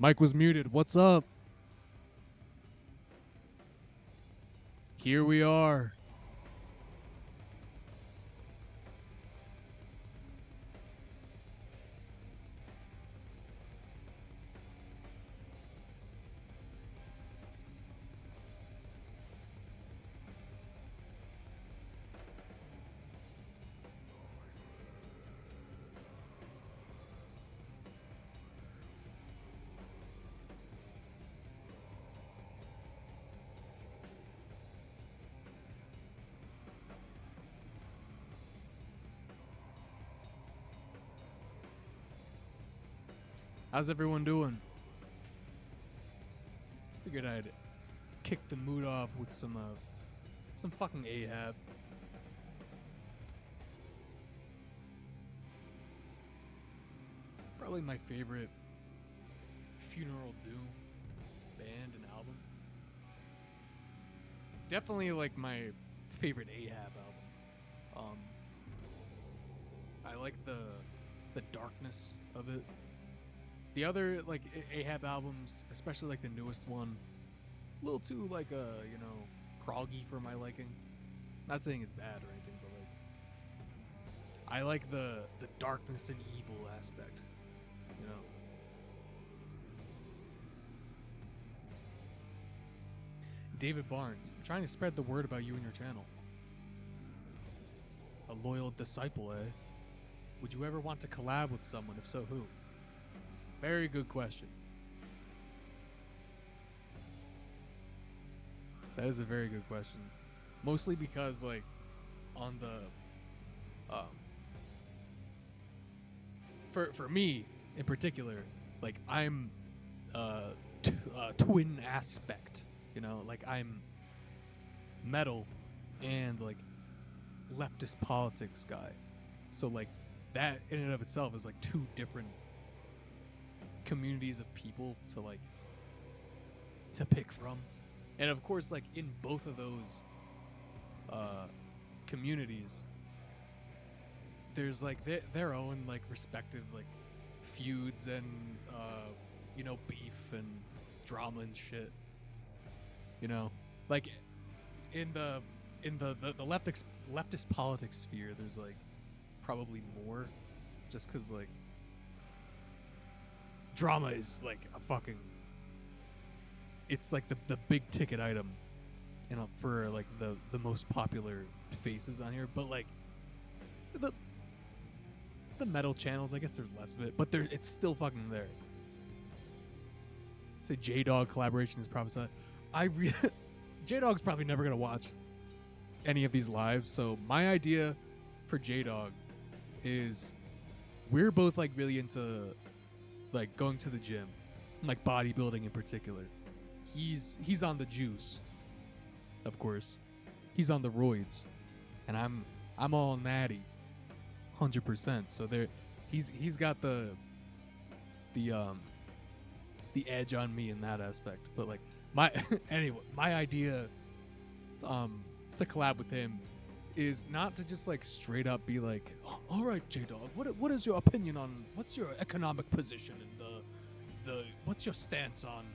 Mike was muted. What's up? Here we are. How's everyone doing? Figured I'd kick the mood off with some fucking Ahab. Probably my favorite funeral doom band and album. Definitely like my favorite Ahab album. I like the darkness of it. The other like Ahab albums, especially like the newest one, a little too like proggy for my liking. Not saying it's bad or anything, but like I like the darkness and evil aspect, you know. David Barnes, I'm trying to spread the word about you and your channel. A loyal disciple, eh? Would you ever want to collab with someone? If so, who? Very good question. That is a very good question. Mostly because, like, on the, for me in particular, like I'm, twin aspect. You know, like I'm metal and like leftist politics guy. So like that in and of itself is like two different communities of people to pick from. And of course, like in both of those communities, there's like their own like respective like feuds and beef and drama and shit. You know, like in the leftist politics sphere, there's like probably more, just because like drama is like a fucking, it's like the big ticket item, you know, for like the most popular faces on here. But like the metal channels, I guess there's less of it, but it's still fucking there. Say J-Dog collaboration is probably J-Dog's probably never gonna watch any of these lives, so my idea for J-Dog is we're both like really into like going to the gym, like bodybuilding in particular. He's on the juice, of course. He's on the roids, and I'm all natty, 100%. So he's got the edge on me in that aspect. But like my my idea to collab with him is not to just like straight up be like, oh, all right, J-Dog, what is your opinion on, what's your economic position and the what's your stance on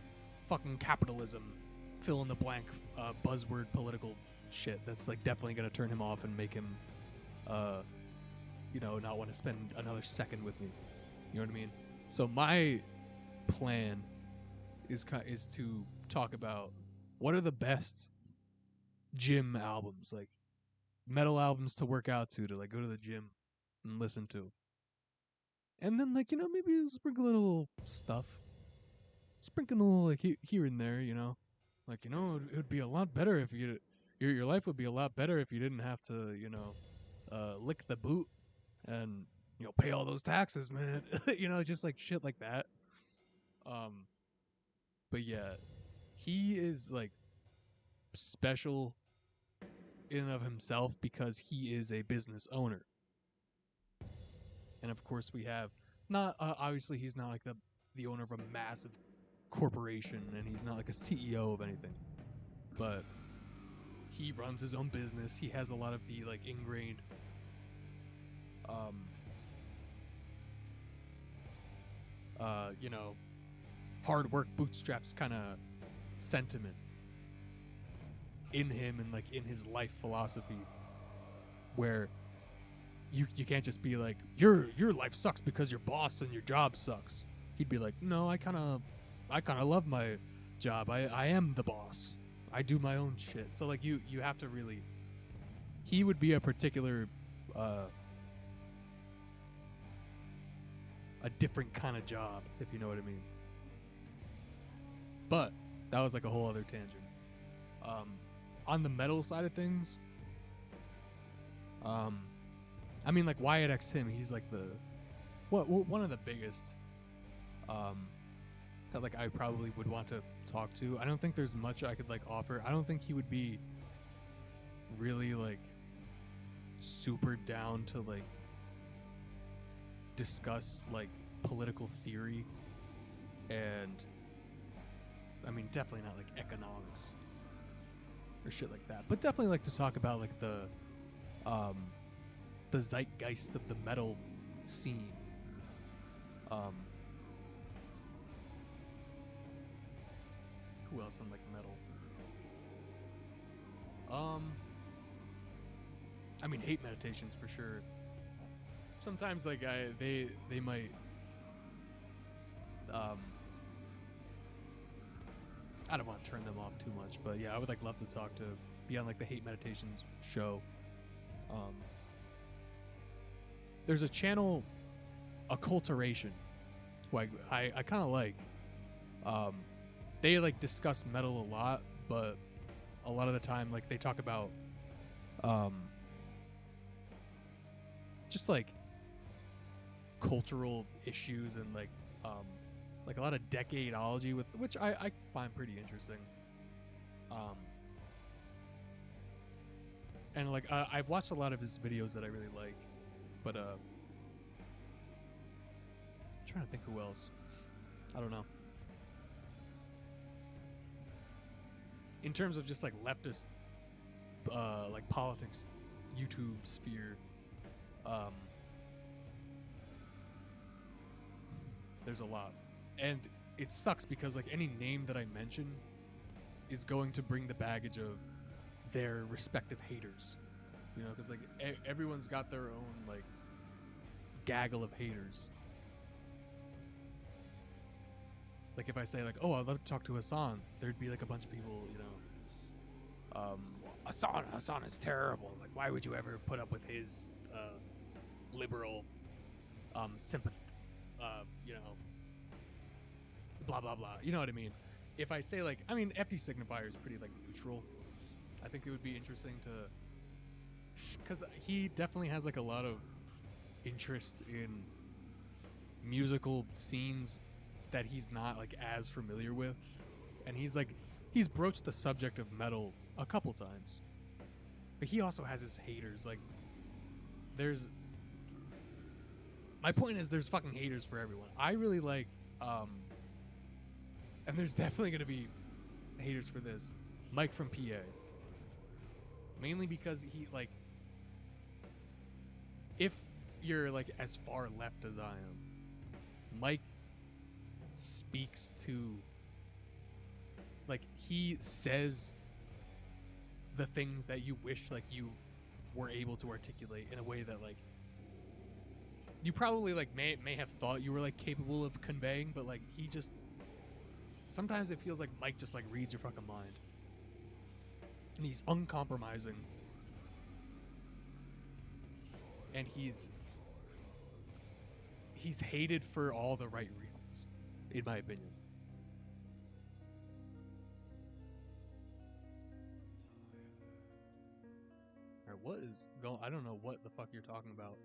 fucking capitalism, fill in the blank buzzword political shit that's like definitely gonna turn him off and make him not want to spend another second with me. You know what I mean? So my plan is to talk about what are the best gym albums, like metal albums to work out to like go to the gym and listen to. And then like, maybe sprinkle in a little stuff. Sprinkle a little like here and there, Like, it would be a lot better if your life would be a lot better if you didn't have to, lick the boot and, pay all those taxes, man. Just like shit like that. But yeah, he is like special in and of himself because he is a business owner. And of course we have not obviously he's not like the owner of a massive corporation, and he's not like a CEO of anything, but he runs his own business. He has a lot of the like ingrained hard work bootstraps kind of sentiment in him and like in his life philosophy, where you can't just be like your life sucks because your boss and your job sucks. He'd be like, no, I kind of love my job. I am the boss. I do my own shit. So like you have to really, he would be a particular a different kind of job, if you know what I mean. But that was like a whole other tangent. On the metal side of things, I mean, like Wyatt X him, he's like the one of the biggest that like I probably would want to talk to. I don't think there's much I could like offer. I don't think he would be really like super down to like discuss like political theory, and I mean definitely not like economics or shit like that, but definitely like to talk about like the zeitgeist of the metal scene. Who else on like metal? I mean, hate meditations for sure. Sometimes like they might I don't want to turn them off too much, but yeah, I would like love to be on like the hate meditations show. There's a channel, Occulturation, who I kind of like. They like discuss metal a lot, but a lot of the time like they talk about just like cultural issues and like a lot of decadology, with which I find pretty interesting. And like I've watched a lot of his videos that I really like, but I'm trying to think who else. I don't know. In terms of just like leftist like politics YouTube sphere, there's a lot. And it sucks because like any name that I mention is going to bring the baggage of their respective haters, you know, because like everyone's got their own like gaggle of haters. Like if I say like, oh, I'd love to talk to Hassan, there'd be like a bunch of people, you know, Hassan is terrible. Like, why would you ever put up with his liberal sympathy, you know, blah blah blah. You know what I mean? If I say like, I mean, FD Signifier is pretty like neutral. I think it would be interesting to, because he definitely has like a lot of interest in musical scenes that he's not like as familiar with, and he's broached the subject of metal a couple times, but he also has his haters. Like my point is there's fucking haters for everyone. I really like and there's definitely going to be haters for this, Mike from PA, mainly because he like, if you're like as far left as I am, Mike speaks to, like, he says the things that you wish like you were able to articulate in a way that like you probably like may have thought you were like capable of conveying, but like he just, sometimes it feels like Mike just like reads your fucking mind, and he's uncompromising, and he's hated for all the right reasons, in my opinion. Alright, what is going? I don't know what the fuck you're talking about.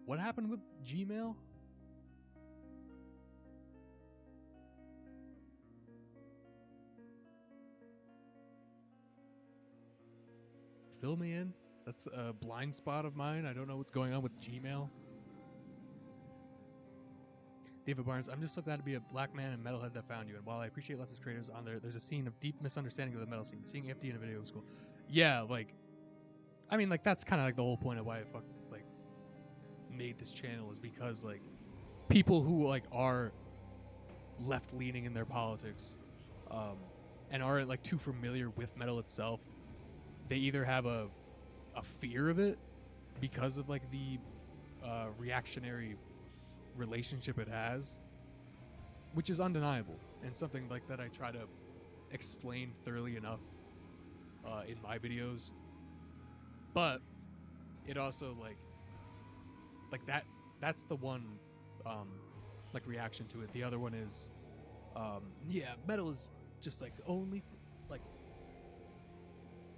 What happened with Gmail? Fill me in. That's a blind spot of mine. I don't know what's going on with Gmail. David Barnes, I'm just so glad to be a black man and metalhead that found you. And while I appreciate leftist creators on there, there's a scene of deep misunderstanding of the metal scene. Seeing FD in a video was cool. Yeah, like, I mean, like, that's kind of like the whole point of why I like made this channel is because like people who like are left leaning in their politics, and aren't like too familiar with metal itself, they either have a fear of it because of like the reactionary relationship it has, which is undeniable and something like that I try to explain thoroughly enough in my videos. But it also like that's the one like reaction to it. The other one is yeah, metal is just like only for, like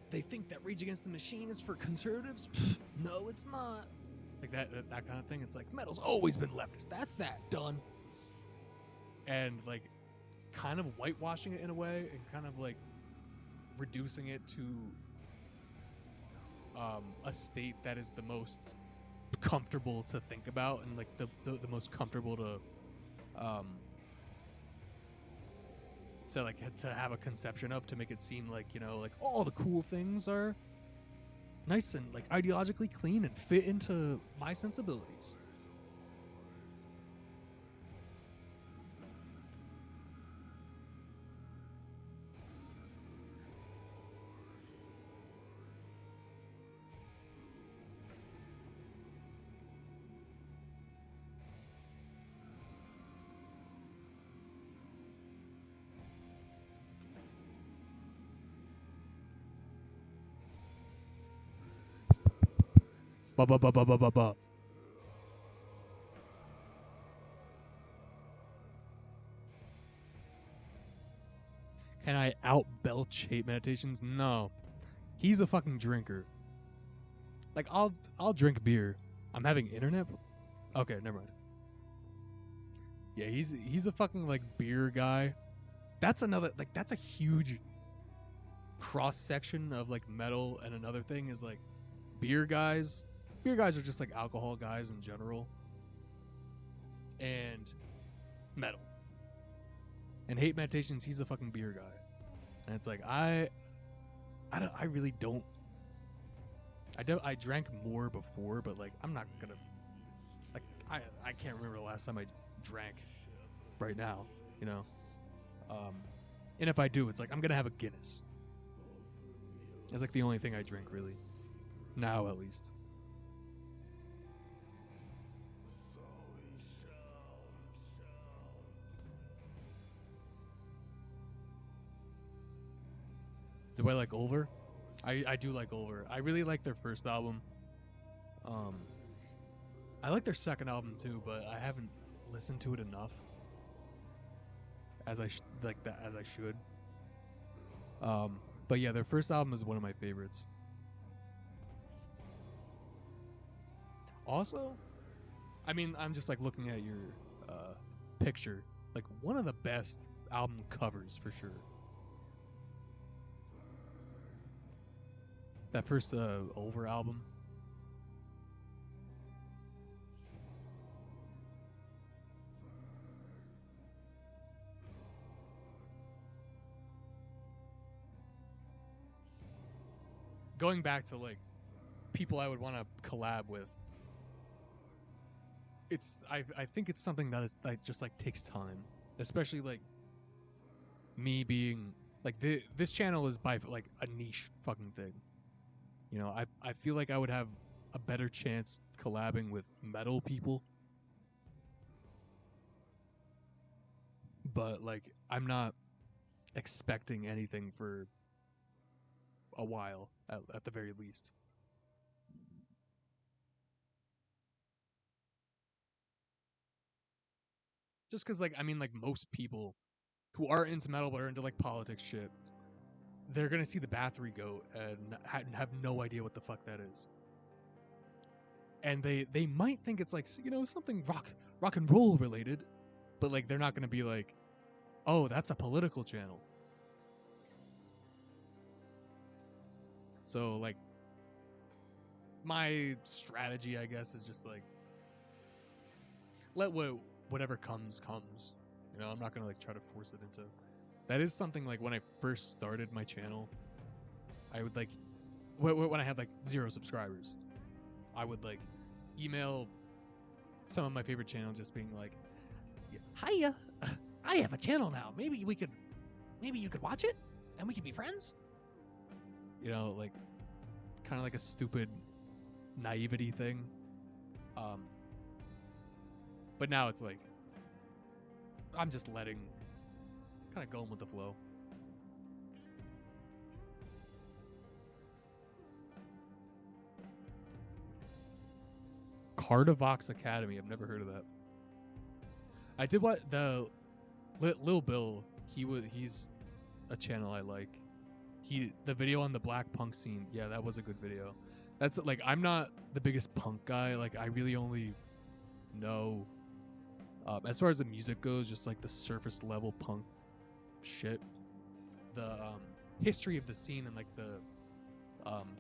they think that Rage Against the Machine is for conservatives. Pfft, no, it's not. Like that kind of thing. It's like metal's always been leftist. That's that done. And like kind of whitewashing it in a way and kind of like reducing it to a state that is the most comfortable to think about and like the most comfortable to to have a conception of, to make it seem like, you know, like all the cool things are nice and like ideologically clean and fit into my sensibilities. Ba ba ba ba ba ba ba. Can I out-belch Hate Meditations? No. He's a fucking drinker. Like, I'll drink beer. I'm having internet? Okay, never mind. Yeah, he's a fucking, like, beer guy. That's another, like, that's a huge cross-section of, like, metal, and another thing is, like, beer guys. Beer guys are just, like, alcohol guys in general. And metal. And Hate Meditations, he's a fucking beer guy. And it's like, I really don't. I drank more before, but like I'm not gonna, like I can't remember the last time I drank right now, you know. And if I do, it's like I'm gonna have a Guinness. It's like the only thing I drink really, now at least. Do I like Ulver? I do like Ulver. I really like their first album. I like their second album too, but I haven't listened to it enough as I should. But yeah, their first album is one of my favorites. Also, I mean, I'm just like looking at your picture, like one of the best album covers for sure. That first Over album. Going back to like people I would want to collab with. I think it's something that is like just like takes time, especially like me being like this channel is by like a niche fucking thing. You know, I feel like I would have a better chance collabing with metal people. But like I'm not expecting anything for a while at the very least. Just cuz like I mean like most people who are into metal but are into like politics shit, they're going to see the Bathory Goat and have no idea what the fuck that is. And they might think it's like, you know, something rock and roll related, but like they're not going to be like, "Oh, that's a political channel." So like my strategy, I guess, is just like let whatever comes. You know, I'm not going to like try to force it into. That is something like when I first started my channel, I would like when I had like 0 subscribers, I would like email some of my favorite channels just being like, "Hiya, I have a channel now. Maybe you could watch it, and we could be friends." You know, like kind of like a stupid naivety thing. But now it's like I'm just kind of going with the flow. Cardavox Academy. I've never heard of that. I did what the Lil Bill. He's a channel I like. The video on the black punk scene. Yeah, that was a good video. That's like, I'm not the biggest punk guy. Like, I really only know, as far as the music goes, just like the surface level punk shit. The history of the scene and like the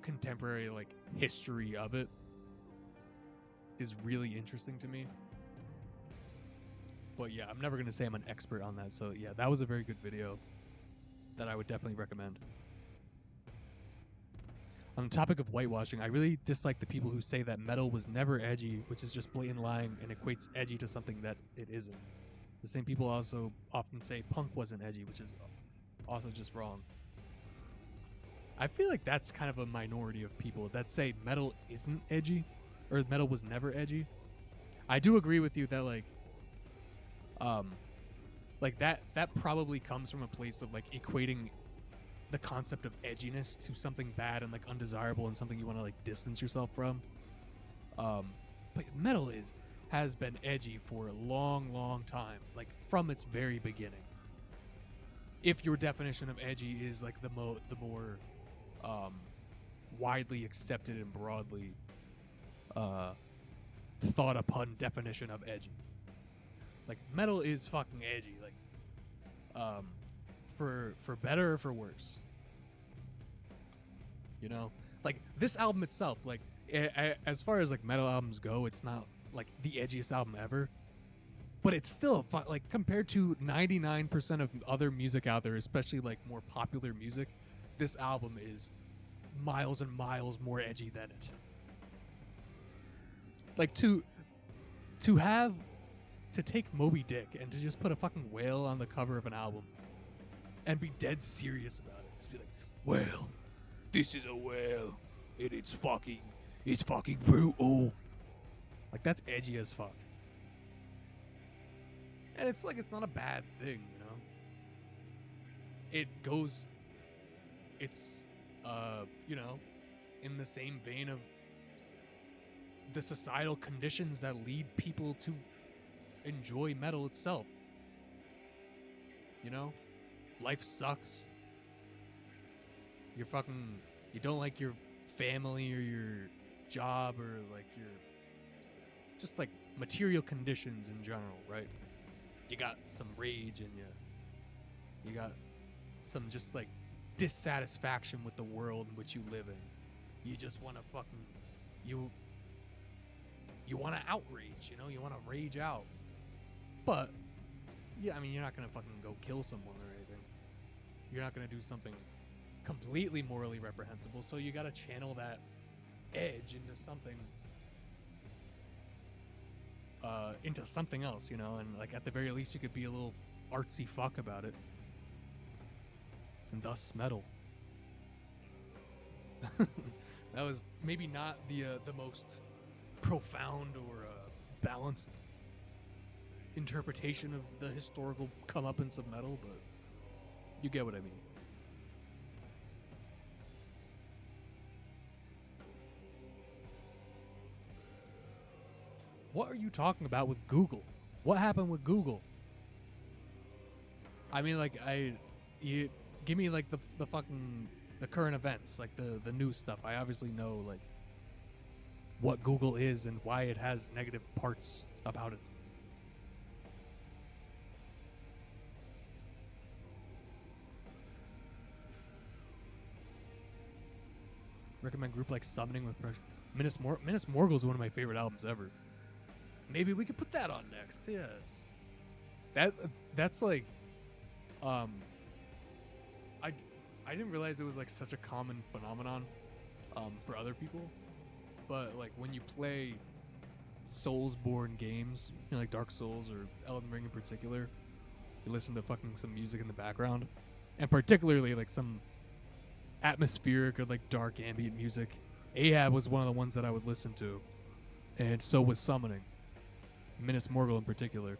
contemporary like history of it is really interesting to me. But yeah, I'm never gonna say I'm an expert on that. So yeah, that was a very good video that I would definitely recommend. On the topic of whitewashing, I really dislike the people who say that metal was never edgy, which is just blatant lying and equates edgy to something that it isn't. The same people also often say punk wasn't edgy, which is also just wrong. I feel like that's kind of a minority of people that say metal isn't edgy, or metal was never edgy. I do agree with you that that probably comes from a place of like equating the concept of edginess to something bad and like undesirable and something you want to like distance yourself from. But metal has been edgy for a long time, like from its very beginning. If your definition of edgy is like the more widely accepted and broadly thought upon definition of edgy, like metal is fucking edgy, like for better or for worse. You know, like this album itself, like as far as like metal albums go, it's not like the edgiest album ever, but it's still like compared to 99% of other music out there, especially like more popular music, this album is miles and miles more edgy than it. Like to take Moby Dick and to just put a fucking whale on the cover of an album and be dead serious about it. Just be like, "Well, this is a whale, and it's fucking brutal." Like, that's edgy as fuck. And it's like, it's not a bad thing, you know? It's, you know, in the same vein of the societal conditions that lead people to enjoy metal itself. You know? Life sucks. You don't like your family or your job or like your just like material conditions in general, right? You got some rage in you. You got some just like dissatisfaction with the world in which you live in. You just want to fucking you want to outrage, you know? You want to rage out. But yeah, I mean, you're not going to fucking go kill someone or anything. You're not going to do something completely morally reprehensible, so you got to channel that edge into something else, you know, and like at the very least you could be a little artsy fuck about it. And thus metal. That was maybe not the most profound or balanced interpretation of the historical comeuppance of metal, but you get what I mean. What are you talking about with Google? What happened with Google? I mean, like, you give me like the fucking the current events, like the new stuff. I obviously know like what Google is and why it has negative parts about it. Recommend group like Summoning with Pressure. Minas Morgul is one of my favorite albums ever. Maybe we could put that on next. Yes. That's like I didn't realize it was like such a common phenomenon for other people. But like when you play Soulsborne games, like Dark Souls or Elden Ring in particular, you listen to fucking some music in the background, and particularly like some atmospheric or like dark ambient music. Ahab was one of the ones that I would listen to, and so was Summoning, Minas Morgul in particular.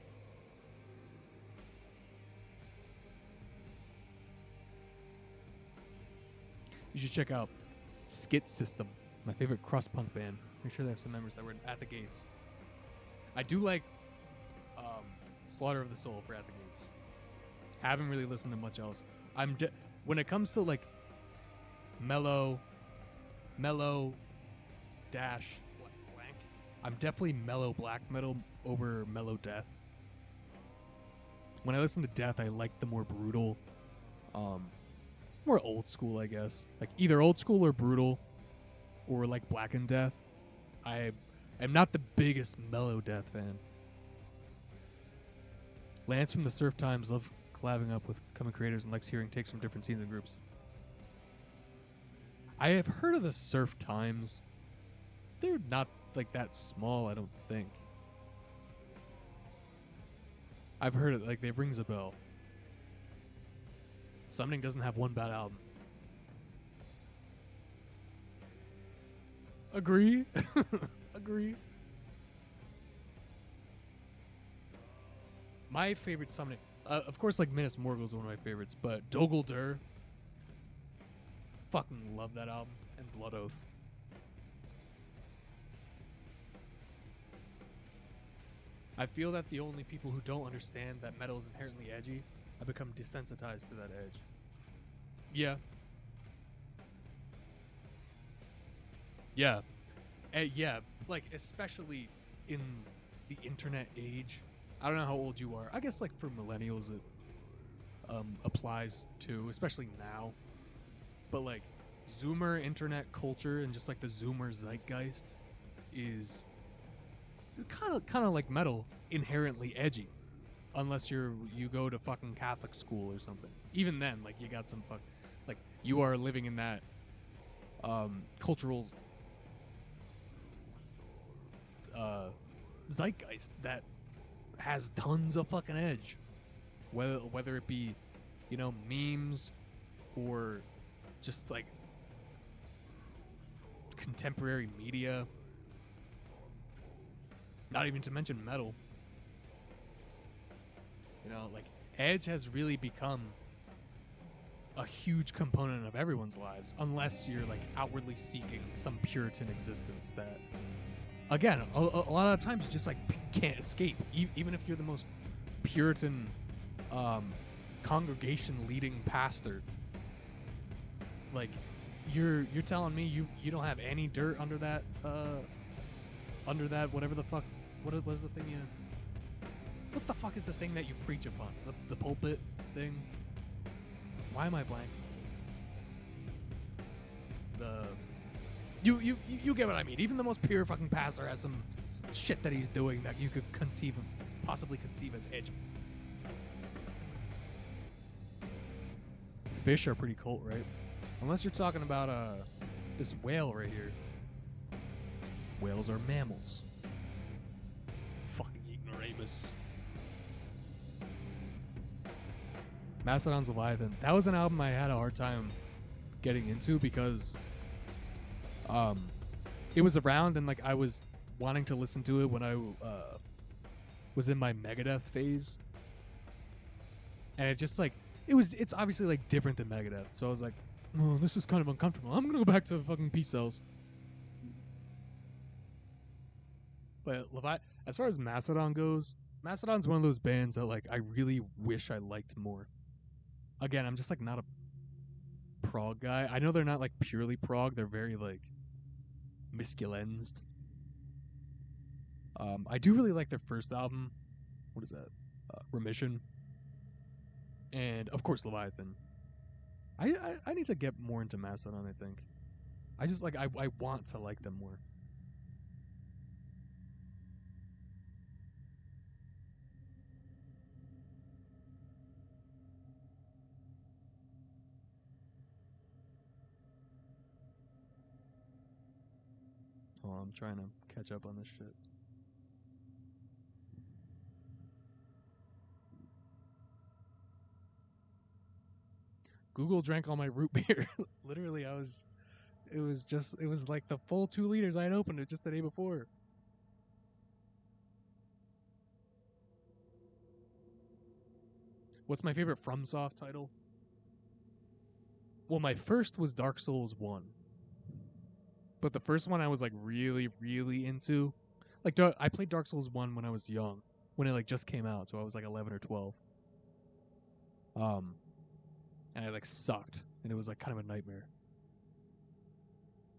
You should check out Skit System, my favorite crust punk band. I'm sure they have some members that were At the Gates. I do like Slaughter of the Soul for At the Gates. Haven't really listened to much else. When it comes to like mellow dash blank, I'm definitely mellow black metal over mellow death. When I listen to death, I like the more brutal, more old school, I guess. Like either old school or brutal, or like Black and Death. I am not the biggest mellow death fan. Lance from the Surf Times love collabing up with coming creators and likes hearing takes from different scenes and groups. I have heard of the Surf Times. They're not like that small, I don't think. I've heard it, like, it rings a bell. Summoning doesn't have one bad album. Agree. Agree. My favorite Summoning, of course, like Minas Morgul is one of my favorites, but Dogul Dur, fucking love that album, and Blood Oath. I feel that the only people who don't understand that metal is inherently edgy have become desensitized to that edge. Yeah. Yeah. Yeah, like, especially in the internet age. I don't know how old you are. I guess, like, for millennials it applies to, especially now. But, like, Zoomer internet culture and just, like, the Zoomer zeitgeist is kind of like metal, inherently edgy, unless you go to fucking Catholic school or something. Even then, like, you got some like, you are living in that cultural zeitgeist that has tons of fucking edge, whether it be, you know, memes or just like contemporary media. Not even to mention metal. You know, like, edge has really become a huge component of everyone's lives, unless you're, like, outwardly seeking some Puritan existence that, again, a lot of times you just, like, can't escape. Even if you're the most Puritan congregation-leading pastor, like, you're telling me you don't have any dirt under that whatever the fuck. What was the thing you... What the fuck is the thing that you preach upon? The pulpit thing? Why am I blanking on this? You get what I mean. Even the most pure fucking pastor has some shit that he's doing that you could possibly conceive as edgy. Fish are pretty cult, right? Unless you're talking about this whale right here. Whales are mammals. Fucking ignoramus. Mastodon's Leviathan. That was an album I had a hard time getting into because it was around and, like, I was wanting to listen to it when I was in my Megadeth phase. And it just, like, it's obviously, like, different than Megadeth. So I was like, oh, this is kind of uncomfortable. I'm gonna go back to fucking Peace Cells. But as far as Mastodon goes, Mastodon's one of those bands that, like, I really wish I liked more. Again, I'm just, like, not a prog guy. I know they're not, like, purely prog. They're very, like, miscalensed. I do really like their first album. What is that? Remission. And, of course, Leviathan. I need to get more into Mastodon, I think. I just, like, I want to like them more. Oh, I'm trying to catch up on this shit. Google drank all my root beer. Literally, it was like the full 2 liters I had opened it just the day before. What's my favorite FromSoft title? Well, my first was Dark Souls 1. But the first one I was like really, really into. Like I played Dark Souls 1 when I was young, when it like just came out, so I was like 11 or 12. And I like sucked, and it was like kind of a nightmare.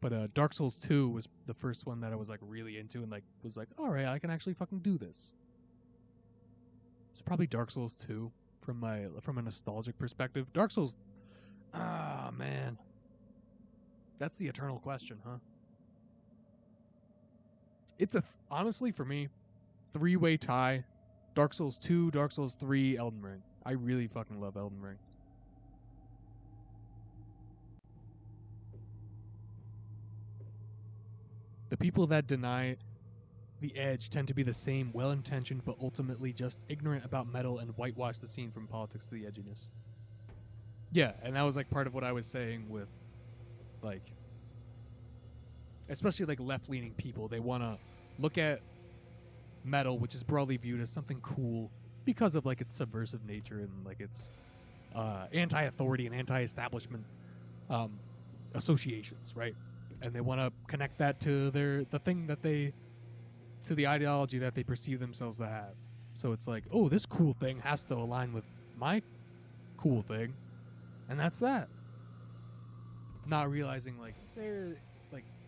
But Dark Souls 2 was the first one that I was like really into, and like was like, all right, I can actually fucking do this. It's probably Dark Souls 2 from a nostalgic perspective. Dark Souls, man, that's the eternal question, huh? It's honestly for me, 3-way tie. Dark Souls 2, Dark Souls 3, Elden Ring. I really fucking love Elden Ring. The people that deny the edge tend to be the same, well-intentioned, but ultimately just ignorant about metal and whitewash the scene from politics to the edginess. Yeah, and that was like part of what I was saying with, like, especially like left-leaning people. They want to look at metal, which is broadly viewed as something cool because of like its subversive nature and like its anti-authority and anti-establishment associations, right? And they want to connect that to the ideology that they perceive themselves to have. So it's like, oh, this cool thing has to align with my cool thing, and that's that. Not realizing like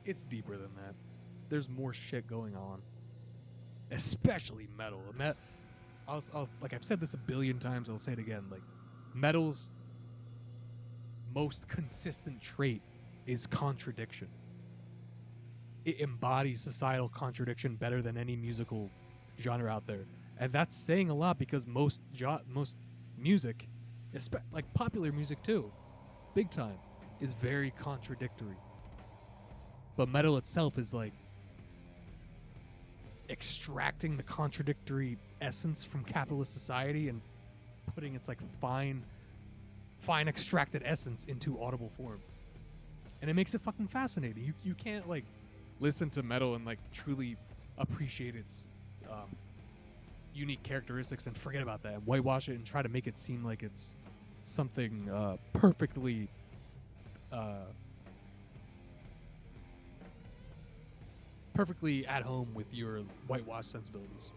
it's deeper than that. There's more shit going on, especially metal. I'll like I've said this a billion times. I'll say it again. Like metal's most consistent trait is contradiction. It embodies societal contradiction better than any musical genre out there, and that's saying a lot because most music, like popular music too, big time, is very contradictory. But metal itself is like extracting the contradictory essence from capitalist society and putting its like fine extracted essence into audible form, and it makes it fucking fascinating. You can't like listen to metal and like truly appreciate its unique characteristics and forget about that and whitewash it and try to make it seem like it's something perfectly at home with your whitewash sensibilities.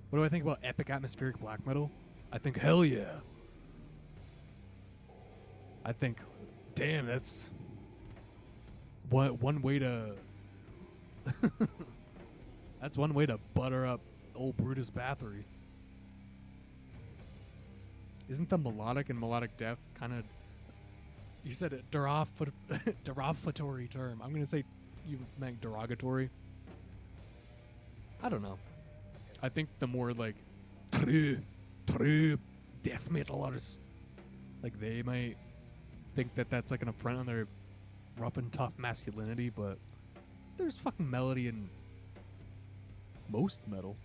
What do I think about epic atmospheric black metal? I think hell yeah. I think, damn, that's one way to that's one way to butter up old Brutus Bathory. Isn't the melodic and melodic death kind of, you said a derogatory term. I'm gonna say you meant derogatory. I don't know. I think the more like true death metalers, like they might think that that's like an affront on their rough and tough masculinity, but there's fucking melody in most metal.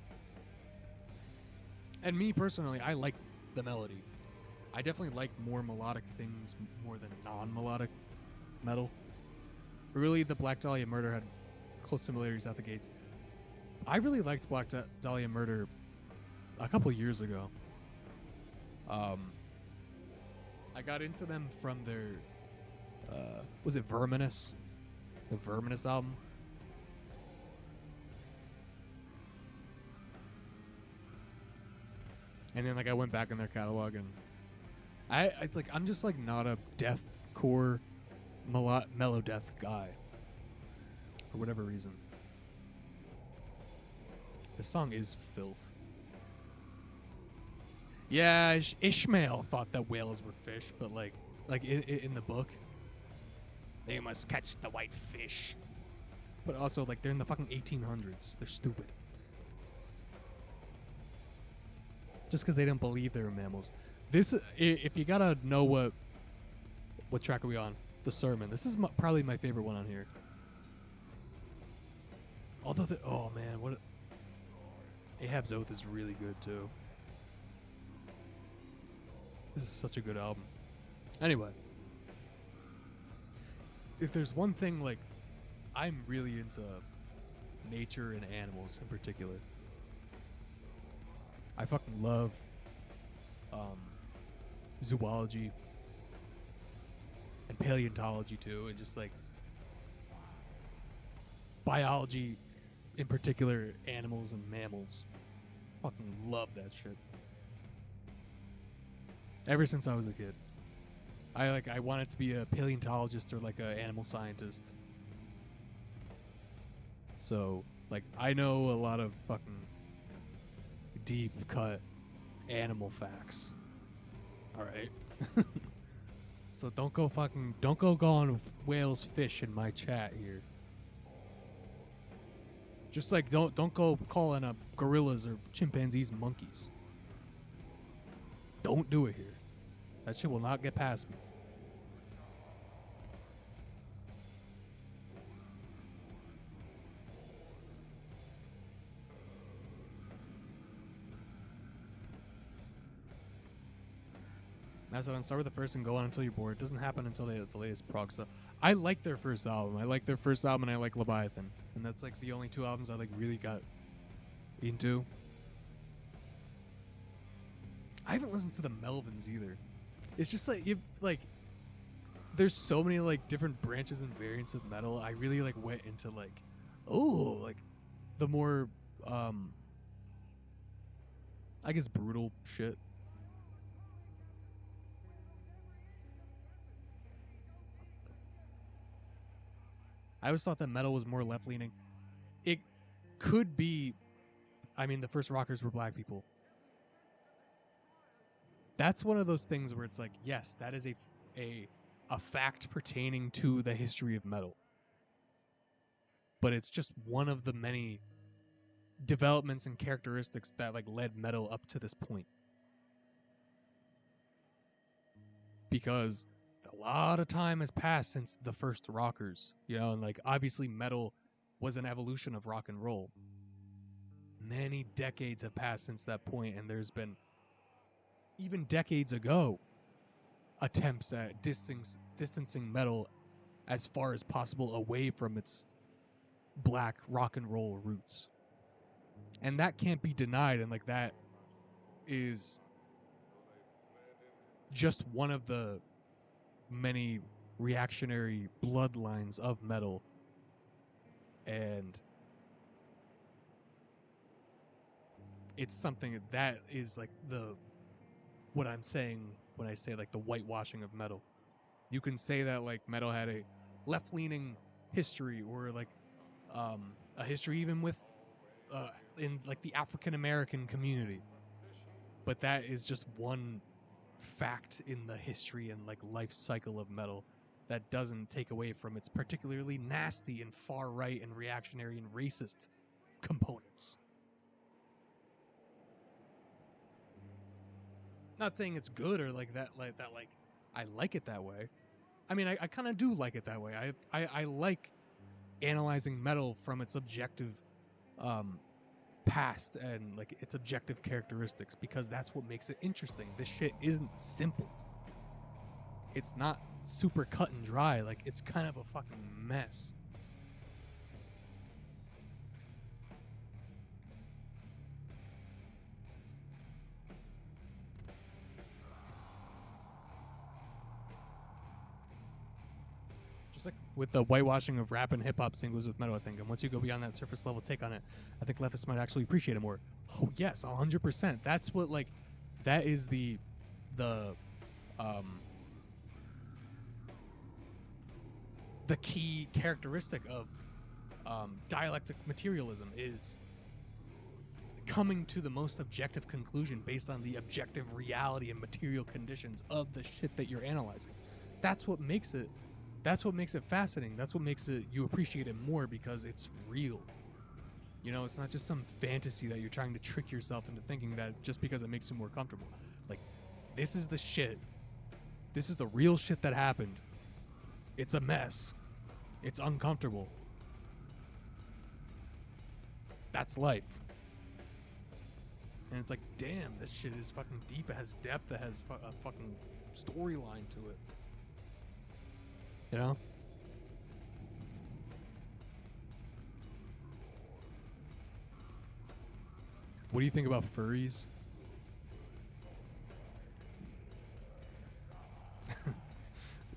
And me personally, I like the melody. I definitely like more melodic things more than non-melodic metal. Really, the Black Dahlia Murder had close similarities out the gates. I really liked Black Dahlia Murder a couple years ago. I got into them from their was it Verminous? The Verminous album. And then like I went back in their catalog and I'm just like not a deathcore mellow death guy for whatever reason. This song is filth. Yeah, Ishmael thought that whales were fish, but like in the book, they must catch the white fish. But also, like, they're in the fucking 1800s. They're stupid. Just because they didn't believe they were mammals. This, if you gotta know what track are we on? The Sermon. This is probably my favorite one on here. Although, oh man, what? Ahab's Oath is really good too. This is such a good album. Anyway, if there's one thing, like, I'm really into nature and animals in particular. I fucking love zoology and paleontology too, and just like biology, in particular animals and mammals. Fucking love that shit. Ever since I was a kid, I wanted to be a paleontologist or like an animal scientist. So like I know a lot of fucking deep cut animal facts. All right. So don't go on whales fish in my chat here. Just like don't go calling up gorillas or chimpanzees monkeys. Don't do it here. That shit will not get past me. Mastodon, start with the first and go on until you're bored. It doesn't happen until the latest prog stuff. I like their first album. I like and I like Leviathan. And that's like the only two albums I like really got into. I haven't listened to the Melvins either. It's just like there's so many like different branches and variants of metal. I really like went into like the more I guess brutal shit. I always thought that metal was more left leaning. It could be. I mean, the first rockers were black people. That's one of those things where it's like, yes, that is a fact pertaining to the history of metal. But it's just one of the many developments and characteristics that like led metal up to this point. Because a lot of time has passed since the first rockers, you know, and like obviously metal was an evolution of rock and roll. Many decades have passed since that point, and there's been, even decades ago, attempts at distancing metal as far as possible away from its black rock and roll roots. And that can't be denied, and like that is just one of the many reactionary bloodlines of metal. And it's something that is like what I'm saying when I say like the whitewashing of metal. You can say that like metal had a left-leaning history, or like a history even with in like the African American community, but that is just one fact in the history and like life cycle of metal that doesn't take away from its particularly nasty and far right and reactionary and racist components. Not saying it's good or like that I like it that way. I mean, I kind of do like it that way. I like analyzing metal from its objective past and like its objective characteristics, because that's what makes it interesting. This shit isn't simple. It's not super cut and dry. Like, it's kind of a fucking mess. Just like with the whitewashing of rap and hip-hop singles with metal, I think. And once you go beyond that surface level take on it, I think leftists might actually appreciate it more. Oh, yes, 100%. That's what, like, that is the key characteristic of dialectic materialism, is coming to the most objective conclusion based on the objective reality and material conditions of the shit that you're analyzing. That's what makes it fascinating. That's what makes it, you appreciate it more, because it's real. You know, it's not just some fantasy that you're trying to trick yourself into thinking that just because it makes you more comfortable. Like, this is the shit. This is the real shit that happened. It's a mess. It's uncomfortable. That's life. And it's like, damn, this shit is fucking deep. It has depth. It has a fucking storyline to it. You know? What do you think about furries?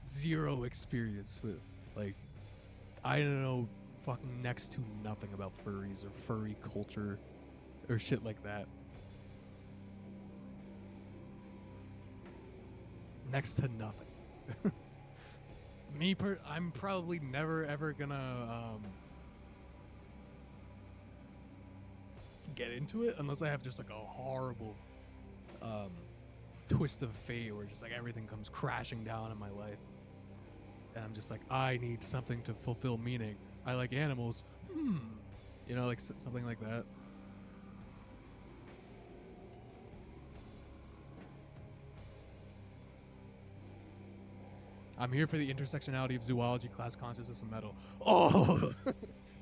Zero experience with, like, I don't know fucking next to nothing about furries or furry culture or shit like that. Next to nothing. I'm probably never ever gonna get into it unless I have just like a horrible twist of fate where just like everything comes crashing down in my life and I'm just like, I need something to fulfill meaning. I like animals. You know, like something like that. I'm here for the intersectionality of zoology, class consciousness, and metal. Oh,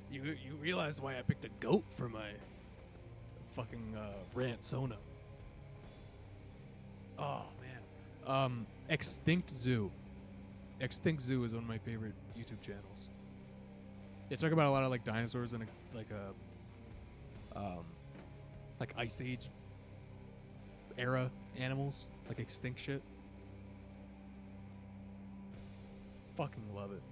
you realize why I picked a goat for my fucking rant Sona. Oh man, Extinct Zoo. Extinct Zoo is one of my favorite YouTube channels. They talk about a lot of like dinosaurs and like Ice Age era animals, like extinct shit. Fucking love it.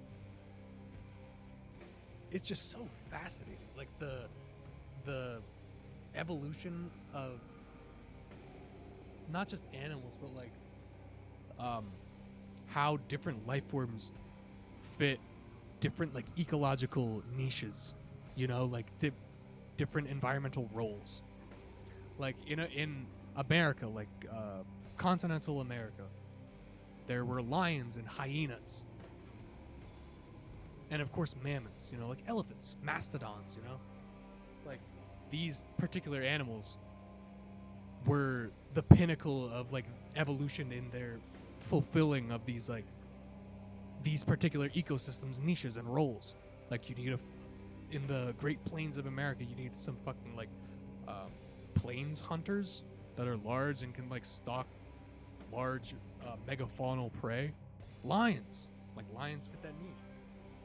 It's just so fascinating. Like the evolution of not just animals, but like how different life forms fit different like ecological niches, you know, like different environmental roles. Like in America, like continental America, there were lions and hyenas. And of course mammoths, you know, like elephants, mastodons, you know? Like these particular animals were the pinnacle of like evolution in their fulfilling of these like these particular ecosystems, niches, and roles. Like you need in the Great Plains of America, you need some fucking like plains hunters that are large and can like stalk large megafaunal prey. Lions, like lions fit that niche.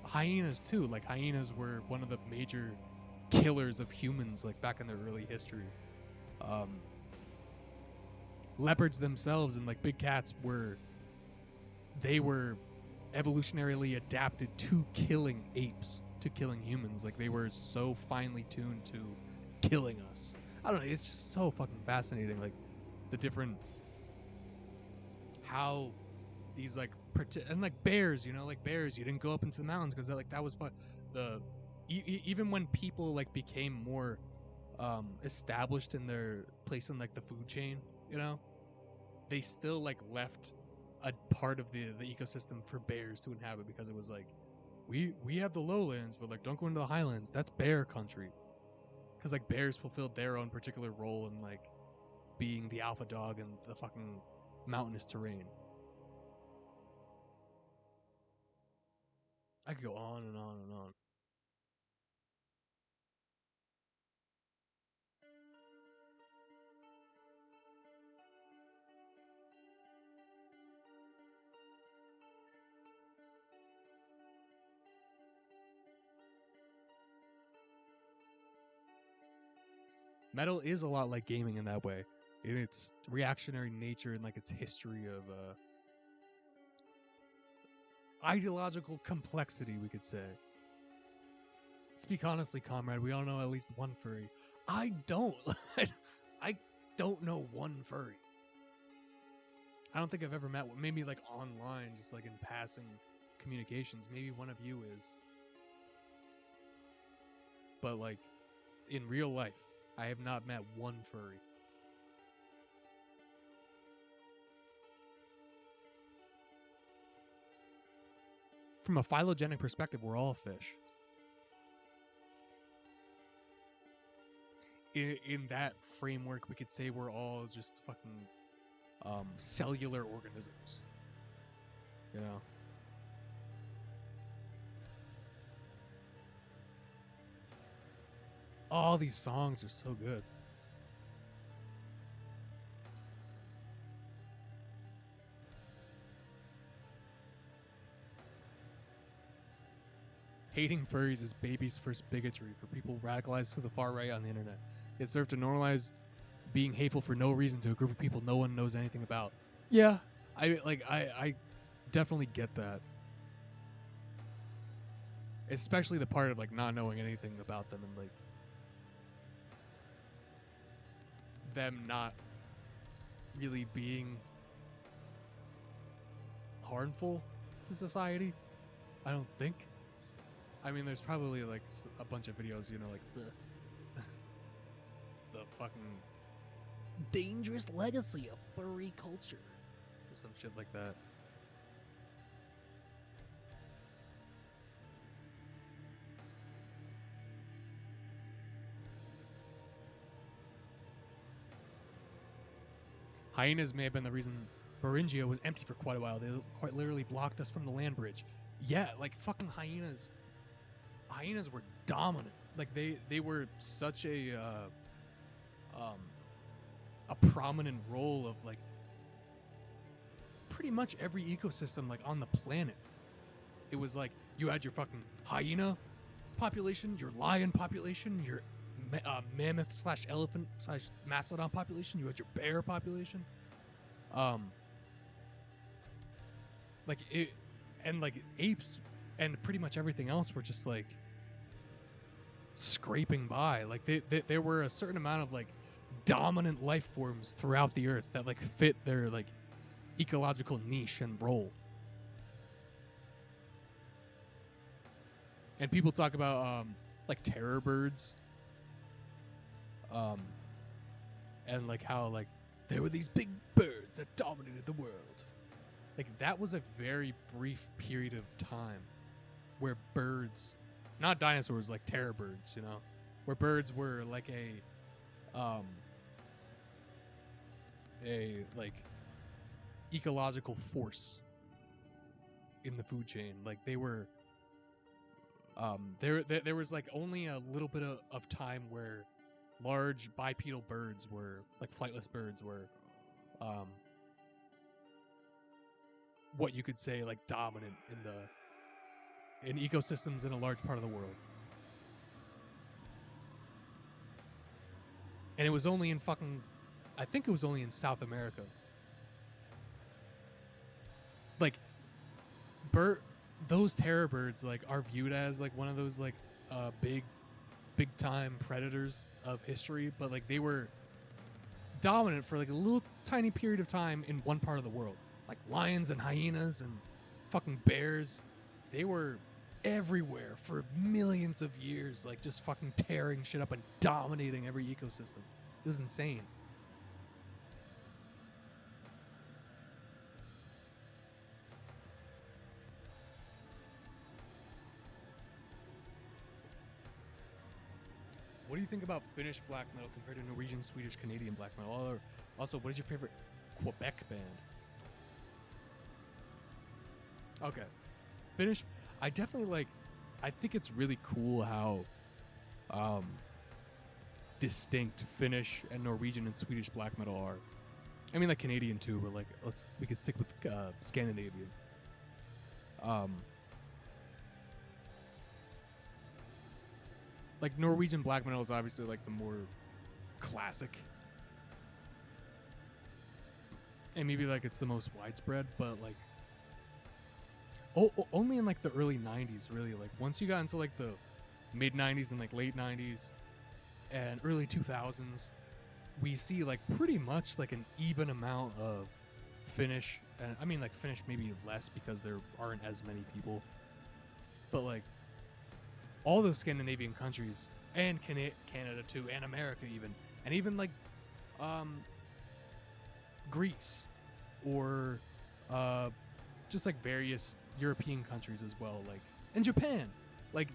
Hyenas too, like hyenas were one of the major killers of humans like back in their early history. Leopards themselves and like big cats were evolutionarily adapted to killing apes, to killing humans. Like they were so finely tuned to killing us. I don't know, it's just so fucking fascinating, like the different how these like and like bears, you know, like bears, you didn't go up into the mountains because like that was fun. Even when people like became more established in their place in like the food chain, you know, they still like left a part of the ecosystem for bears to inhabit because it was like we have the lowlands, but like don't go into the highlands. That's bear country. Because like bears fulfilled their own particular role in like being the alpha dog in the fucking mountainous terrain. I could go on and on and on. Metal is a lot like gaming in that way, in its reactionary nature and like its history of ideological complexity, we could say. Speak honestly, comrade. We all know at least one furry. I don't. I don't know one furry. I don't think I've ever met one. Maybe like online, just like in passing communications. Maybe one of you is. But like in real life, I have not met one furry. From a phylogenetic perspective, we're all fish. In that framework, we could say we're all just fucking cellular organisms. You know? All these songs are so good. Hating furries is baby's first bigotry for people radicalized to the far right on the internet. It served to normalize being hateful for no reason to a group of people no one knows anything about. Yeah, I definitely get that. Especially the part of like not knowing anything about them and like them not really being harmful to society. I don't think. I mean, there's probably like a bunch of videos, you know, like the fucking dangerous legacy of furry culture or some shit like that. Hyenas may have been the reason Beringia was empty for quite a while. They quite literally blocked us from the land bridge. Yeah, like fucking hyenas. Hyenas were dominant. Like they were such a prominent role of like pretty much every ecosystem like on the planet. It was like you had your fucking hyena population, your lion population, your mammoth / elephant / mastodon population. You had your bear population. Like it, and like apes and pretty much everything else were just like scraping by. Like there were a certain amount of like dominant life forms throughout the earth that like fit their like ecological niche and role. And people talk about like terror birds, and like how like there were these big birds that dominated the world. Like that was a very brief period of time where birds, not dinosaurs, like terror birds, you know, where birds were like a like ecological force in the food chain. Like they were there was like only a little bit of time where large bipedal birds were like flightless birds were what you could say like dominant in ecosystems in a large part of the world. And it was only in fucking, I think it was only in South America. Like those terror birds like are viewed as like one of those like big time predators of history, but like they were dominant for like a little tiny period of time in one part of the world. Like lions and hyenas and fucking bears, they were everywhere for millions of years, like just fucking tearing shit up and dominating every ecosystem. It was insane. What do you think about Finnish black metal compared to Norwegian, Swedish, Canadian black metal? Also, what is your favorite Quebec band? Okay. Finnish, I definitely like, I think it's really cool how distinct Finnish and Norwegian and Swedish black metal are. I mean, like Canadian too, but like, we can stick with Scandinavian. Like Norwegian black metal is obviously like the more classic, and maybe like it's the most widespread, but like only in like the early 90s really. Like once you got into like the mid 90s and like late 90s and early 2000s, we see like pretty much like an even amount of Finnish, and I mean like Finnish maybe less because there aren't as many people, but like all those Scandinavian countries and Canada too, and America even, and even like Greece or just like various European countries as well, like, and Japan. Like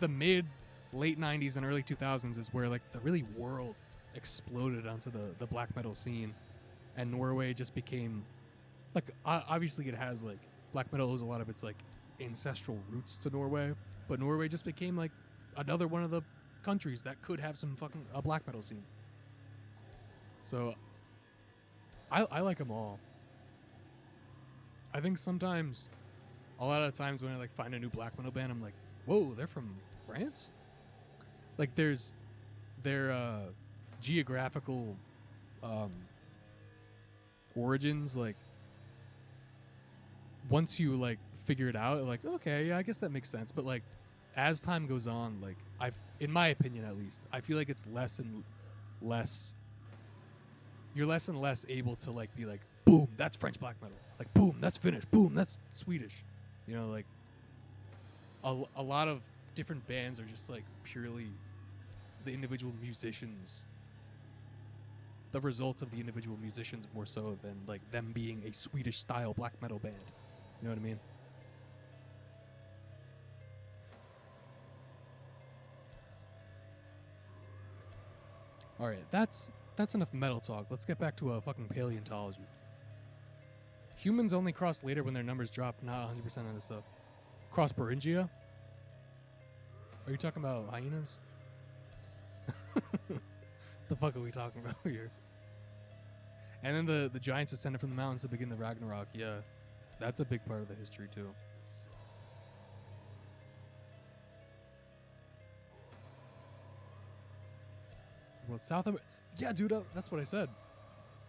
the mid late 90s and early 2000s is where like the really world exploded onto the black metal scene, and Norway just became like, obviously it has like black metal owes a lot of its like ancestral roots to Norway, but Norway just became like another one of the countries that could have some fucking a black metal scene. So I like them all. I think sometimes A lot of times when I like find a new black metal band, I'm like, whoa, they're from France. Like there's their geographical origins. Like once you like figure it out, like okay, yeah, I guess that makes sense. But like as time goes on, like in my opinion at least, I feel like it's less and less. You're less and less able to like be like, boom, that's French black metal. Like boom, that's Finnish. Boom, that's Swedish. You know, like a lot of different bands are just like purely the individual musicians, the result of the individual musicians more so than like them being a Swedish style black metal band. You know what I mean? All right, that's enough metal talk. Let's get back to fucking paleontology. Humans only cross later when their numbers drop. Not 100% of the stuff. Cross Beringia? Are you talking about hyenas? The fuck are we talking about here? And then the giants ascended from the mountains to begin the Ragnarok. Yeah, that's a big part of the history too. Well, South America. Yeah, dude, that's what I said.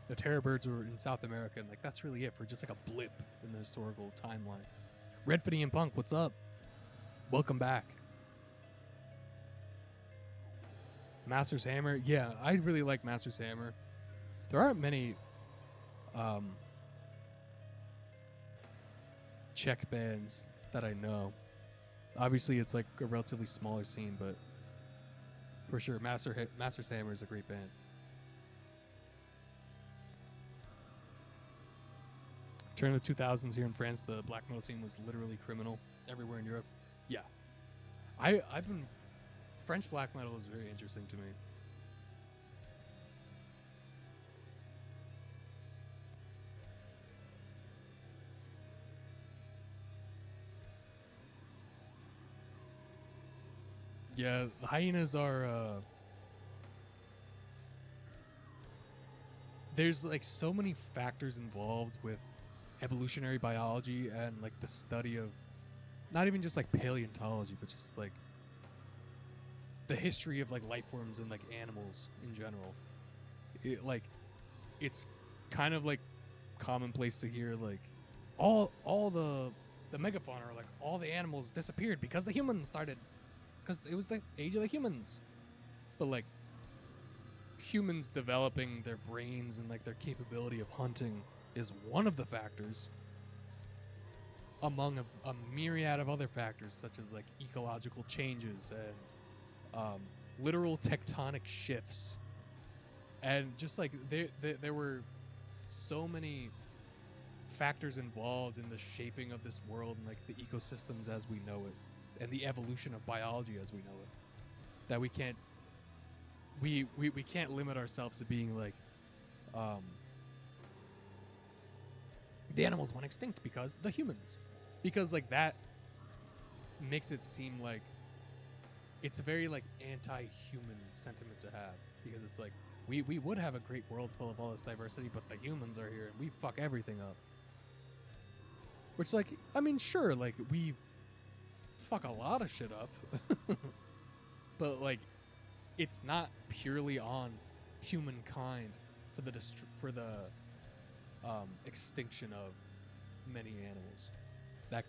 The terror birds were in South America, and like that's really it for just like a blip in the historical timeline. Red Finian Punk, what's up? Welcome back. Master's Hammer, yeah, I really like Master's Hammer. There aren't many Czech bands that I know. Obviously, it's like a relatively smaller scene, but for sure, Master's Hammer is a great band. During the 2000s here in France, the black metal scene was literally criminal everywhere in Europe. Yeah, I've been French black metal is very interesting to me. Yeah, the hyenas are. There's like so many factors involved with evolutionary biology and like the study of not even just like paleontology, but just like the history of like life forms and like animals in general. It's kind of like commonplace to hear like all the megafauna are like all the animals disappeared because the humans started because it was the age of the humans. But like humans developing their brains and like their capability of hunting is one of the factors among a myriad of other factors such as like ecological changes and literal tectonic shifts, and just like there were so many factors involved in the shaping of this world and like the ecosystems as we know it and the evolution of biology as we know it that we can't limit ourselves to being like the animals went extinct because the humans, because like that makes it seem like it's a very like anti-human sentiment to have, because it's like we would have a great world full of all this diversity, but the humans are here and we fuck everything up. Which like I mean sure, like we fuck a lot of shit up. But like it's not purely on humankind for the extinction of many animals. That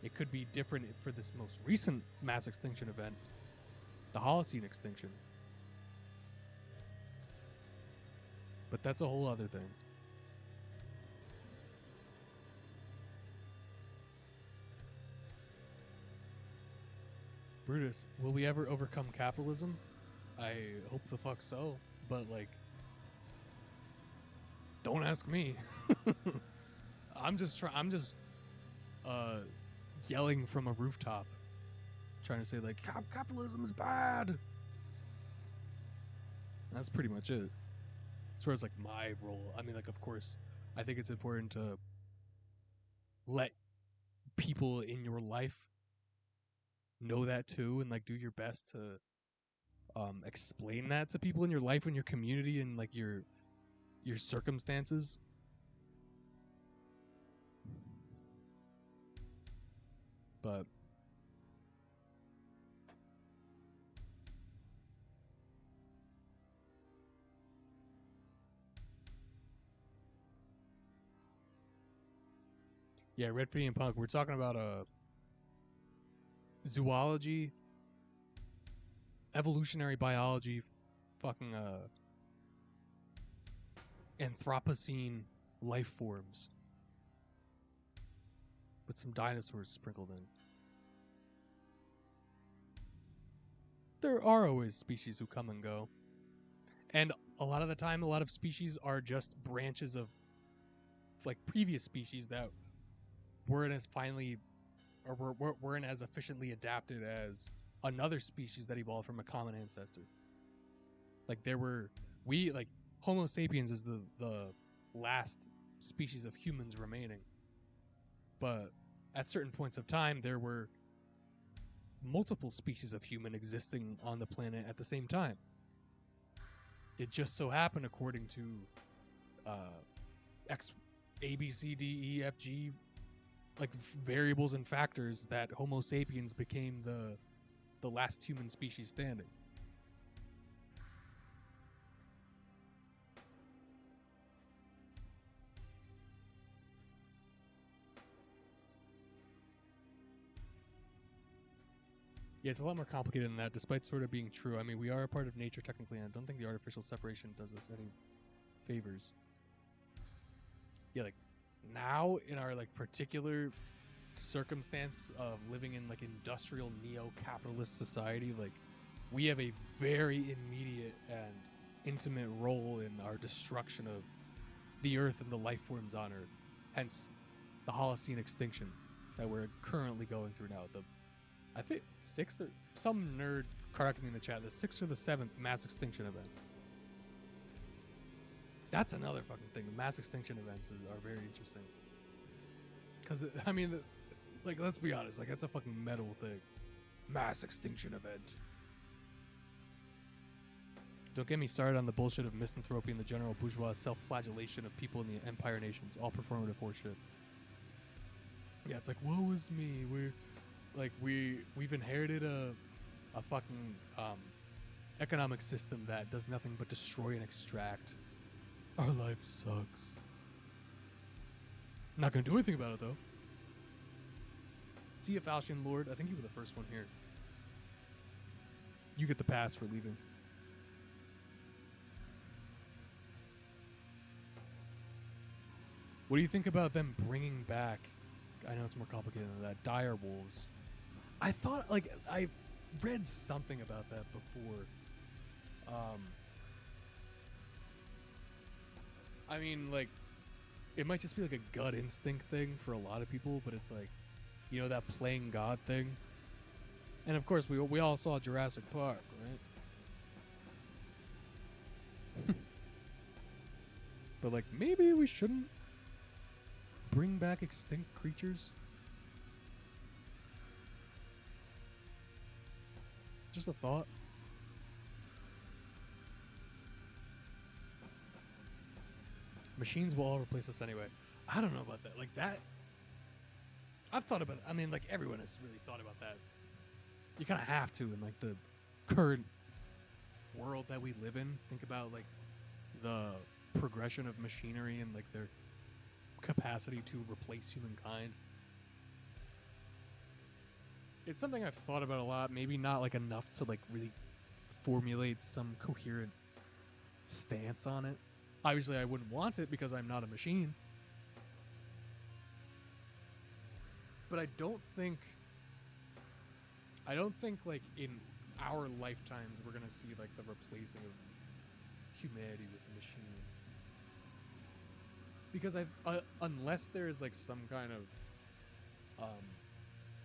it could be different for this most recent mass extinction event, the Holocene extinction. But that's a whole other thing. Brutus, will we ever overcome capitalism? I hope the fuck so, but like, don't ask me. I'm just yelling from a rooftop, trying to say like capitalism is bad. That's pretty much it. As far as like my role, I mean, like of course, I think it's important to let people in your life know that too, and like do your best to explain that to people in your life and your community and like your circumstances. But yeah, Red Pretty and Punk. We're talking about zoology, evolutionary biology, fucking Anthropocene life forms with some dinosaurs sprinkled in. There are always species who come and go. And a lot of the time, a lot of species are just branches of like previous species that weren't as finely or weren't as efficiently adapted as another species that evolved from a common ancestor. Like Homo sapiens is the last species of humans remaining. But at certain points of time, there were multiple species of human existing on the planet at the same time. It just so happened, according to A, B, C, D, E, F, G, like variables and factors, that Homo sapiens became the last human species standing. Yeah, it's a lot more complicated than that, despite sort of being true. I mean, we are a part of nature technically, and I don't think the artificial separation does us any favors. Yeah, like now in our like particular circumstance of living in like industrial neo-capitalist society, like we have a very immediate and intimate role in our destruction of the earth and the life forms on earth. Hence the Holocene extinction that we're currently going through now. I think sixth, or some nerd corrected me in the chat, the 6th or the 7th mass extinction event. That's another fucking thing. The mass extinction events are very interesting. Because, I mean, like, let's be honest, like, that's a fucking metal thing. Mass extinction event. Don't get me started on the bullshit of misanthropy and the general bourgeois self-flagellation of people in the empire nations. All performative horseshit. Yeah, it's like, woe is me. We've inherited a fucking economic system that does nothing but destroy and extract. Our life sucks. Not gonna do anything about it though. See ya, Falchion Lord. I think you were the first one here. You get the pass for leaving. What do you think about them bringing back? I know it's more complicated than that. Dire wolves. I thought, like, I read something about that before. I mean, like, it might just be like a gut instinct thing for a lot of people, but it's like, you know, that playing God thing. And of course, we all saw Jurassic Park, right? But like, maybe we shouldn't bring back extinct creatures. Just a thought. Machines will all replace us anyway. I don't know about that. Like that, I've thought about it. I mean, like everyone has really thought about that. You kind of have to in like the current world that we live in. Think about like the progression of machinery and like their capacity to replace humankind. It's something I've thought about a lot, maybe not like enough to like really formulate some coherent stance on it. Obviously, I wouldn't want it because I'm not a machine. But I don't think like in our lifetimes we're gonna see like the replacing of humanity with a machine. Because unless there is like some kind of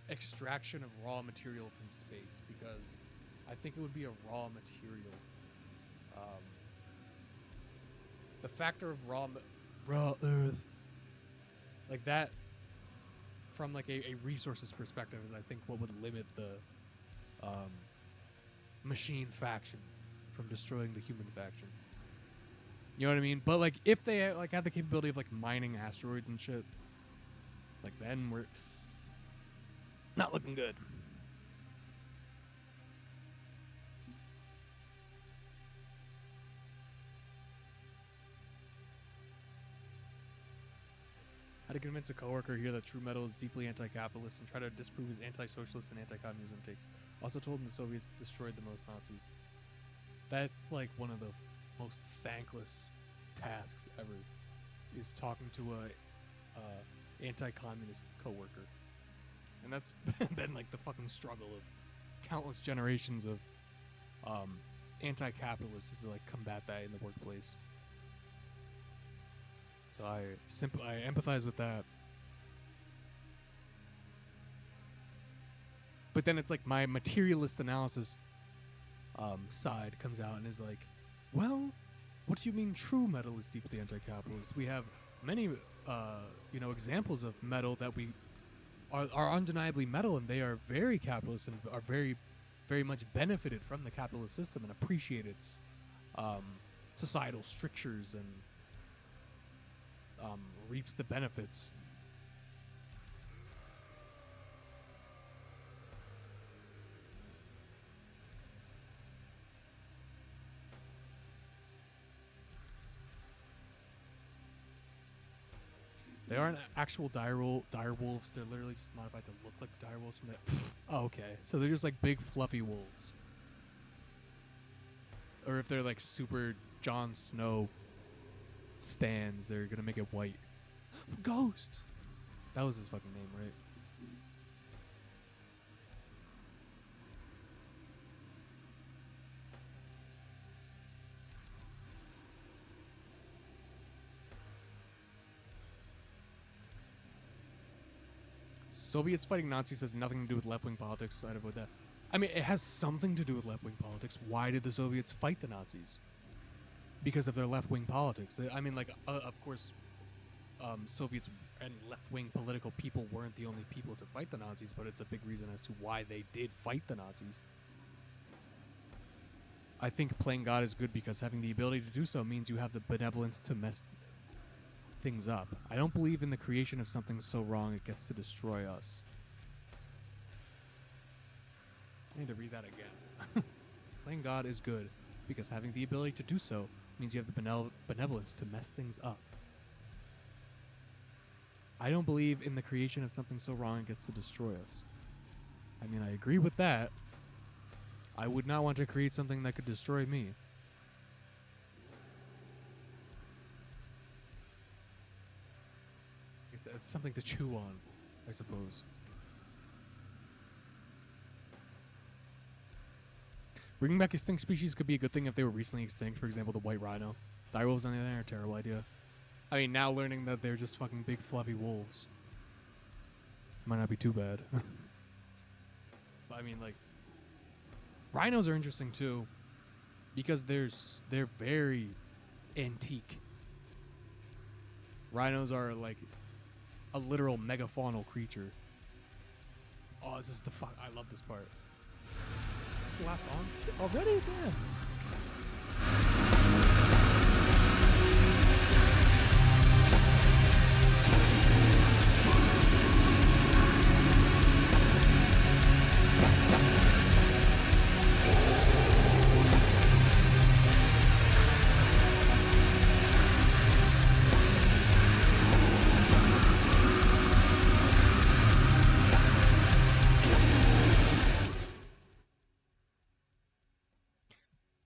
extraction of raw material from space, because I think it would be a raw material. The factor of raw earth, like that, from like a resources perspective, is I think what would limit the machine faction from destroying the human faction. You know what I mean? But like, if they like have the capability of like mining asteroids and shit, like then Not looking good. How to convince a coworker here that true metal is deeply anti-capitalist and try to disprove his anti-socialist and anti-communism takes. Also told him the Soviets destroyed the most Nazis. That's like one of the most thankless tasks ever, is talking to a anti-communist coworker. And that's been like the fucking struggle of countless generations of anti-capitalists, is to like combat that in the workplace. So I empathize with that. But then it's like my materialist analysis side comes out and is like, well, what do you mean true metal is deeply anti-capitalist? We have many examples of metal that we are undeniably metal, and they are very capitalist and are very, very much benefited from the capitalist system and appreciate its societal strictures and reaps the benefits. They aren't actual dire wolves. They're literally just modified to look like the dire wolves from that. Oh, okay. So they're just like big fluffy wolves. Or if they're like super Jon Snow stands, they're gonna make it white. Ghost! That was his fucking name, right? Soviets fighting Nazis has nothing to do with left-wing politics. I'd avoid that. I mean, it has something to do with left-wing politics. Why did the Soviets fight the Nazis? Because of their left-wing politics. I mean, like, of course, Soviets and left-wing political people weren't the only people to fight the Nazis, but it's a big reason as to why they did fight the Nazis. I think playing God is good because having the ability to do so means you have the benevolence to mess things up. I don't believe in the creation of something so wrong it gets to destroy us. I need to read that again. Playing God is good because having the ability to do so means you have the benevolence to mess things up. I don't believe in the creation of something so wrong it gets to destroy us. I mean, I agree with that. I would not want to create something that could destroy me. It's something to chew on, I suppose. Bringing back extinct species could be a good thing if they were recently extinct. For example, the white rhino. Direwolves on the other hand are a terrible idea. I mean, now learning that they're just fucking big fluffy wolves might not be too bad. But I mean, like, rhinos are interesting too because they're very antique. Rhinos are like a literal megafaunal creature. Oh, this is the fuck. I love this part. This is the last song already? Damn.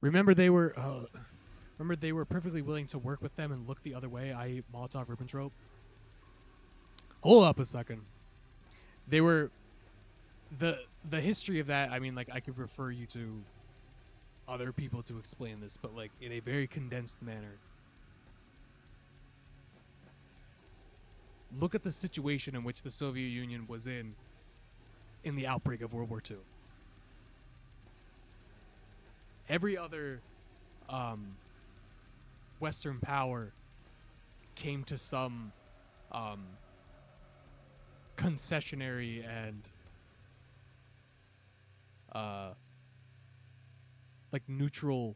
Remember they were perfectly willing to work with them and look the other way, i.e. Molotov-Ribbentrop? Hold up a second. They were... The history of that, I mean, like, I could refer you to other people to explain this, but, like, in a very condensed manner. Look at the situation in which the Soviet Union was in the outbreak of World War II. Every other Western power came to some concessionary and like neutral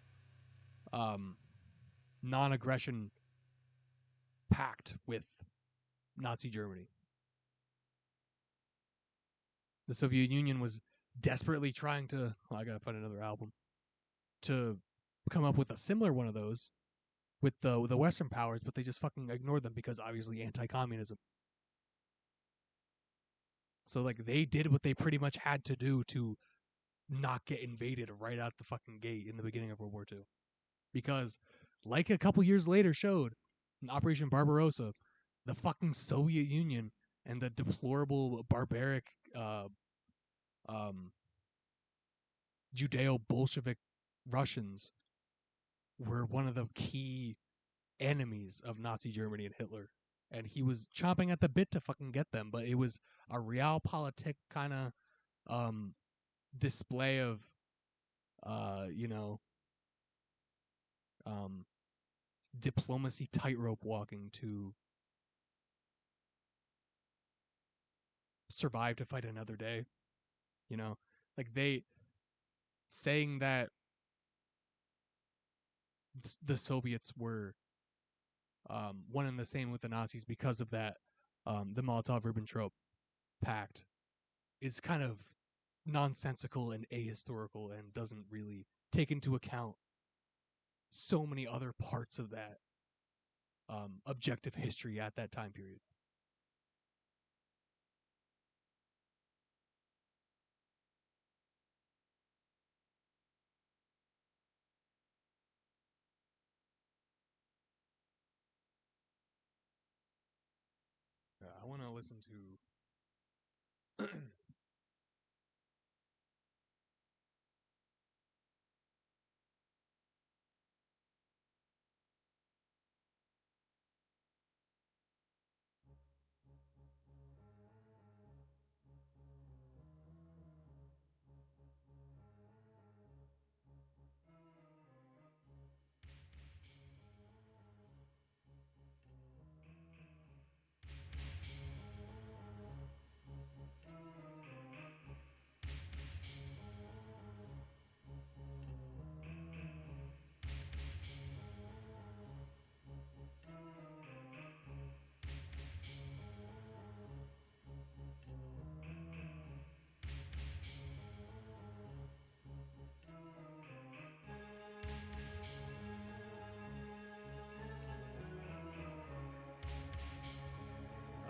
non-aggression pact with Nazi Germany. The Soviet Union was desperately trying to. Well, I gotta find another album to come up with a similar one of those with the Western powers, but they just fucking ignored them because obviously anti-communism. So like they did what they pretty much had to do to not get invaded right out the fucking gate in the beginning of World War II. Because, like a couple years later showed, in Operation Barbarossa, the fucking Soviet Union and the deplorable, barbaric, Judeo-Bolshevik Russians were one of the key enemies of Nazi Germany and Hitler. And he was chomping at the bit to fucking get them, but it was a realpolitik kind of display of, you know, diplomacy tightrope walking to survive to fight another day. You know, like they saying that the Soviets were one and the same with the Nazis because of that, the Molotov-Ribbentrop Pact is kind of nonsensical and ahistorical and doesn't really take into account so many other parts of that objective history at that time period. I want to listen to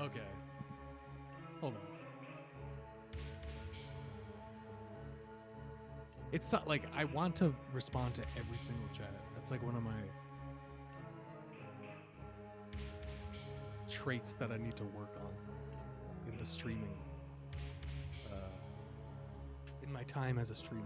Okay. Hold on. It's not like I want to respond to every single chat. That's like one of my traits that I need to work on in the streaming, in my time as a streamer.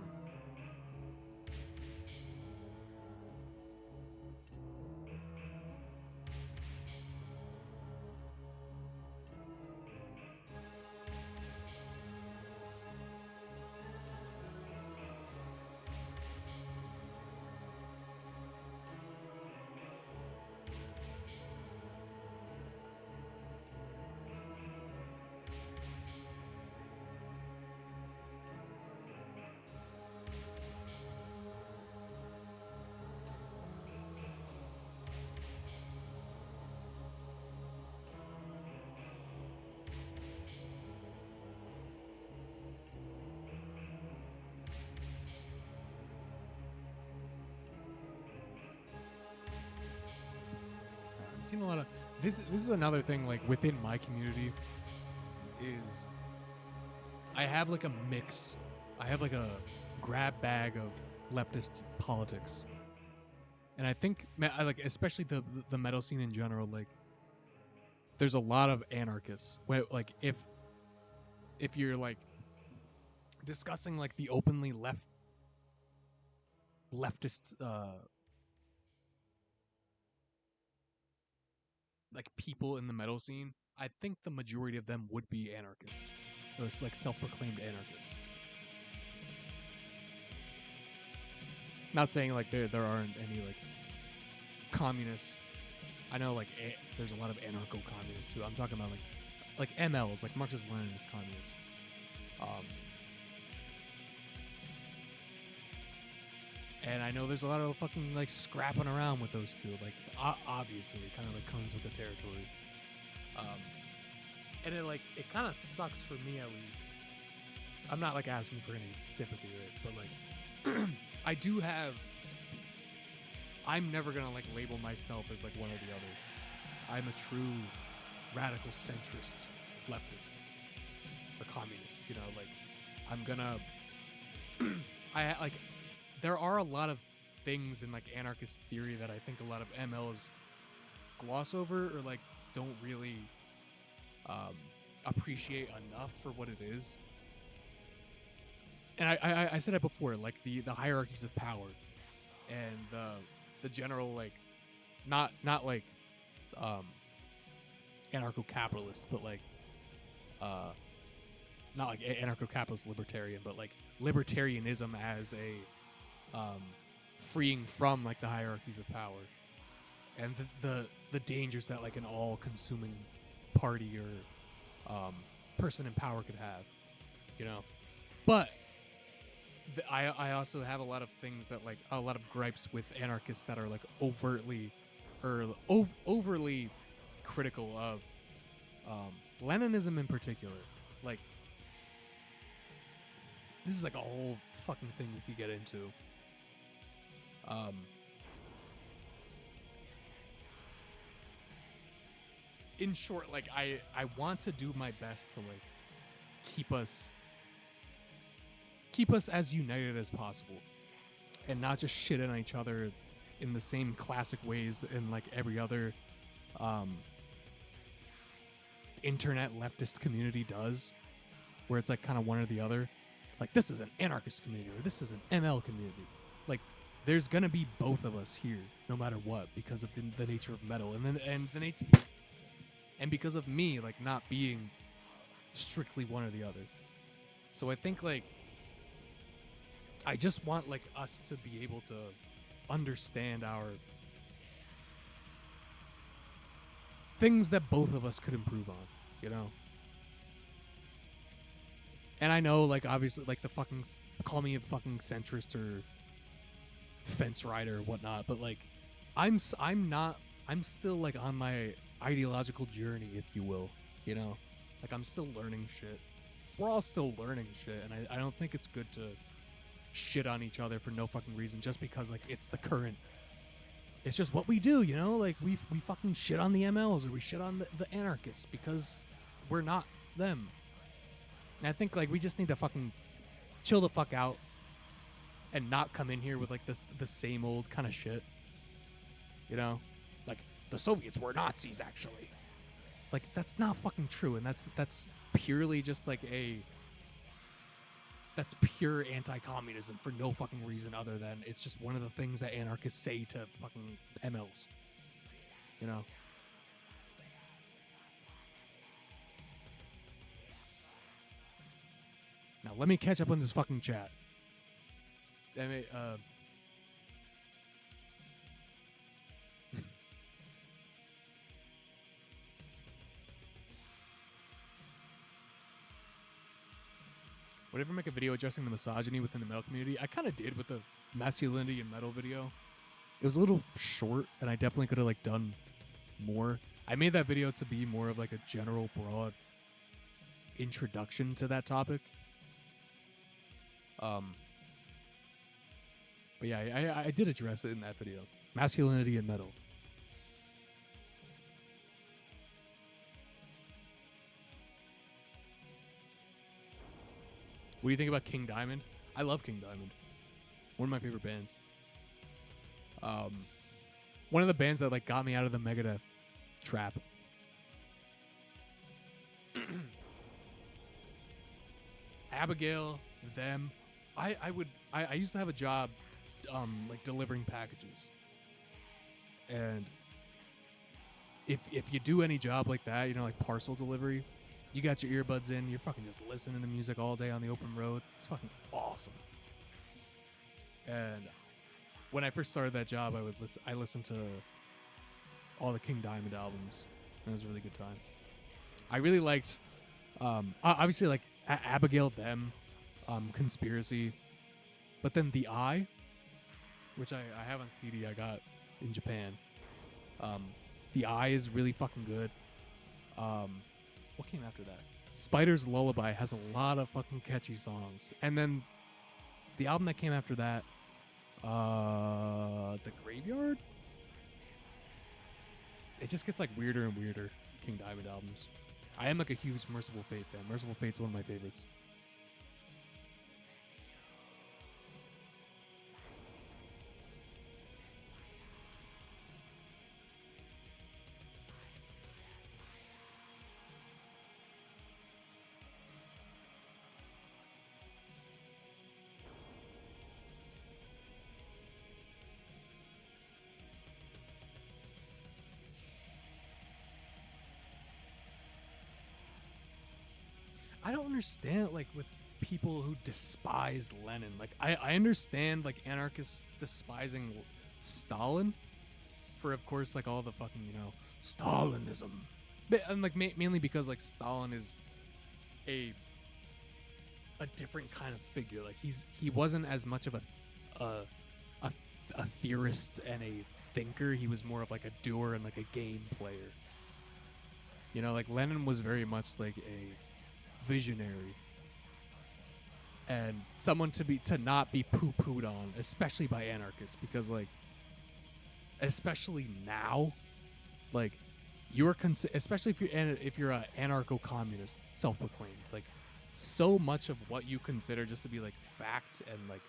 I've seen a lot of this. This is another thing, like within my community, is I have like a mix. I have like a grab bag of leftist politics, and I think I like especially the metal scene in general. Like, there's a lot of anarchists. Where, like, if you're like discussing like the openly leftist like people in the metal scene, I think the majority of them would be anarchists. Those like self-proclaimed anarchists. Not saying like there aren't any like communists. I know like there's a lot of anarcho-communists too. I'm talking about like MLs, like Marxist-Leninist communists. And I know there's a lot of fucking like scrapping around with those two. Like obviously, it kind of like comes with the territory. And it kind of sucks for me at least I'm not like asking for any sympathy, right? But like, I do have. I'm never gonna like label myself as like one or the other. I'm a true radical centrist leftist or communist. You know, like I'm gonna. I like. There are a lot of things in like anarchist theory that I think a lot of MLs gloss over or like don't really um, appreciate enough for what it is. And I said it before, like the hierarchies of power and the general like not like um, anarcho-capitalist, but like uh, not like anarcho-capitalist libertarian, but like libertarianism as a freeing from like the hierarchies of power and the dangers that like an all-consuming party or person in power could have, you know. But I also have a lot of things that like a lot of gripes with anarchists that are like overtly or overly critical of Leninism in particular. Like this is like a whole fucking thing we could get into. In short, like I want to do my best to like keep us as united as possible and not just shit on each other in the same classic ways in like every other internet leftist community does, where it's like kind of one or the other. Like this is an anarchist community or this is an ML community. Like there's gonna be both of us here no matter what because of the nature of metal and the nature and because of me like not being strictly one or the other. So I think like I just want like us to be able to understand our things that both of us could improve on, you know? And I know like obviously like the fucking call me a fucking centrist or fence rider or whatnot, but like I'm still like on my ideological journey, if you will, you know? Like I'm still learning shit. We're all still learning shit, and I don't think it's good to shit on each other for no fucking reason just because like it's the current. It's just what we do, you know? Like we fucking shit on the MLs or we shit on the anarchists because we're not them. And I think like we just need to fucking chill the fuck out and not come in here with like the same old kind of shit. You know? Like the Soviets were Nazis actually. Like that's not fucking true, and that's purely just like that's pure anti-communism for no fucking reason other than it's just one of the things that anarchists say to fucking MLs. You know? Now let me catch up on this fucking chat. I mean, would I ever make a video addressing the misogyny within the metal community? I kind of did with the masculinity and metal video. It was a little short, and I definitely could have like done more. I made that video to be more of like a general, broad introduction to that topic. But yeah, I did address it in that video. Masculinity and metal. What do you think about King Diamond? I love King Diamond. One of my favorite bands. One of the bands that like got me out of the Megadeth trap. Abigail, them. I used to have a job like delivering packages. And if you do any job like that, you know, like parcel delivery, you got your earbuds in, you're fucking just listening to music all day on the open road. It's fucking awesome. And when I first started that job, I listened to all the King Diamond albums. And it was a really good time. I really liked obviously like Abigail, them, Conspiracy, but then The Eye, which I have on CD I got in Japan. The Eye is really fucking good. What came after that? Spider's Lullaby has a lot of fucking catchy songs. And then the album that came after that, The Graveyard, it just gets like weirder and weirder. King Diamond albums. I am like a huge Merciful Fate fan. Merciful Fate's one of my favorites. I don't understand like with people who despise Lenin. Like I understand like anarchists despising Stalin for of course like all the fucking, you know, Stalinism. But, and like mainly because like Stalin is a different kind of figure. Like he wasn't as much of a a, a theorist and a thinker. He was more of like a doer and like a game player. You know, like Lenin was very much like a visionary and someone to not be poo-pooed on, especially by anarchists, because like especially now, like you're especially if you're an anarcho-communist, self-proclaimed, like so much of what you consider just to be like fact and like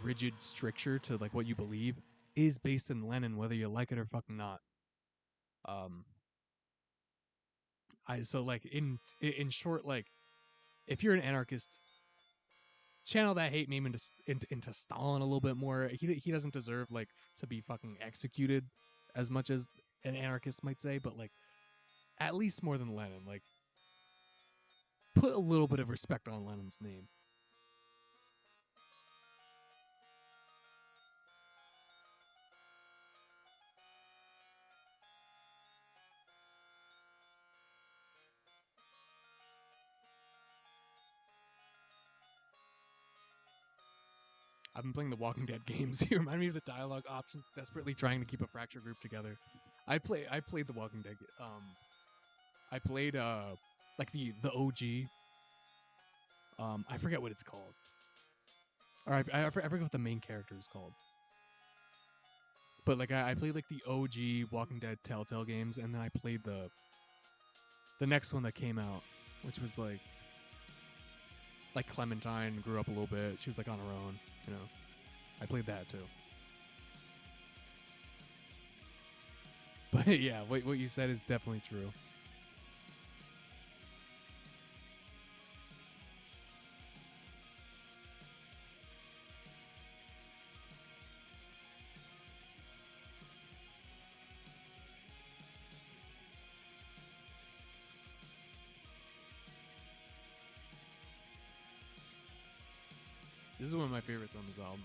rigid stricture to like what you believe is based in Lenin, whether you like it or fucking not. Um, so like in short, like if you're an anarchist, channel that hate meme into Stalin a little bit more. He doesn't deserve like to be fucking executed as much as an anarchist might say, but like at least more than Lenin. Like put a little bit of respect on Lenin's name. I've been playing the Walking Dead games. You remind me of the dialogue options, desperately trying to keep a fracture group together. I played the Walking Dead. I played like the OG. I forget what it's called. Or I forget what the main character is called. But like I played like the OG Walking Dead Telltale games, and then I played the next one that came out, which was like Clementine grew up a little bit. She was like on her own, you know. I played that too. But yeah, what you said is definitely true. This is one of my favorites on this album.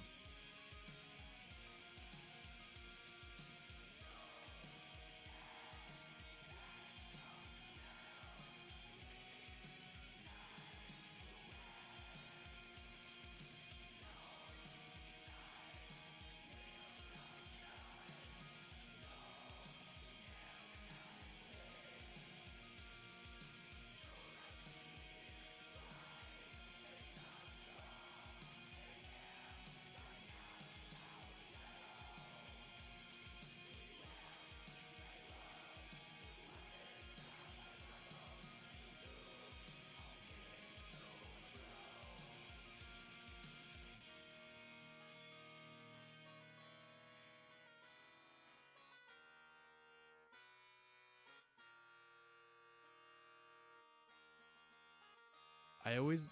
I always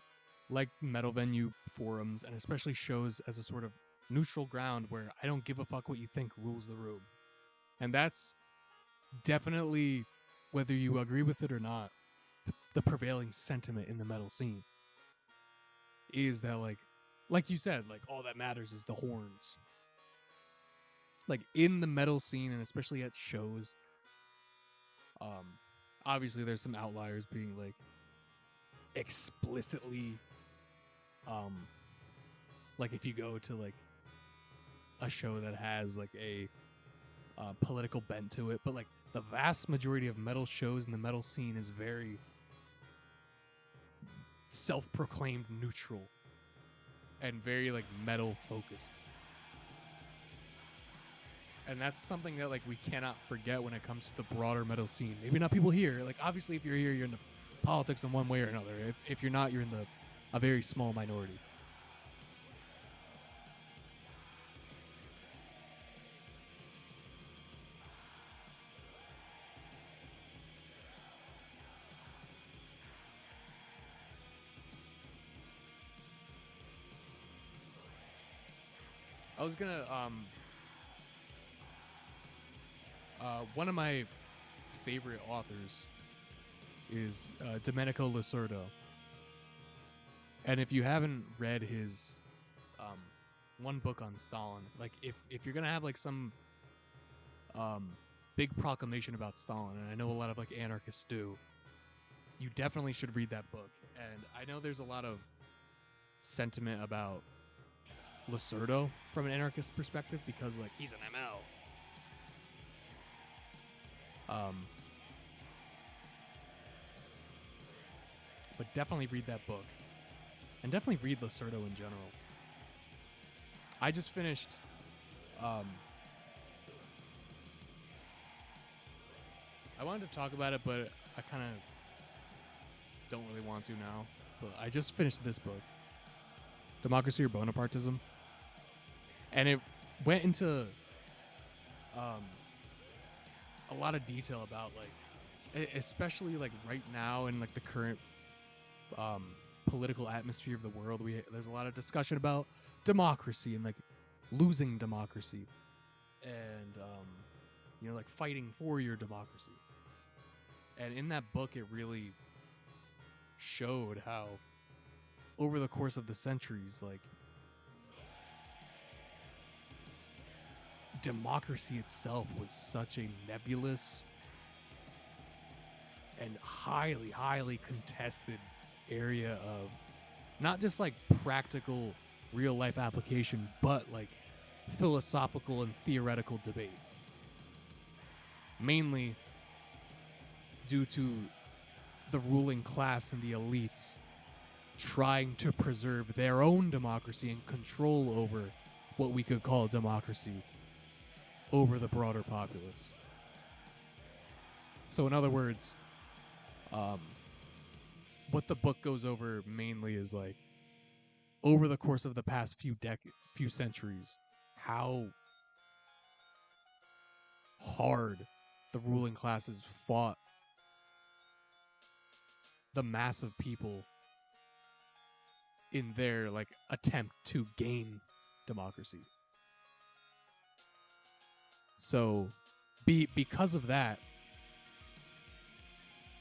like metal venue forums and especially shows as a sort of neutral ground where I don't give a fuck what you think rules the room. And that's definitely, whether you agree with it or not, the prevailing sentiment in the metal scene is that like you said, like all that matters is the horns. Like in the metal scene and especially at shows, um obviously there's some outliers being like explicitly like if you go to like a show that has like a political bent to it, but like the vast majority of metal shows in the metal scene is very self-proclaimed neutral and very like metal focused. And that's something that like we cannot forget when it comes to the broader metal scene. Maybe not people here. Like obviously, if you're here, you're into politics in one way or another. If you're not, you're in a very small minority. I was gonna one of my favorite authors is Domenico Lacerda. And if you haven't read his one book on Stalin, like if you're gonna have like some big proclamation about Stalin, and I know a lot of like anarchists do, you definitely should read that book. And I know there's a lot of sentiment about Lacerda from an anarchist perspective because like he's an ML. But definitely read that book. And definitely read Lacerda in general. I just finished I wanted to talk about it, but I kind of don't really want to now. But I just finished this book, Democracy or Bonapartism. And it went into a lot of detail about like, especially like right now in like the current political atmosphere of the world, there's a lot of discussion about democracy and like losing democracy, and you know, like fighting for your democracy. And in that book, it really showed how over the course of the centuries, like democracy itself was such a nebulous and highly, highly contested area of not just like practical real life application, but like philosophical and theoretical debate. Mainly due to the ruling class and the elites trying to preserve their own democracy and control over what we could call democracy over the broader populace. So in other words, what the book goes over mainly is like over the course of the past few centuries, how hard the ruling classes fought the mass of people in their like attempt to gain democracy. So because of that,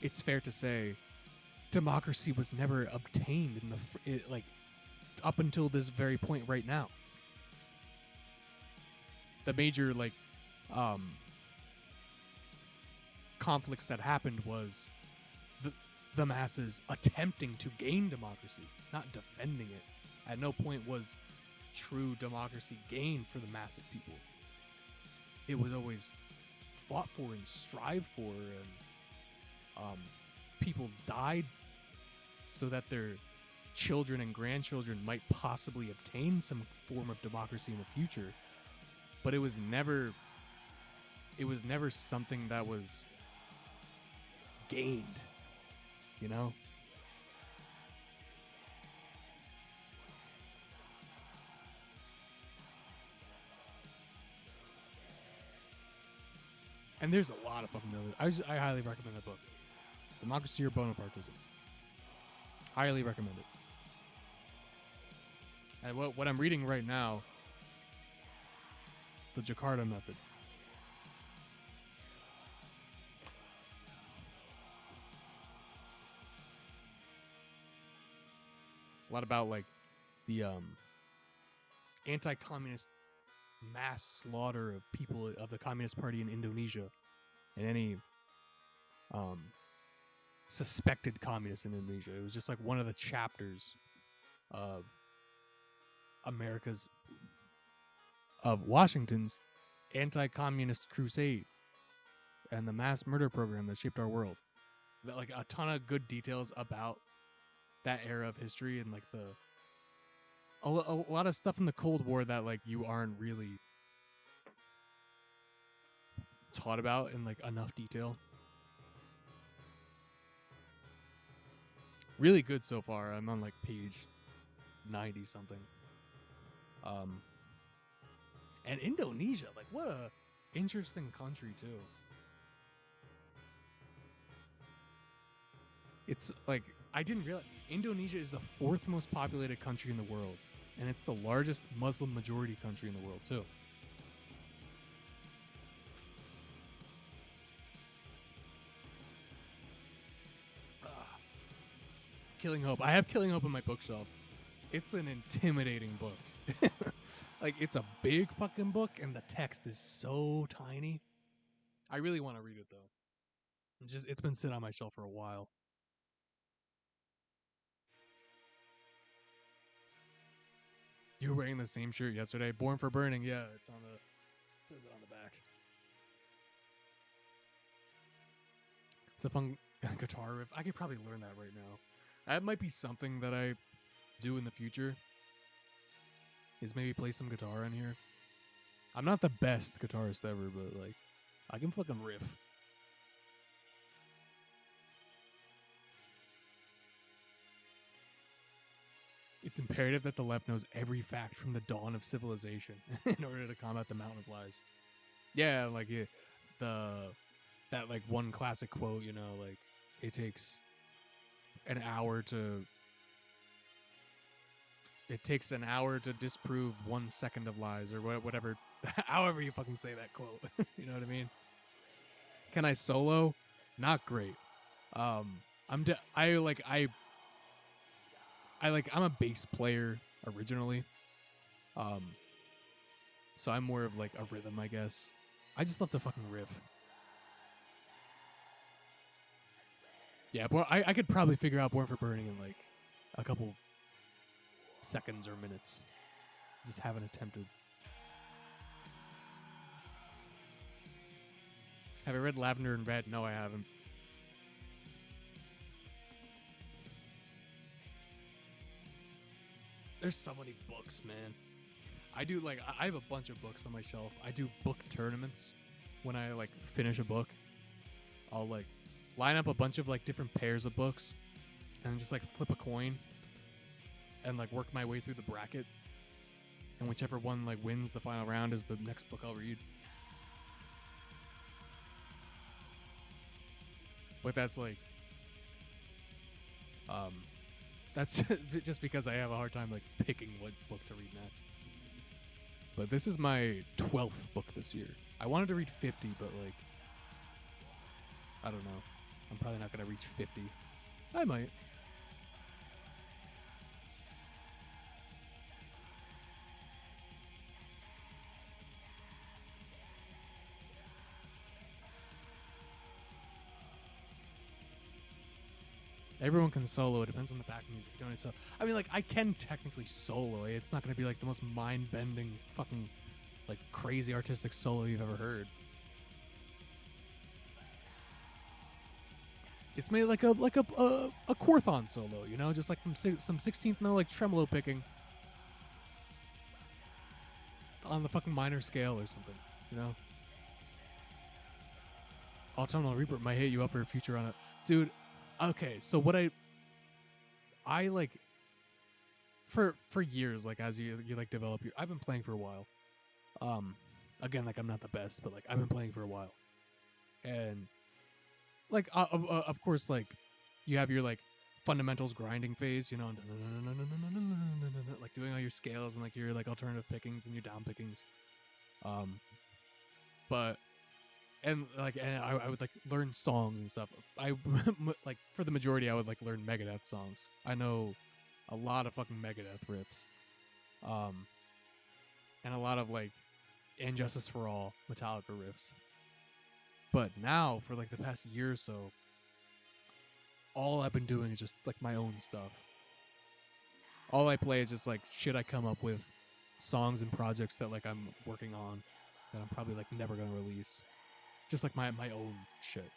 it's fair to say democracy was never obtained in like up until this very point right now. The major like conflicts that happened was the masses attempting to gain democracy, not defending it. At no point was true democracy gained for the mass of people. It was always fought for and strived for, and people died so that their children and grandchildren might possibly obtain some form of democracy in the future. But it was never something that was gained, you know? And there's a lot of fucking others. I highly recommend that book. Democracy or Bonapartism. Highly recommend it. And what I'm reading right now, the Jakarta Method. A lot about like the anti-communist mass slaughter of people of the Communist Party in Indonesia and any suspected communists in Indonesia. It was just like one of the chapters of Washington's anti-communist crusade and the mass murder program that shaped our world. Like a ton of good details about that era of history and like a lot of stuff in the Cold War that like you aren't really taught about in like enough detail. Really good so far. I'm on like page 90 something. And Indonesia, like what a interesting country too. It's like I didn't realize Indonesia is the 4th most populated country in the world, and it's the largest Muslim majority country in the world too. Killing Hope. I have Killing Hope on my bookshelf. It's an intimidating book. Like it's a big fucking book, and the text is so tiny. I really want to read it though. It's been sitting on my shelf for a while. You were wearing the same shirt yesterday. Born for Burning. Yeah, it says it on the back. It's a fun guitar riff. I could probably learn that right now. That might be something that I do in the future. Is maybe play some guitar on here. I'm not the best guitarist ever, but like I can fucking riff. It's imperative that the left knows every fact from the dawn of civilization in order to combat the mountain of lies. Yeah, like that like one classic quote, you know, like it takes an hour to disprove 1 second of lies or whatever, however you fucking say that quote. You know what I mean? Can I solo? Not great. I'm a bass player originally. So I'm more of like a rhythm, I guess. I just love to fucking riff. Yeah, but I could probably figure out Born for Burning in like a couple seconds or minutes. Just haven't attempted. Have I read Lavender and Red? No, I haven't. There's so many books, man. I do like I have a bunch of books on my shelf. I do book tournaments when I like finish a book. I'll like line up a bunch of like different pairs of books and just like flip a coin and like work my way through the bracket. And whichever one like wins the final round is the next book I'll read. But that's like that's just because I have a hard time like picking what book to read next. But this is my 12th book this year. I wanted to read 50, but like I don't know. I'm probably not going to reach 50. I might. Everyone can solo. It depends on the back music. You don't need to. I mean, like, I can technically solo. It's not going to be like the most mind-bending, fucking, like, crazy artistic solo you've ever heard. It's made like a Quorthon solo, you know, just like from some 16th note like tremolo picking on the fucking minor scale or something, you know. Autumnal Reaper might hit you up for a future on it, dude. Okay, so what I like for years, like as you like develop your, I've been playing for a while. Again, like I'm not the best, but like I've been playing for a while, and like of course, like you have your like fundamentals grinding phase, you know, like doing all your scales and like your like alternative pickings and your down pickings. But and like and I would like learn songs and stuff. I like for the majority I would like learn Megadeth songs. I know a lot of fucking Megadeth riffs. And a lot of like Injustice for All Metallica riffs. But now for like the past year or so, all I've been doing is just like my own stuff. All I play is just like shit I come up with, songs and projects that like I'm working on that I'm probably like never gonna release. Just like my own shit.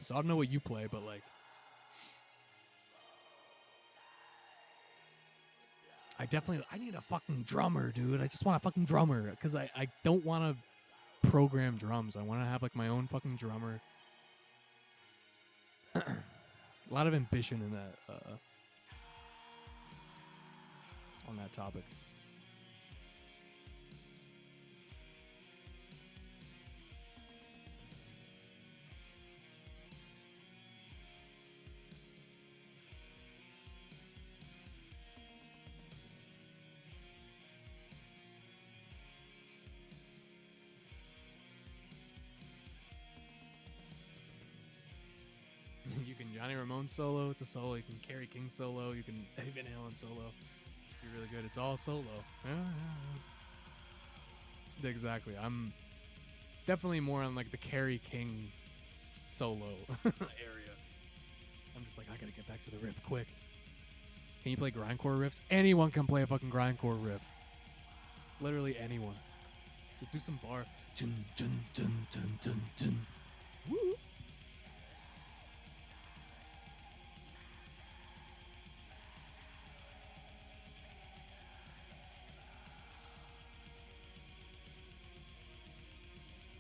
So I don't know what you play, but like I need a fucking drummer, dude. I just want a fucking drummer because I don't want to program drums. I want to have like my own fucking drummer. A lot of ambition in that on that topic. You can Johnny Ramone solo. It's a solo. You can Kerry King solo. You can Eddie Van Halen solo. You're really good. It's all solo. Yeah. Exactly. I'm definitely more on like the Kerry King solo area. I'm just like, I gotta get back to the riff quick. Can you play grindcore riffs? Anyone can play a fucking grindcore riff. Literally anyone. Just do some bar. Chun, chun, chun, chun, chun, chun. Woo.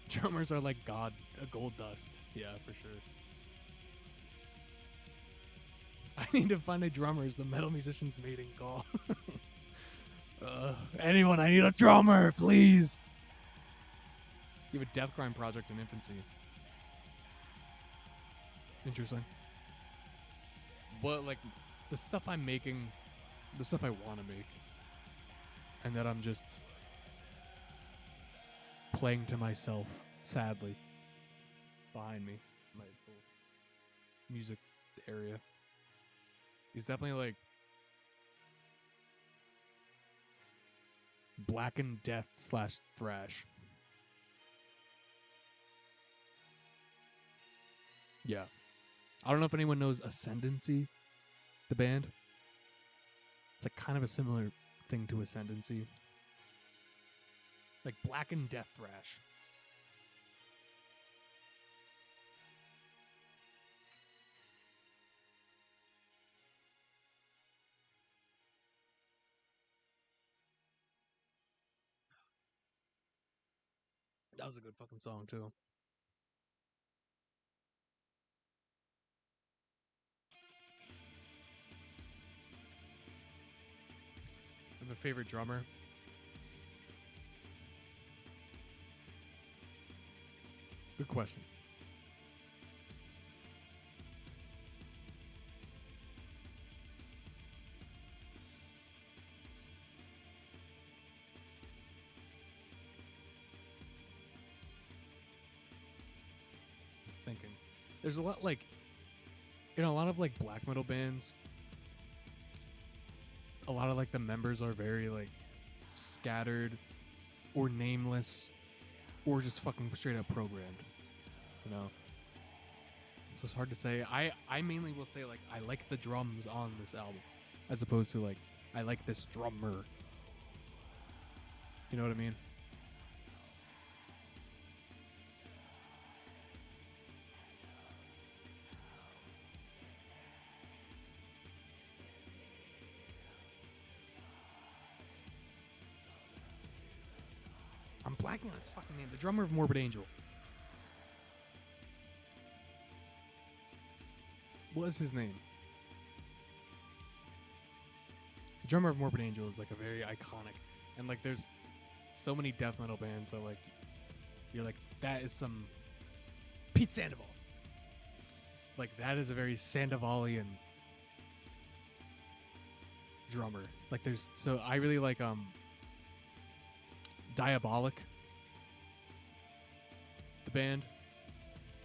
Drummers are like God, a gold dust. Yeah, for sure. I need to find a drummer is the metal musicians meeting call. Anyone, I need a drummer, please. You have a death crime project in infancy. Interesting. But like the stuff I'm making, the stuff I want to make, and that I'm just playing to myself, sadly, behind me, my little music area, is definitely like Blackened Death / thrash. Yeah. I don't know if anyone knows Ascendancy, the band. It's like kind of a similar thing to Ascendancy. Like Blackened Death thrash. That was a good fucking song too. I have a favorite drummer. Good question. Thinking. There's a lot like in a lot of like black metal bands, a lot of like the members are very like scattered or nameless or just fucking straight up programmed. You know? So it's hard to say. I mainly will say like I like the drums on this album as opposed to like I like this drummer. You know what I mean? I'm blanking on his fucking name. The drummer of Morbid Angel. What is his name? The drummer of Morbid Angel is like a very iconic, and like there's so many death metal bands that like you're like that is some Pete Sandoval. Like that is a very Sandovalian drummer. Like there's so I really like Diabolic, the band,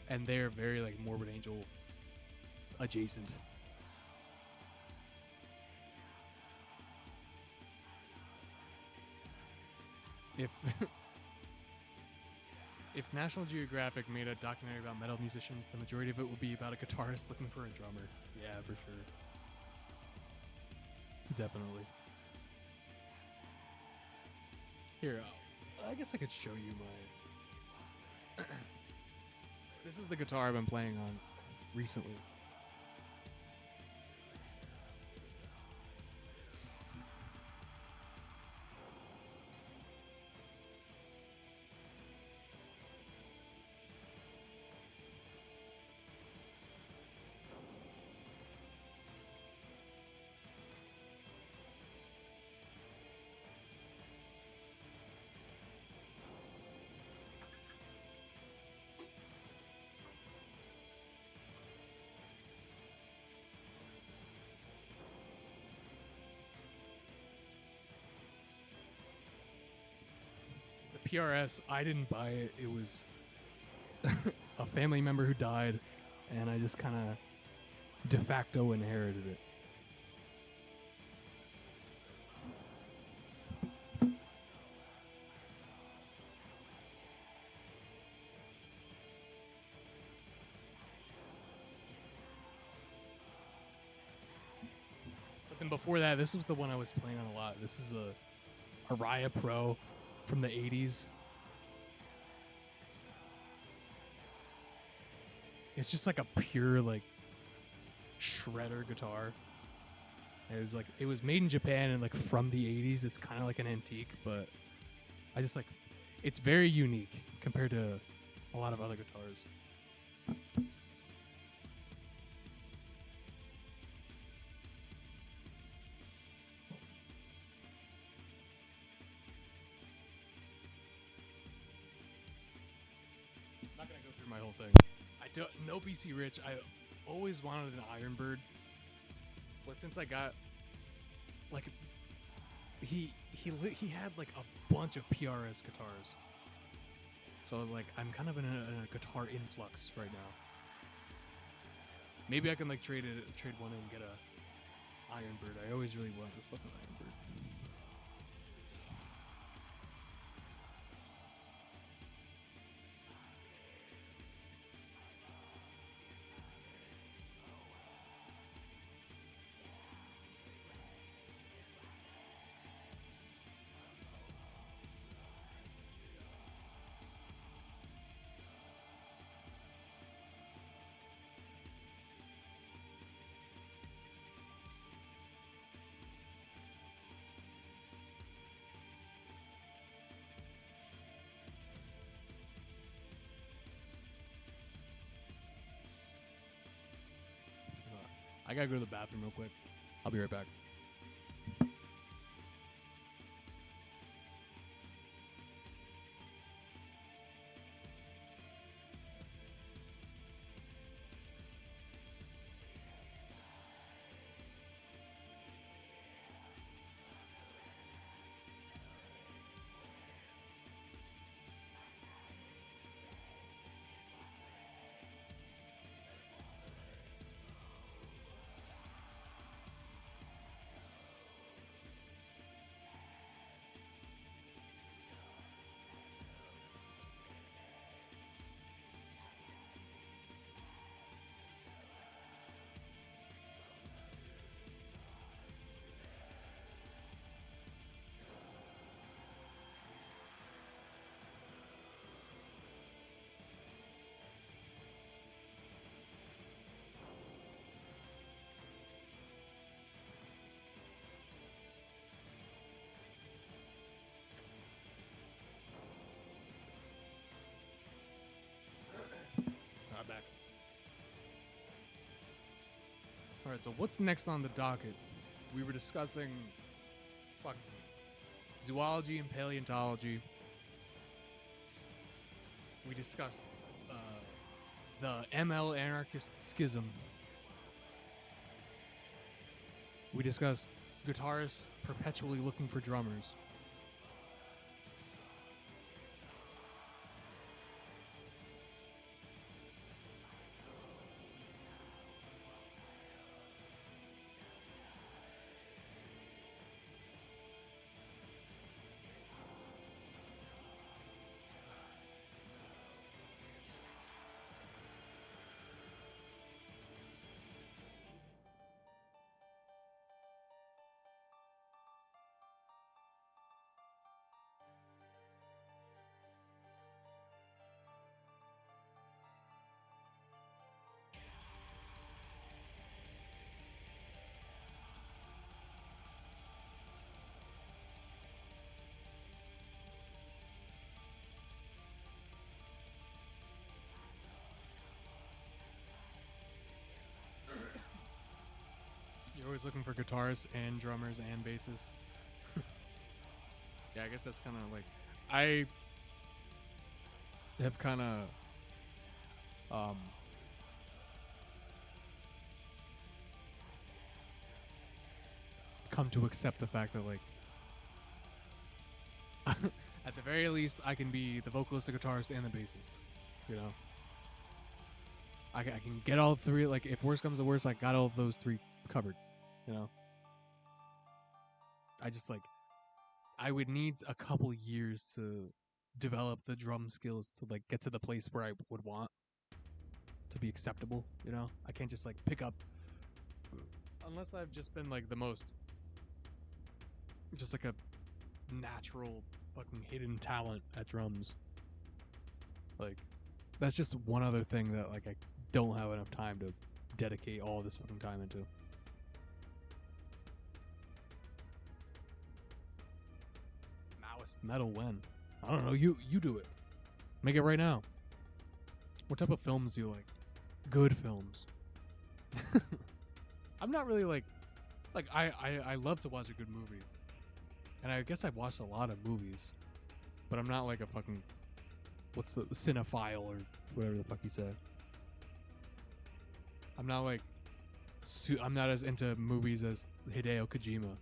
and they're very like Morbid Angel adjacent. If if National Geographic made a documentary about metal musicians, the majority of it would be about a guitarist looking for a drummer. Yeah, for sure. Definitely. Here, I guess I could show you my... This is the guitar I've been playing on recently. PRS, I didn't buy it. It was a family member who died, and I just kind of de facto inherited it. But then before that, this was the one I was playing on a lot. This is a Araya Pro from the 80s. It's just like a pure like shredder guitar. It was made in Japan and like from the 80s. It's kind of like an antique, but I just like it's very unique compared to a lot of other guitars. I'm not gonna go through my whole thing. I don't no BC Rich. I always wanted an Ironbird, but since I got like he had like a bunch of PRS guitars, so I was like, I'm kind of in a guitar influx right now. Maybe I can like trade one and get a Ironbird. I always really wanted a fucking Ironbird. I gotta go to the bathroom real quick. I'll be right back. Back. All right, so what's next on the docket? We were discussing zoology and paleontology. We discussed the ML anarchist schism. We discussed guitarists perpetually looking for drummers. You're always looking for guitarists and drummers and bassists. Yeah, I guess that's kind of like I have kind of come to accept the fact that like at the very least, I can be the vocalist, the guitarist, and the bassist. You know, I can get all three. Like, if worse comes to worse, I got all of those three covered. You know, I just like I would need a couple years to develop the drum skills to like get to the place where I would want to be acceptable. You know, I can't just like pick up unless I've just been like the most, just like a natural fucking hidden talent at drums. Like, that's just one other thing that like I don't have enough time to dedicate all this fucking time into. Maoist metal when? I don't know. You do it. Make it right now. What type of films do you like? Good films. I'm not really like I love to watch a good movie. And I guess I've watched a lot of movies. But I'm not like a fucking what's the cinephile or whatever the fuck you say. I'm not like I'm not as into movies as Hideo Kojima.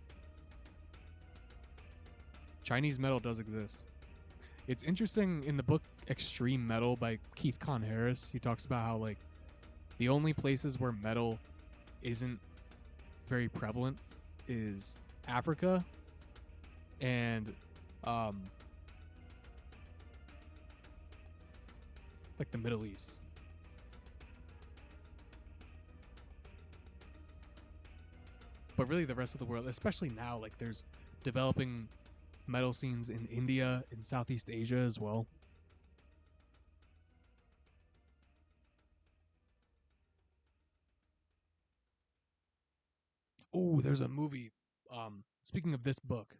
Chinese metal does exist. It's interesting in the book Extreme Metal by Keith Con Harris. He talks about how like the only places where metal isn't very prevalent is Africa and like the Middle East. But really the rest of the world, especially now, like there's developing metal scenes in India and Southeast Asia as well. Oh, there's a movie. Speaking of this book,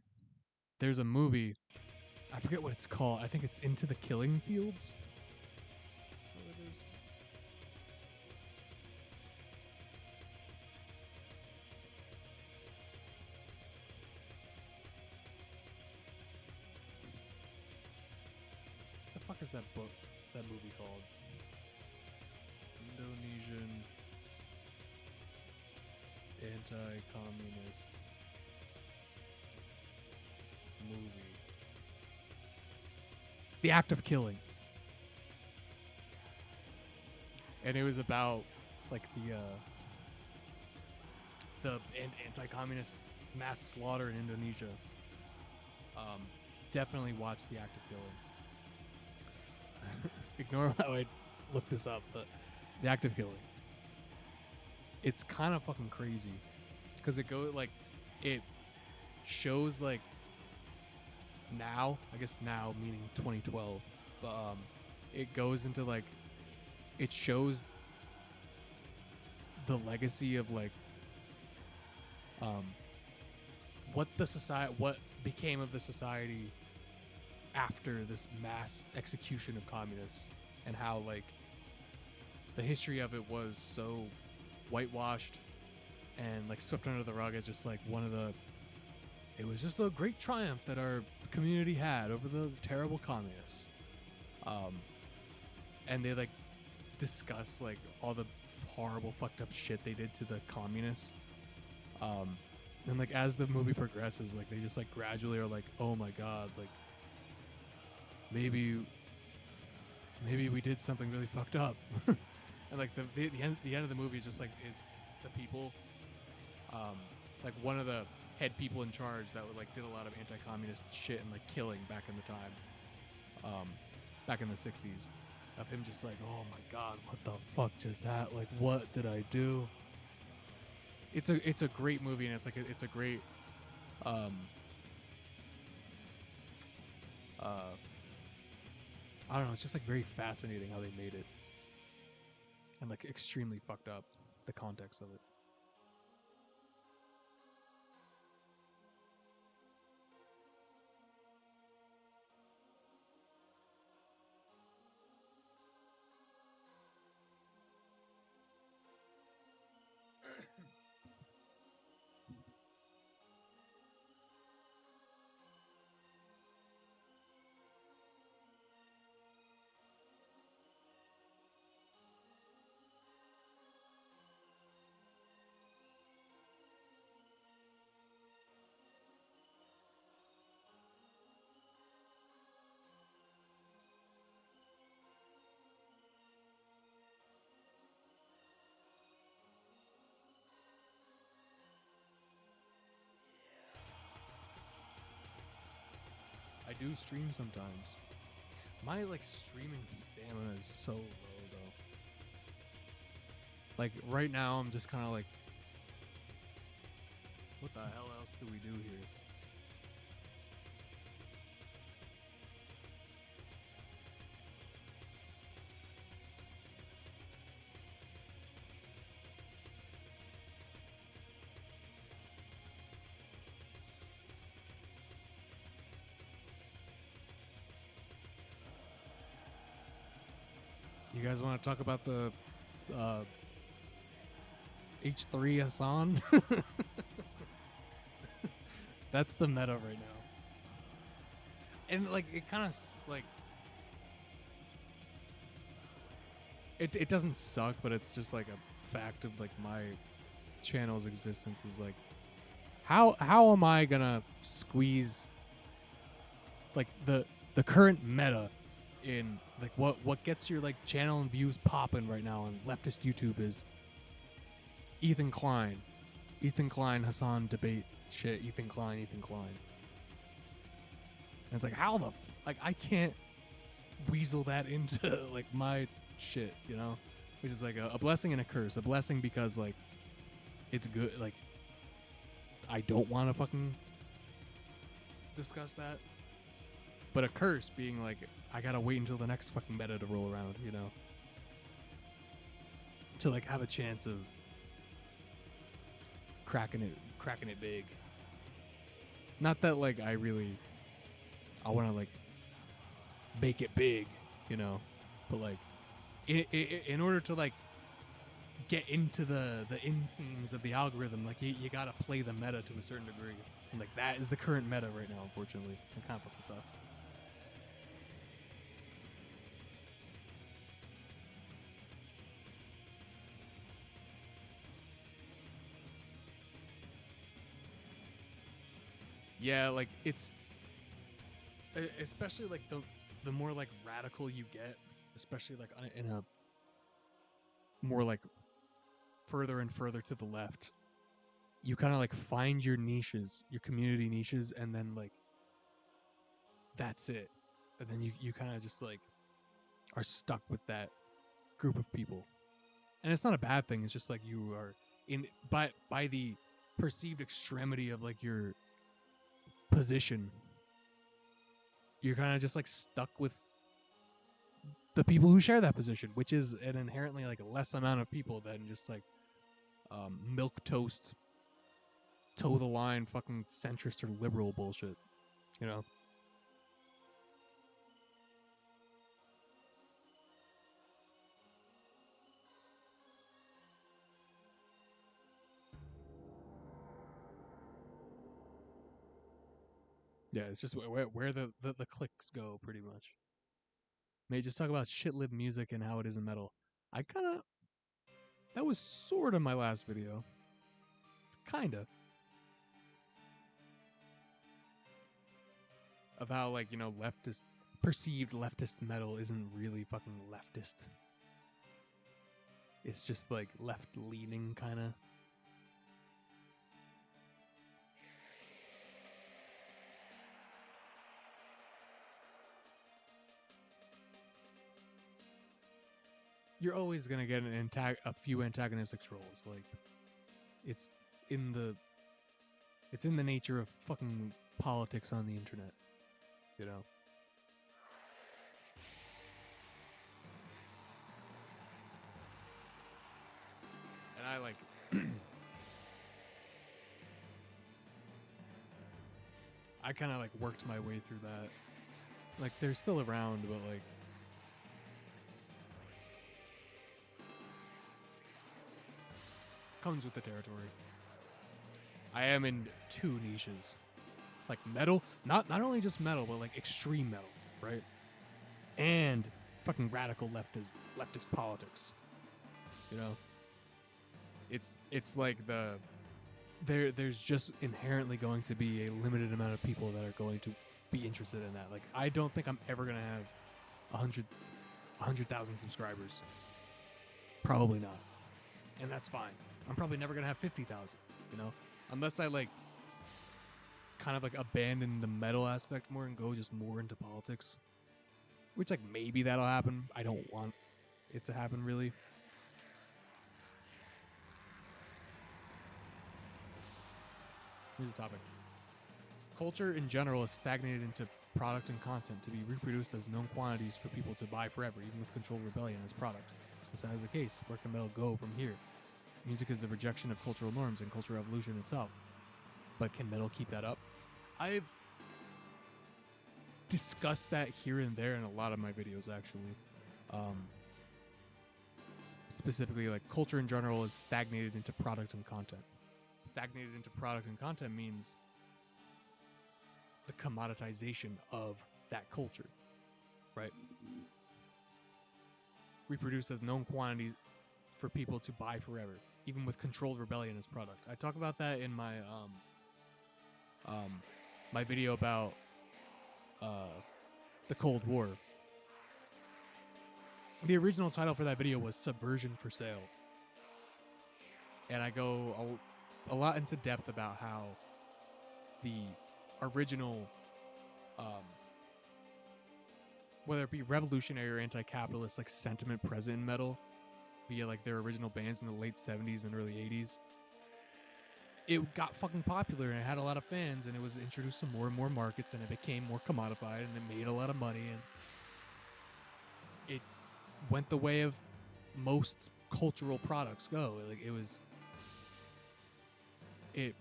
there's a movie. I forget what it's called. I think it's Into the Killing Fields. That's what it is. What the fuck is that book? That movie called? Indonesian anti-communist movie. The Act of Killing. And it was about like the anti-communist mass slaughter in Indonesia. Definitely watch The Act of Killing. Ignore how I looked this up, but The Act of Killing. It's kind of fucking crazy because it shows like now, I guess now meaning 2012, but it goes into like it shows the legacy of like what became of the society after this mass execution of communists, and how like the history of it was so whitewashed and like swept under the rug as just like it was just a great triumph that our community had over the terrible communists. And they like discuss like all the horrible fucked up shit they did to the communists. And like as the movie progresses, like they just like gradually are like, oh my god, like maybe we did something really fucked up. And like the end of the movie is just like is the people, like one of the head people in charge that like did a lot of anti-communist shit and like killing back in the time, back in the 60s, of him just like, oh my god, what the fuck just happened? Like, what did I do? It's a great movie, and it's a great I don't know, it's just like very fascinating how they made it, and like extremely fucked up the context of it. do stream sometimes. My like streaming stamina is so low though. Like right now I'm just kind of like, what the hell else do we do here? You guys want to talk about the H3 Hassan? That's the meta right now. And like it kind of like it doesn't suck, but it's just like a fact of like my channel's existence is like how am I gonna squeeze like the current meta in like what gets your like channel and views popping right now on leftist YouTube is Ethan Klein, Hassan debate shit, Ethan Klein. And it's like how the like I can't weasel that into like my shit, you know, which is like a blessing and a curse. A blessing because like it's good, like I don't want to fucking discuss that, but a curse being like I gotta wait until the next fucking meta to roll around, you know, to like have a chance of cracking it big. Not that like I want to like make it big, you know, but like in order to like get into the inseams of the algorithm, like you gotta play the meta to a certain degree, and like that is the current meta right now, unfortunately. It kind of fucking sucks. Yeah, like it's especially like the more like radical you get, especially like in a more like further and further to the left, you kind of like find your niches, your community niches, and then like that's it. And then you kind of just like are stuck with that group of people. And it's not a bad thing. It's just like you are in by the perceived extremity of like your position, you're kind of just like stuck with the people who share that position, which is an inherently like less amount of people than just like milk toast, toe the line, fucking centrist or liberal bullshit, you know. Yeah, it's just where the clicks go, pretty much. May just talk about shit-lib music and how it isn't metal. I kind of that was sort of my last video, kind of how like you know leftist perceived leftist metal isn't really fucking leftist. It's just like left-leaning kind of. You're always gonna get a few antagonistic trolls. Like, it's in the nature of fucking politics on the internet, you know. And I like, I kind of like worked my way through that. Like, they're still around, but like. Comes with the territory. I am in two niches, like metal, not only just metal, but like extreme metal, right? And fucking radical leftist politics. You know, it's like there's just inherently going to be a limited amount of people that are going to be interested in that. Like I don't think I'm ever gonna have 100,000 subscribers. Probably not, and that's fine. I'm probably never gonna have 50,000, you know, unless I like kind of like abandon the metal aspect more and go just more into politics. Which, like, maybe that'll happen. I don't want it to happen, really. Here's the topic. Culture in general is stagnated into product and content to be reproduced as known quantities for people to buy forever, even with controlled rebellion as product. Since that is the case, where can metal go from here? Music is the rejection of cultural norms and cultural evolution itself. But can metal keep that up? I've discussed that here and there in a lot of my videos, actually. Specifically, like, culture in general is stagnated into product and content. Stagnated into product and content means the commoditization of that culture, right? Reproduced as known quantities for people to buy forever, even with controlled rebellion as product. I talk about that in my my video about the Cold War. The original title for that video was Subversion for Sale. And I go a lot into depth about how the original, whether it be revolutionary or anti-capitalist, like, sentiment present in metal, via like their original bands in the late 70s and early 80s, it got fucking popular and it had a lot of fans and it was introduced to more and more markets and it became more commodified and it made a lot of money and it went the way of most cultural products go. Like, it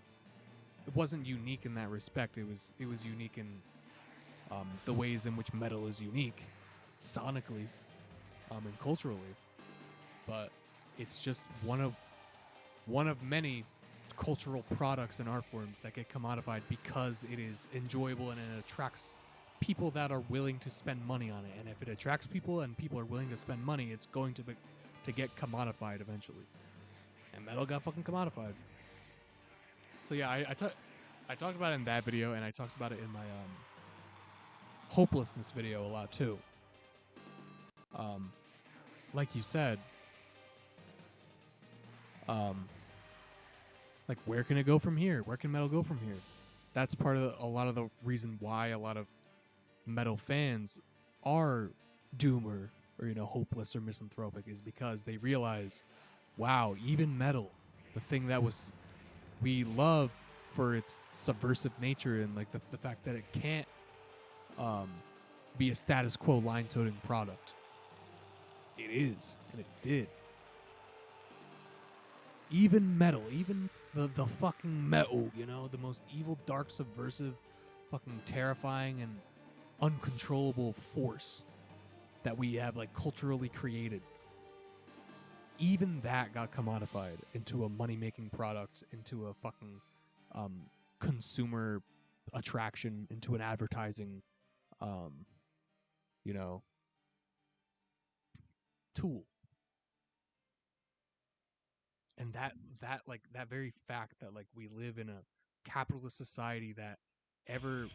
wasn't unique in that respect. It was unique in the ways in which metal is unique, sonically, and culturally. But it's just one of many cultural products and art forms that get commodified because it is enjoyable and it attracts people that are willing to spend money on it. And if it attracts people and people are willing to spend money, it's going to get commodified eventually. And metal got fucking commodified. So yeah, I talked about it in that video, and I talked about it in my hopelessness video a lot too. Like you said, like, where can it go from here? Where can metal go from here? That's part of a lot of the reason why a lot of metal fans are doomer or hopeless or misanthropic, is because they realize, wow, even metal, the thing that we love for its subversive nature and like the fact that it can't be a status quo line-toting product. It is, and it did. Even metal, even the fucking metal, the most evil, dark, subversive, fucking terrifying and uncontrollable force that we have, like, culturally created. Even that got commodified into a money-making product, into a fucking consumer attraction, into an advertising, tool. And that very fact that, like, we live in a capitalist society that ever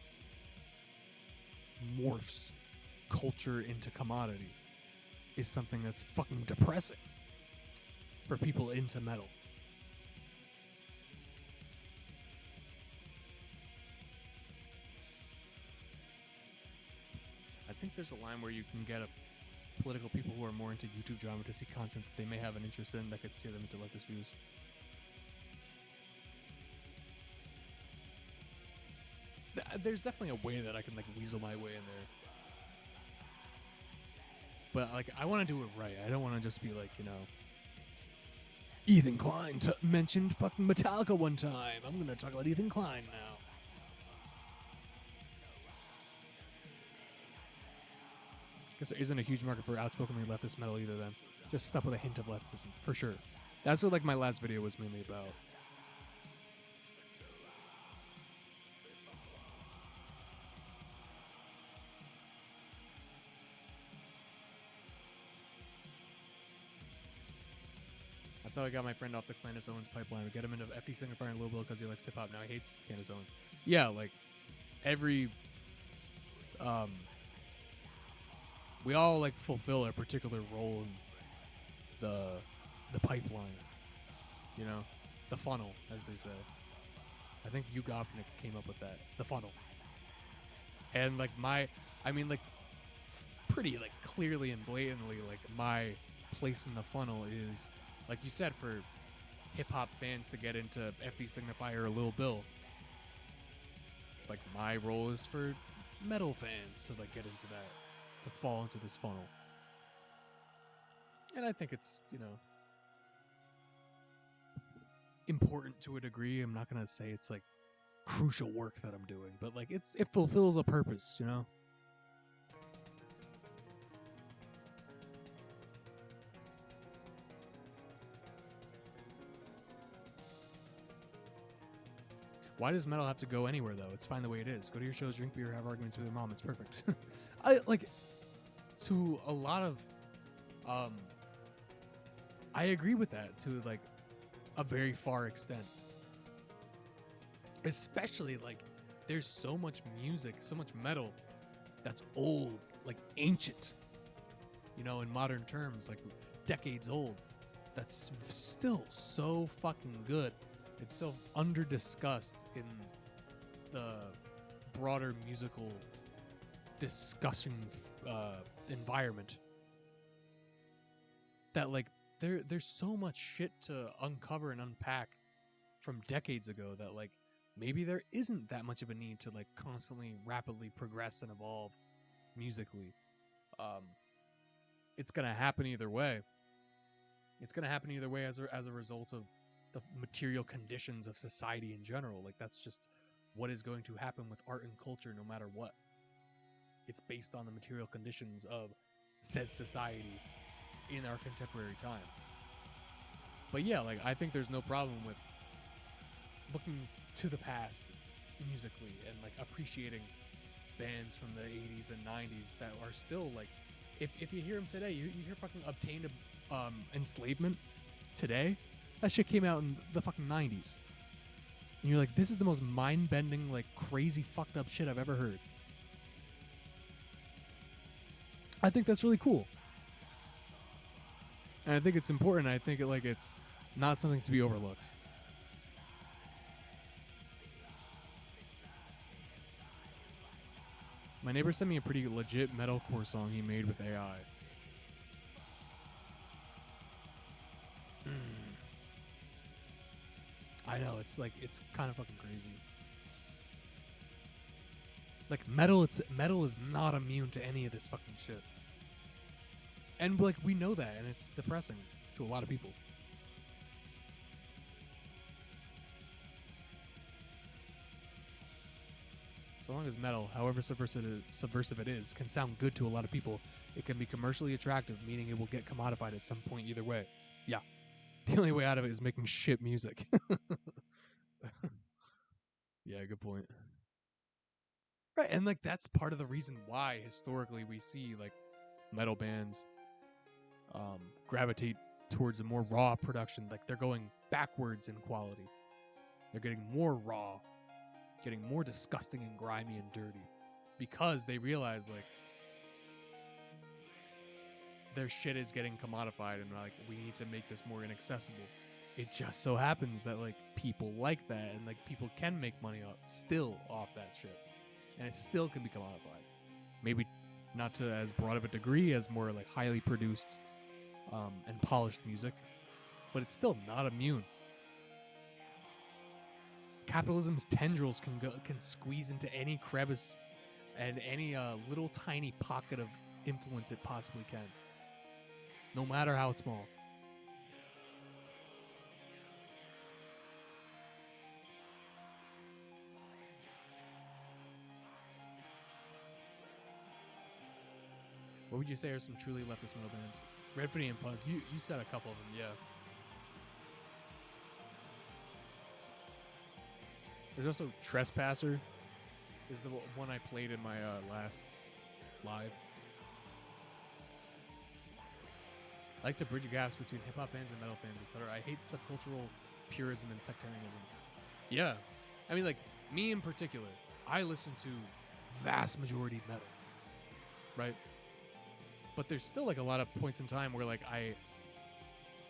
morphs culture into commodity is something that's fucking depressing for people into metal. I think there's a line where you can get political people who are more into YouTube drama to see content that they may have an interest in that could steer them into leftist views. There's definitely a way that I can, like, weasel my way in there. But, like, I want to do it right. I don't want to just be like, Ethan Klein mentioned fucking Metallica one time. I'm going to talk about Ethan Klein now. Guess there isn't a huge market for outspokenly leftist metal either then. Just stuff with a hint of leftism, for sure. That's what, like, my last video was mainly about. That's how I got my friend off the Candace Owens pipeline. We get him into FD Signify and Louisville because he likes hip-hop. Now he hates Candace Owens. Yeah, like, we all, like, fulfill a particular role in the pipeline, the funnel, as they say. I think Hugh Gopnik came up with that, the funnel. And like pretty like clearly and blatantly, like my place in the funnel is, like you said, for hip hop fans to get into FB Signifier or Lil Bill. Like my role is for metal fans to like get into that, to fall into this funnel. And I think it's, important to a degree. I'm not gonna say it's like crucial work that I'm doing, but like it fulfills a purpose, Why does metal have to go anywhere though? It's fine the way it is. Go to your shows, drink beer, have arguments with your mom. It's perfect. I like to a lot of I agree with that to like a very far extent. Especially like there's so much music, so much metal that's old, like ancient. In modern terms, like decades old. That's still so fucking good. It's so under-discussed in the broader musical discussion environment that like there's so much shit to uncover and unpack from decades ago that like maybe there isn't that much of a need to like constantly rapidly progress and evolve musically. It's gonna happen either way. It's gonna happen either way as a result of the material conditions of society in general. Like that's just what is going to happen with art and culture no matter what. It's based on the material conditions of said society in our contemporary time. But yeah, like I think there's no problem with looking to the past musically and like appreciating bands from the 80s and 90s that are still like, if you hear them today, you hear fucking Obtained Enslavement today. That shit came out in the fucking 90s. And you're like, this is the most mind-bending, like, crazy fucked up shit I've ever heard. I think that's really cool. And I think it's important. I think it's not something to be overlooked. My neighbor sent me a pretty legit metalcore song he made with AI. I know, it's kind of fucking crazy. Like metal is not immune to any of this fucking shit. And like we know that, and it's depressing to a lot of people. So long as metal, however subversive it is, can sound good to a lot of people, it can be commercially attractive, meaning it will get commodified at some point either way. Yeah. The only way out of it is making shit music. Yeah, good point. Right, and like that's part of the reason why historically we see like metal bands gravitate towards a more raw production. Like they're going backwards in quality. They're getting more raw, getting more disgusting and grimy and dirty because they realize like their shit is getting commodified and like we need to make this more inaccessible. It just so happens that like people like that and like people can make money off that shit, and it still can be commodified. Maybe not to as broad of a degree as more like highly produced and polished music, but it's still not immune. Capitalism's tendrils can squeeze into any crevice and any little tiny pocket of influence it possibly can, no matter how small. What would you say are some truly leftist metal bands? Redford and Punk. You said a couple of them, yeah. There's also Trespasser, is the one I played in my last live. I like to bridge gaps between hip hop fans and metal fans, etc. I hate subcultural purism and sectarianism. Yeah, I mean, like me in particular, I listen to vast majority metal, right? But there's still like a lot of points in time where like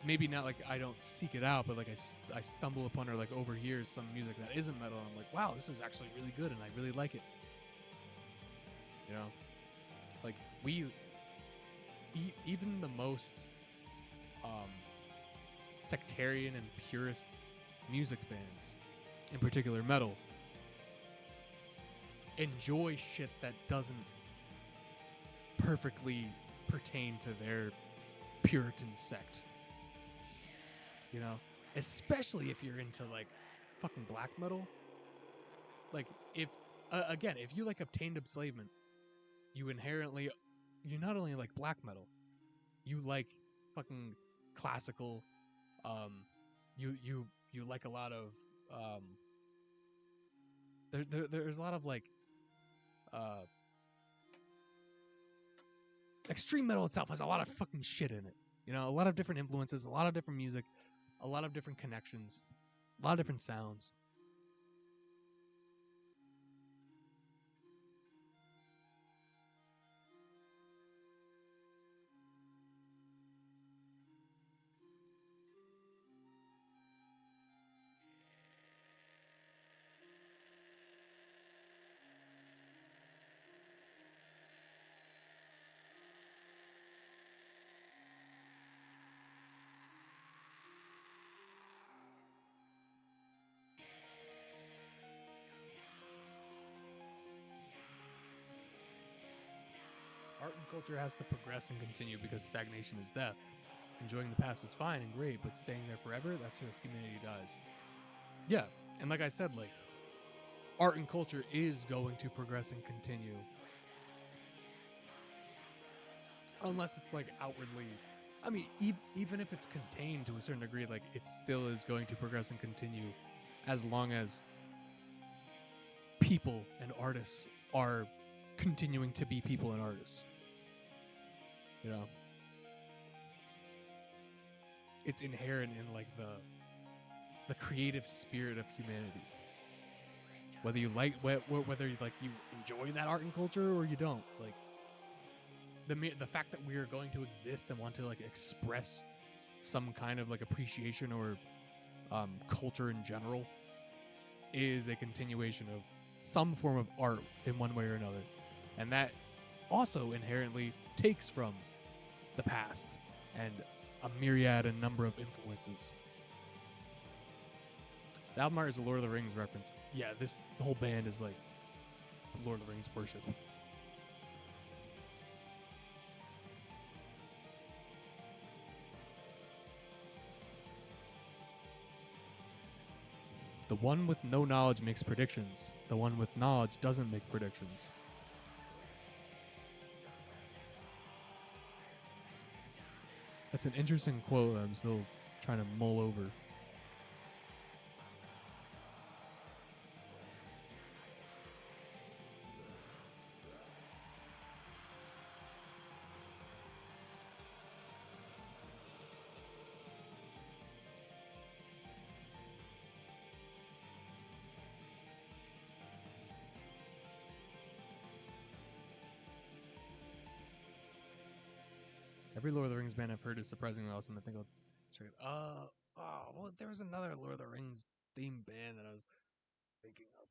maybe not like I don't seek it out, but like I stumble upon or like overhear some music that isn't metal, and I'm like, wow, this is actually really good, and I really like it. You know, like even the most sectarian and purist music fans, in particular metal, enjoy shit that doesn't perfectly pertain to their Puritan sect. You know, especially if you're into like fucking black metal. Like if again, if you like obtained enslavement, you not only like black metal, you like fucking classical. You like a lot of there's a lot of like extreme metal itself has a lot of fucking shit in it. You know, a lot of different influences, a lot of different music, a lot of different connections, a lot of different sounds. Art and culture has to progress and continue because stagnation is death. Enjoying the past is fine and great, but staying there forever, that's where humanity dies. Yeah, and like I said, like, art and culture is going to progress and continue. Unless it's like outwardly, I mean, even if it's contained to a certain degree, like, it still is going to progress and continue as long as people and artists are continuing to be people and artists. You know? It's inherent in like the creative spirit of humanity. Whether you like whether you like you enjoy that art and culture or you don't, like the fact that we are going to exist and want to like express some kind of like appreciation or culture in general is a continuation of some form of art in one way or another, and that also inherently takes from the past and a myriad and number of influences. The album art is a Lord of the Rings reference. Yeah, this whole band is like Lord of the Rings worship. The one with no knowledge makes predictions. The one with knowledge doesn't make predictions. That's an interesting quote that I'm still trying to mull over. Every Lord of the Rings band I've heard is surprisingly awesome. I think I'll check it. Well, there was another Lord of the Rings theme band that I was thinking of.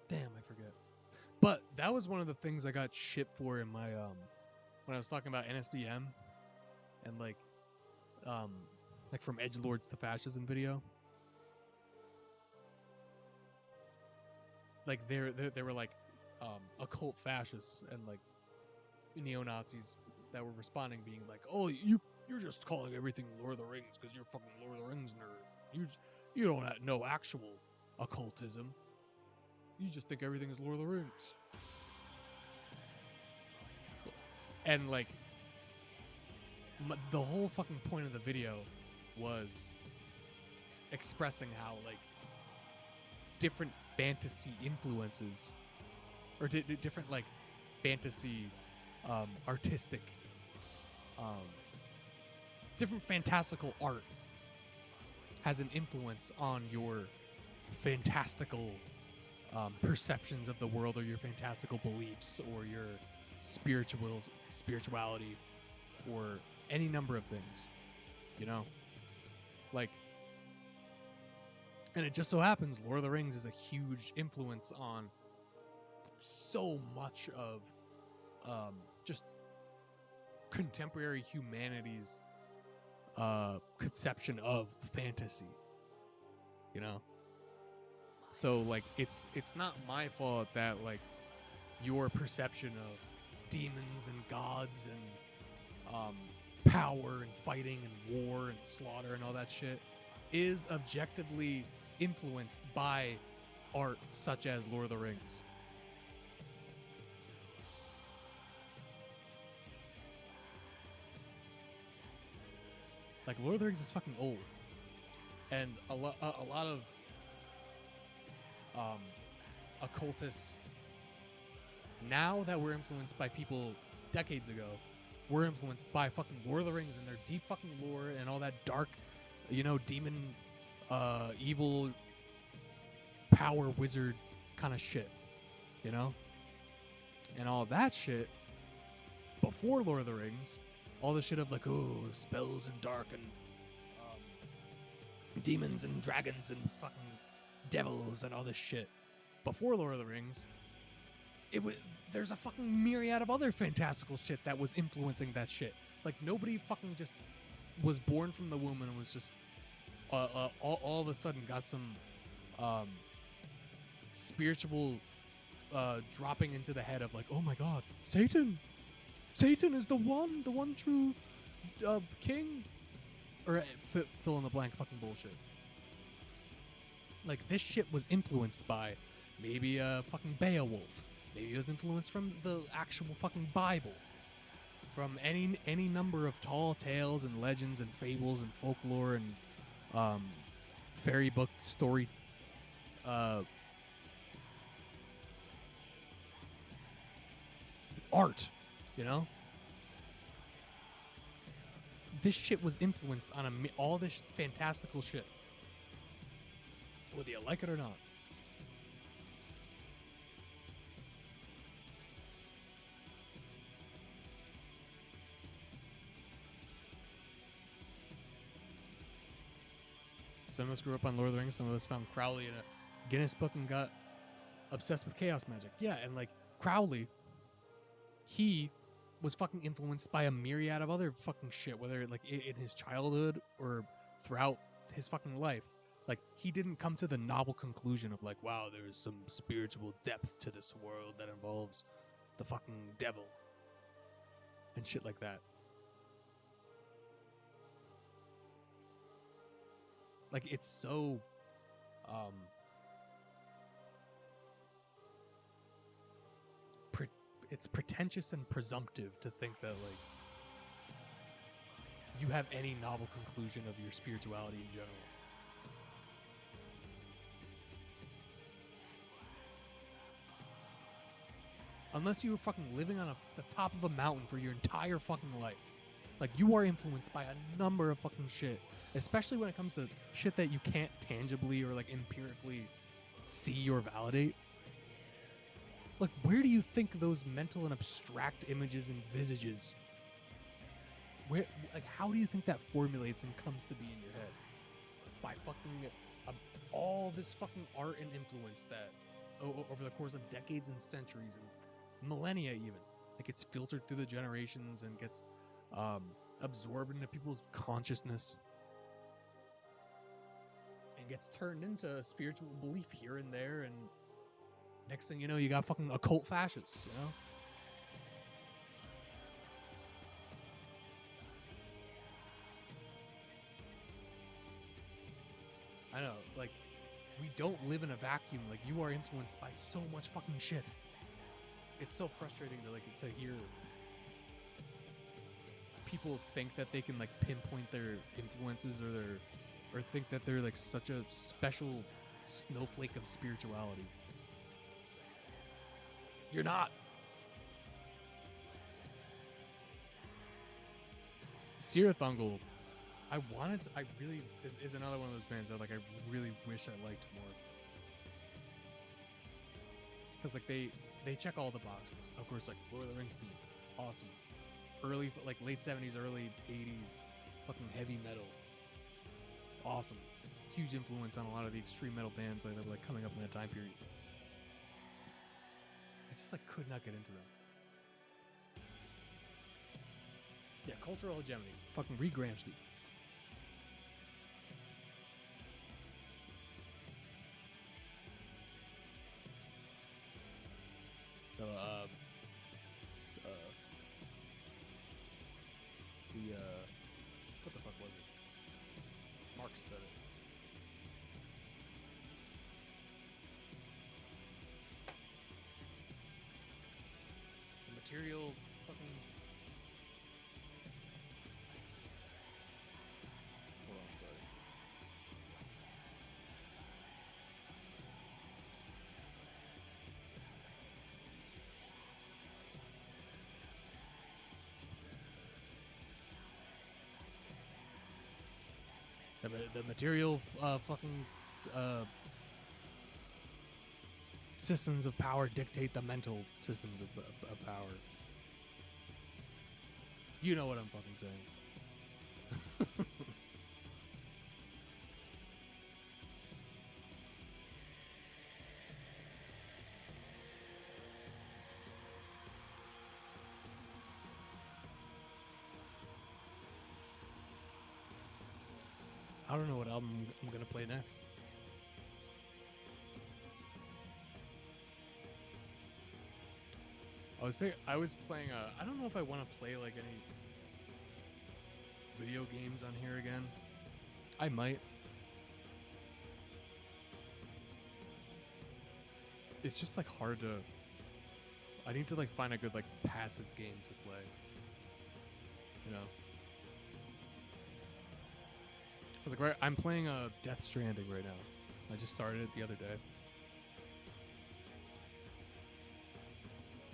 Damn, I forget. But that was one of the things I got shit for in my when I was talking about NSBM and like from edgelords to fascism video. Like they were like occult fascists and like neo-Nazis that were responding, being like, "Oh, you're just calling everything Lord of the Rings because you're fucking Lord of the Rings nerd. You don't know actual occultism. You just think everything is Lord of the Rings." And like the whole fucking point of the video was expressing how like different fantasy influences or different like fantasy artistic different fantastical art has an influence on your fantastical perceptions of the world, or your fantastical beliefs, or your spirituality, or any number of things, you know? Like, and it just so happens Lord of the Rings is a huge influence on so much of just contemporary humanity's conception of fantasy, you know? So like it's not my fault that like your perception of demons and gods and power and fighting and war and slaughter and all that shit is objectively influenced by art such as Lord of the Rings. Like, Lord of the Rings is fucking old, and a lot of occultists, now that we're influenced by people decades ago, we're influenced by fucking Lord of the Rings and their deep fucking lore and all that dark, you know, demon, evil, power wizard kind of shit, you know? And all that shit, before Lord of the Rings, all the shit of like, oh, spells and dark and demons and dragons and fucking devils and all this shit. Before Lord of the Rings, there's a fucking myriad of other fantastical shit that was influencing that shit. Like, nobody fucking just was born from the womb and was just all of a sudden got some spiritual dropping into the head of like, oh my god, Satan is the one true king, or fill in the blank fucking bullshit. Like, this shit was influenced by maybe fucking Beowulf. Maybe it was influenced from the actual fucking Bible, from any number of tall tales and legends and fables and folklore and fairy book story art, you know? This shit was influenced on all this fantastical shit, whether you like it or not. Some of us grew up on Lord of the Rings. Some of us found Crowley in a Guinness book and got obsessed with chaos magic. Yeah, and like Crowley, he was fucking influenced by a myriad of other fucking shit, whether like in his childhood or throughout his fucking life. Like, he didn't come to the novel conclusion of like, wow, there's some spiritual depth to this world that involves the fucking devil and shit like that. Like, it's so it's pretentious and presumptive to think that like you have any novel conclusion of your spirituality in general. Unless you were fucking living on the top of a mountain for your entire fucking life. Like, you are influenced by a number of fucking shit. Especially when it comes to shit that you can't tangibly or, like, empirically see or validate. Like, where do you think those mental and abstract images and visages... how do you think that formulates and comes to be in your head? By fucking... all this fucking art and influence that... over the course of decades and centuries and millennia even. It gets filtered through the generations and gets absorbed into people's consciousness and gets turned into a spiritual belief here and there, and next thing you know, you got fucking occult fascists, you know? I know, like, we don't live in a vacuum. Like, you are influenced by so much fucking shit. It's so frustrating to hear people think that they can like pinpoint their influences or think that they're like such a special snowflake of spirituality. You're not. Sirathungal, I really is another one of those bands that like I really wish I liked more. because like they check all the boxes. Of course, like Lord of the Rings theme, awesome. Early, like late 70s, early 80s, fucking heavy metal, awesome. Huge influence on a lot of the extreme metal bands that were like coming up in that time period. I just like could not get into them. Yeah, cultural hegemony. Fucking read Gramsci. So, what the fuck was it? Marx said it. The material fucking. Hold on, sorry. The material fucking systems of power dictate the mental systems of power. You know what I'm fucking saying. I don't know what album I'm gonna play next. I was playing I don't know if I want to play like any video games on here again. I might. It's just like hard to. I need to like find a good like passive game to play. You know. I was like, I'm playing Death Stranding right now. I just started it the other day.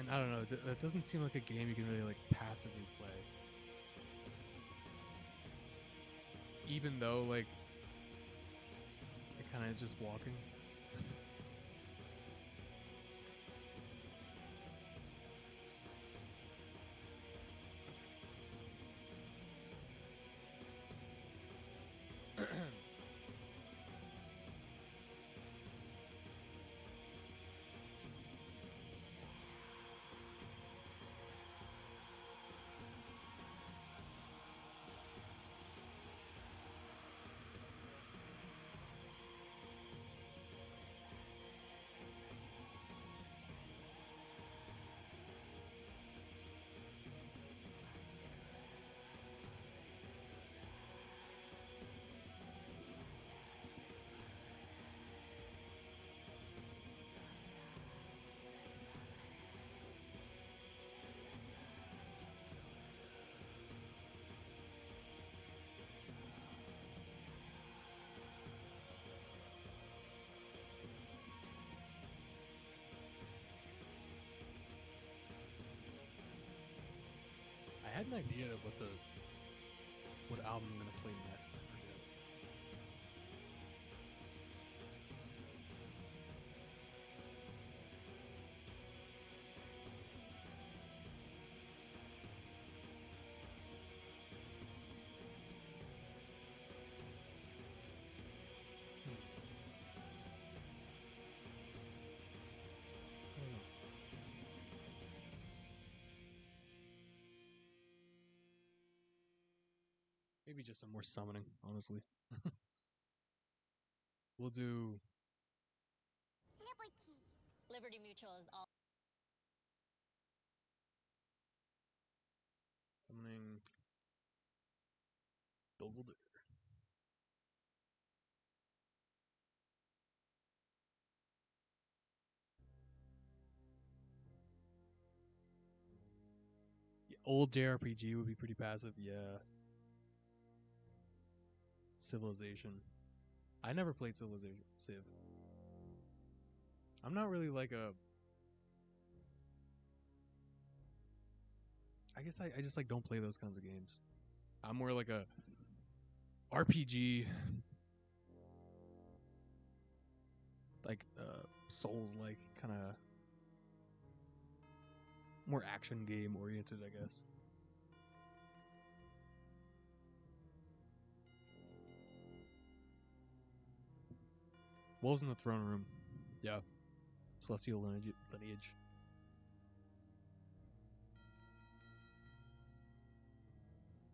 And I don't know, that doesn't seem like a game you can really like passively play. Even though like it kind of is just walking. I had an idea of what album I'm gonna play next. I forget. I don't know. Maybe just some more summoning, honestly. We'll do Liberty Mutual is all. summoning Belvedere. Yeah, old JRPG would be pretty passive, yeah. Civilization. I never played Civilization. Civ. I'm not really like a. I guess I just like don't play those kinds of games. I'm more like a RPG, like Souls like kind of more action game oriented, I guess. Wolves in the Throne Room. Yeah. Celestial lineage.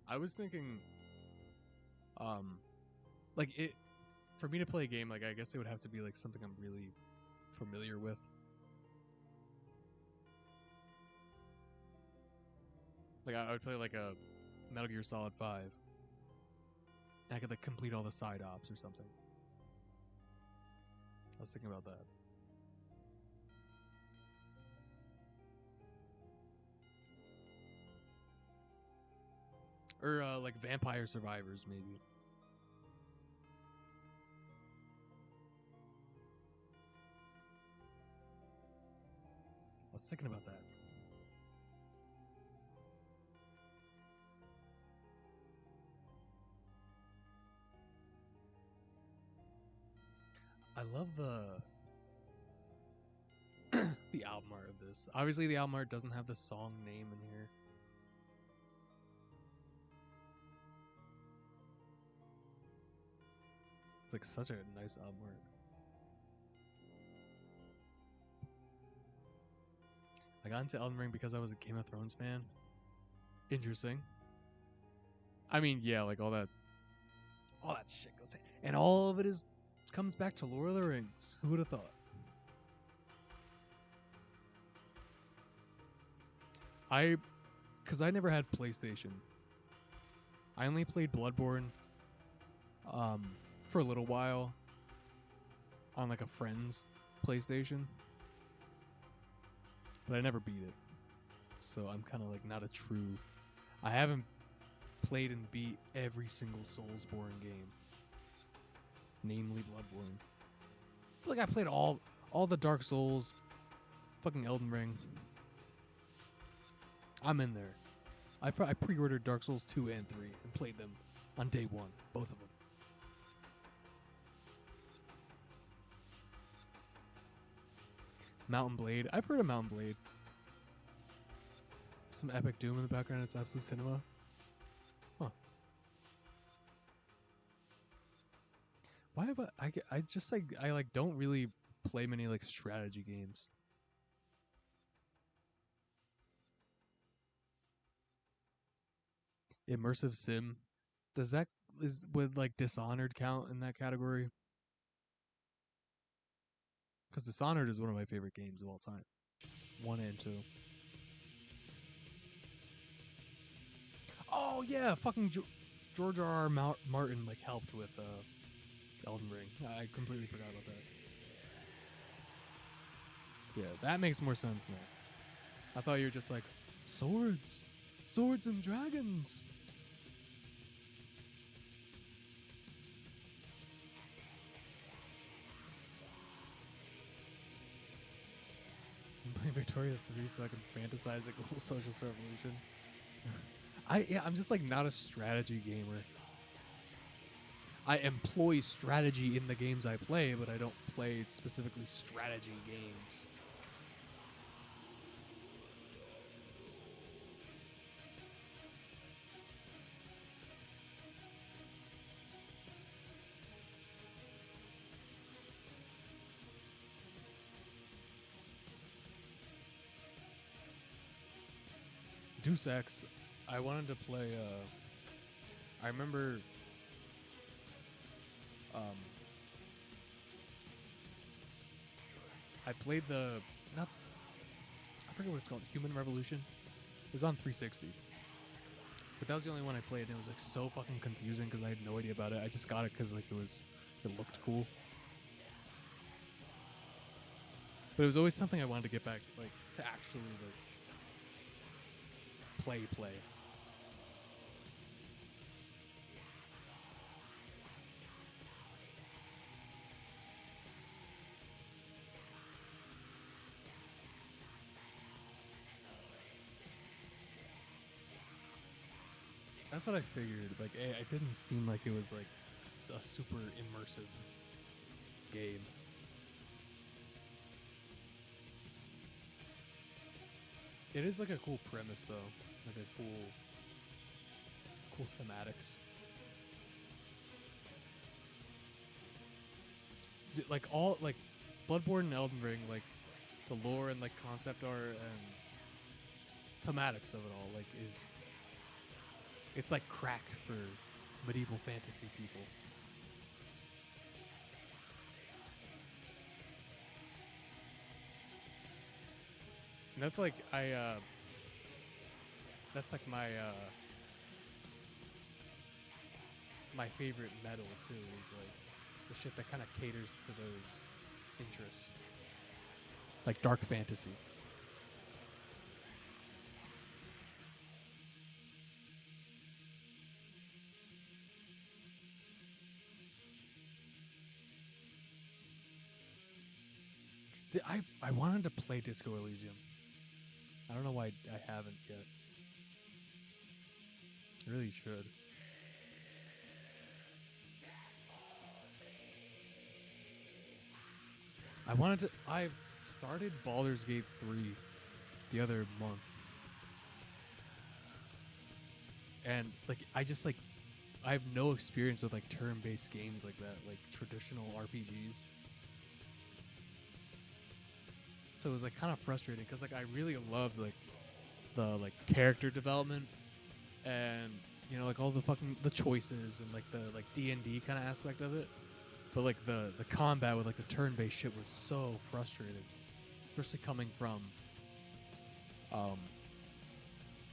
I was thinking, like it, for me to play a game, like I guess it would have to be like something I'm really familiar with. Like I would play like a Metal Gear Solid 5. I could like complete all the side ops or something. I was thinking about that. Or like Vampire Survivors, maybe. I was thinking about that. I love the the album art of this. Obviously, the album art doesn't have the song name in here. It's like such a nice album art. I got into Elden Ring because I was a Game of Thrones fan. Interesting. I mean, yeah, like all that shit goes, and all of it comes back to Lord of the Rings. Who would have thought? Because I never had PlayStation. I only played Bloodborne, for a little while, on like a friend's PlayStation, but I never beat it. So I'm kind of like not a true. I haven't played and beat every single Soulsborne game, namely Bloodborne. I feel like I played all the Dark Souls, fucking Elden Ring. I'm in there. I pre-ordered Dark Souls 2 and 3 and played them on day one, both of them. Mountain Blade. I've heard of Mountain Blade. Some epic doom in the background. It's absolute cinema. Huh. Why have I just like I like don't really play many like strategy games. Immersive sim. Would like Dishonored count in that category? Because Dishonored is one of my favorite games of all time. 1 and 2. Oh yeah, fucking George R.R. Martin like helped with Elden Ring. I completely forgot about that. Yeah, that makes more sense now. I thought you were just like swords and dragons. I'm playing Victoria 3 so I can fantasize a global socialist revolution. I'm just like not a strategy gamer. I employ strategy in the games I play, but I don't play specifically strategy games. Deus Ex, I wanted to play. I remember. I played I forget what it's called. Human Revolution. It was on 360. But that was the only one I played, and it was like so fucking confusing because I had no idea about it. I just got it because like it looked cool. But it was always something I wanted to get back, like to actually like play. That's what I figured. Like, it didn't seem like it was like a super immersive game. It is like a cool premise though, like a cool thematics. Like all like Bloodborne and Elden Ring, like the lore and like concept art and thematics of it all, like it's like crack for medieval fantasy people. And that's like that's like my favorite metal too, is like the shit that kind of caters to those interests, like dark fantasy. I wanted to play Disco Elysium. I don't know why I haven't yet. I really should. I started Baldur's Gate 3 the other month. And like I have no experience with like turn-based games like that, like traditional RPGs. So it was like kind of frustrating because like I really loved like the like character development and like all the choices and like the like D&D kind of aspect of it. But like the combat with like the turn-based shit was so frustrating, especially coming from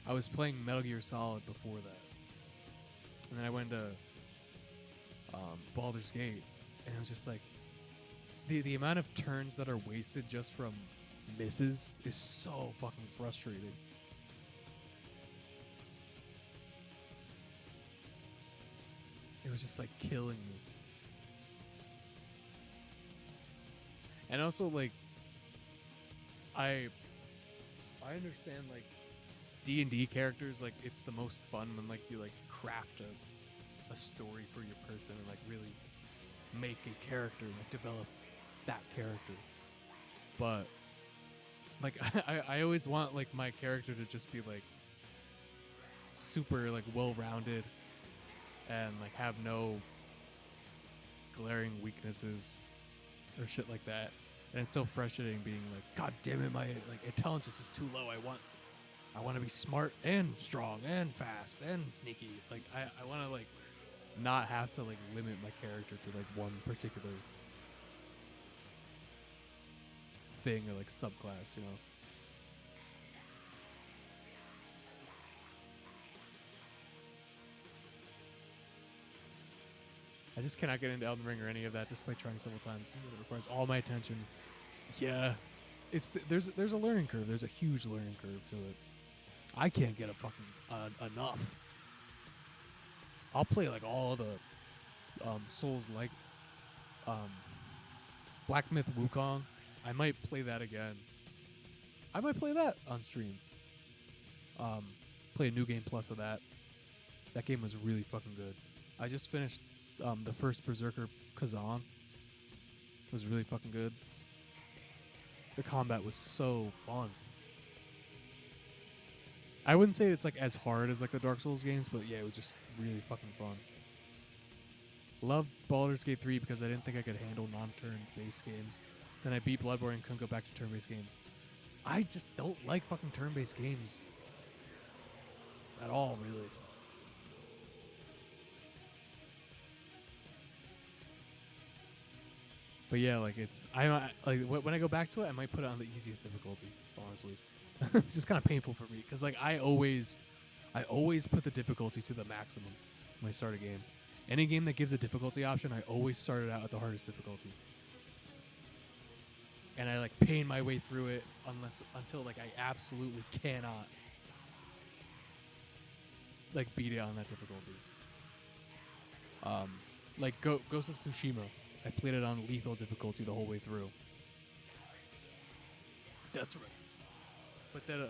I was playing Metal Gear Solid before that, and then I went to Baldur's Gate, and it was just like the amount of turns that are wasted just from misses is so fucking frustrating. It was just like killing me. And also like I understand like D&D characters, like it's the most fun when like you like craft a story for your person and like really make a character, like develop that character. But like I always want like my character to just be like super like well-rounded and like have no glaring weaknesses or shit like that. And it's so frustrating being like, God damn it, my like intelligence is too low. I want to be smart and strong and fast and sneaky. Like I want to like not have to like limit my character to like one particular thing or like subclass, I just cannot get into Elden Ring or any of that despite trying several times. It requires all my attention. Yeah. There's a learning curve. There's a huge learning curve to it. I can't get a fucking enough. I'll play like all the Souls like Black Myth Wukong. I might play that again. I might play that on stream. Play a new game plus of that. That game was really fucking good. I just finished the first Berserker Kazan. It was really fucking good. The combat was so fun. I wouldn't say it's like as hard as like the Dark Souls games, but yeah, it was just really fucking fun. Loved Baldur's Gate 3 because I didn't think I could handle non-turn-based games. Then I beat Bloodborne and couldn't go back to turn-based games. I just don't like fucking turn-based games at all, really. But yeah, like I like when I go back to it, I might put it on the easiest difficulty. Honestly, it's just kind of painful for me because like I always put the difficulty to the maximum when I start a game. Any game that gives a difficulty option, I always start it out at the hardest difficulty, and I like pain my way through it until like I absolutely cannot like beat it on that difficulty. Like Ghost of Tsushima. I played it on lethal difficulty the whole way through. That's right. But then,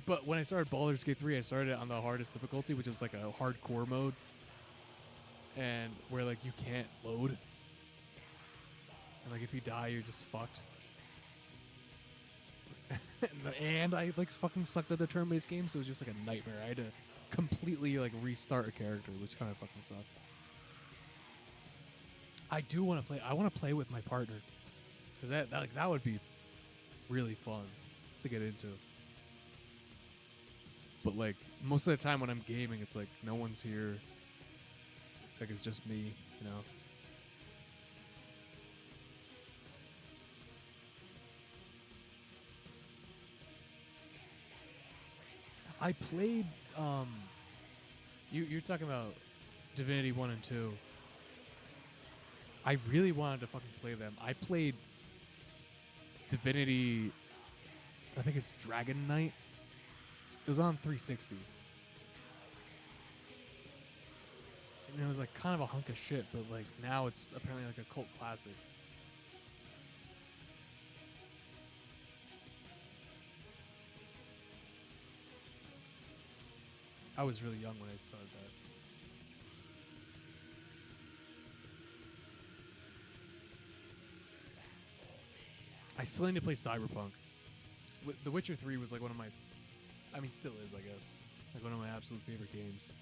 but when I started Baldur's Gate 3, I started it on the hardest difficulty, which was like a hardcore mode, and where like you can't load, and like if you die, you're just fucked. and I like fucking sucked at the turn-based game, so it was just like a nightmare. I had to completely like restart a character, which kind of fucking sucked. I do want to play. I want to play with my partner because that would be really fun to get into. But like most of the time when I'm gaming, it's like no one's here. Like it's just me, you know. I played. You're talking about Divinity 1 and 2. I really wanted to fucking play them. I played Divinity. I think it's Dragon Knight. It was on 360. And it was like kind of a hunk of shit, but like now it's apparently like a cult classic. I was really young when I started that. I still need to play Cyberpunk. The Witcher 3 was like one of my, I mean, still is, I guess, like one of my absolute favorite games.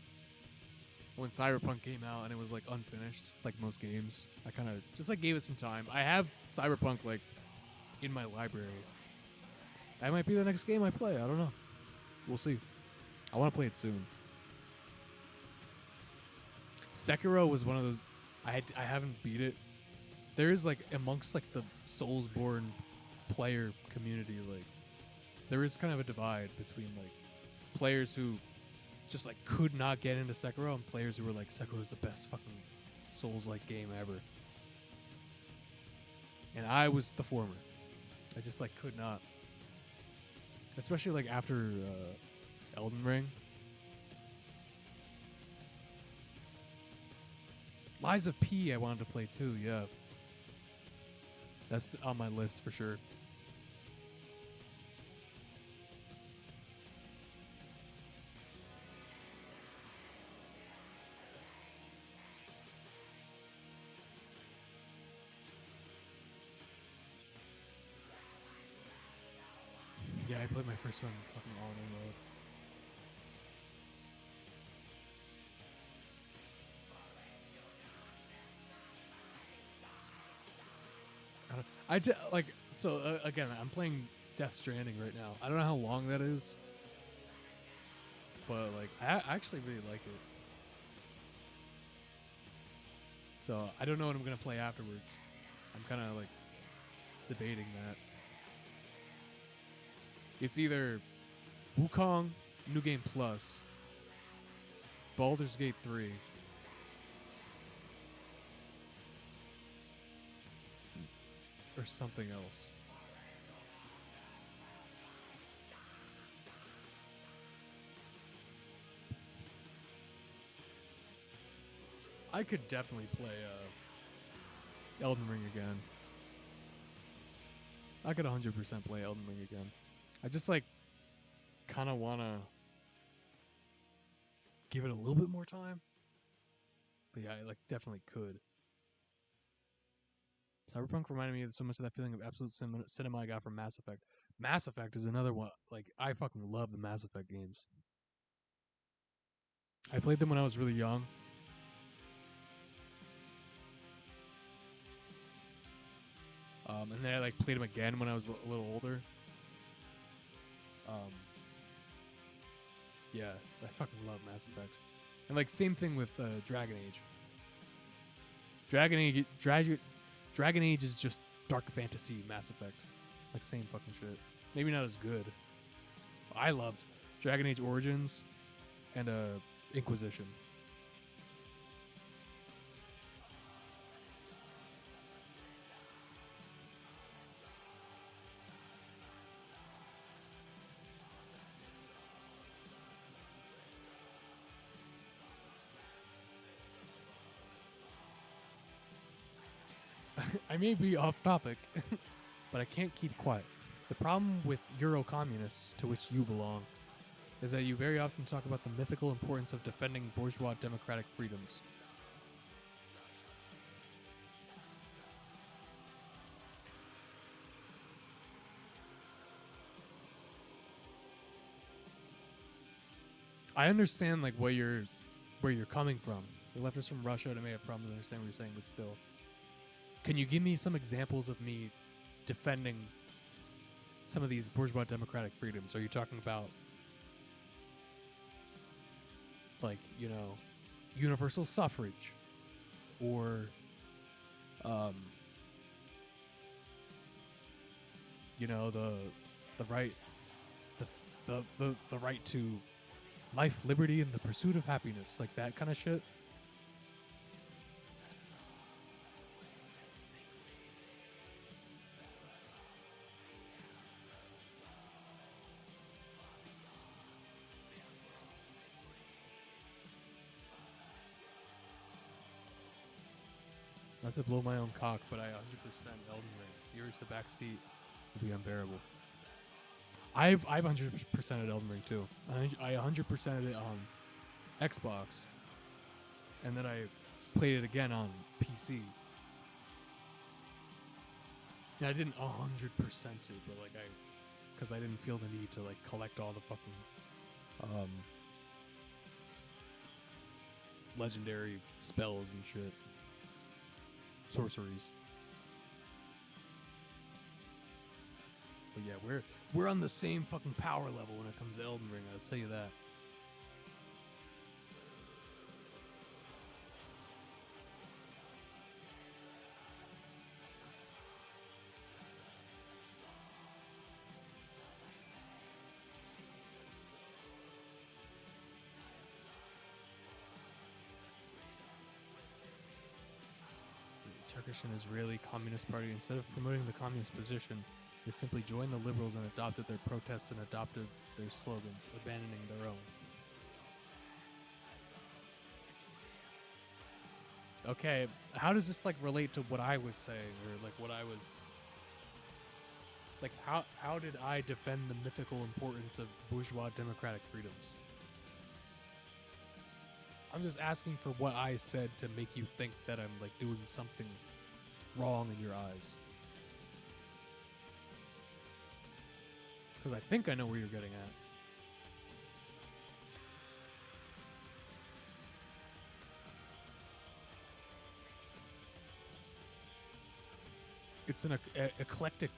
When Cyberpunk came out and it was like unfinished, like most games, I kind of just like gave it some time. I have Cyberpunk like in my library. That might be the next game I play. I don't know. We'll see. I want to play it soon. Sekiro was one of those. I haven't beat it. There is like amongst like the Soulsborne player community, like there is kind of a divide between like players who just like could not get into Sekiro and players who were like Sekiro is the best fucking Souls-like game ever. And I was the former. I just like could not, especially like after Elden Ring. Lies of P I wanted to play too, yeah. That's on my list for sure. Yeah, I played my first one fucking all in mode. I did like so again. I'm playing Death Stranding right now. I don't know how long that is, but like I actually really like it. So I don't know what I'm gonna play afterwards. I'm kind of like debating that. It's either Wukong New Game Plus, Baldur's Gate 3, or something else. I could definitely play Elden Ring again. I could 100% play Elden Ring again. I just like kind of want to give it a little bit more time. But yeah, I like definitely could. Cyberpunk reminded me of so much of that feeling of absolute cinema I got from Mass Effect. Mass Effect is another one. Like I fucking love the Mass Effect games. I played them when I was really young. And then I like played them again when I was a little older. Yeah, I fucking love Mass Effect. And like same thing with Dragon Age. Dragon Age is just dark fantasy Mass Effect. Like same fucking shit. Maybe not as good. I loved Dragon Age Origins and Inquisition. I may be off topic, but I can't keep quiet. The problem with Euro-communists, to which you belong, is that you very often talk about the mythical importance of defending bourgeois democratic freedoms. I understand like where you're coming from. The leftists from Russia may have problems understanding what you're saying, but still, can you give me some examples of me defending some of these bourgeois democratic freedoms? Are you talking about like, you know, universal suffrage or you know, the right the right to life, liberty, and the pursuit of happiness, like that kind of shit? Not to blow my own cock, but I 100% Elden Ring. Yours the back seat will be unbearable. I've 100%ed Elden Ring too. I 100%ed it on Xbox, and then I played it again on PC. Yeah, I didn't 100% it, but like because I didn't feel the need to like collect all the fucking legendary spells and shit, sorceries. But yeah, we're on the same fucking power level when it comes to Elden Ring, I'll tell you that. The Turkish and Israeli Communist Party, instead of promoting the communist position, they simply joined the liberals and adopted their protests and adopted their slogans, abandoning their own. Okay, how does this like relate to what I was saying, or like what I was like? How did I defend the mythical importance of bourgeois democratic freedoms? I'm just asking for what I said to make you think that I'm like doing something wrong in your eyes. Because I think I know where you're getting at. It's an eclectic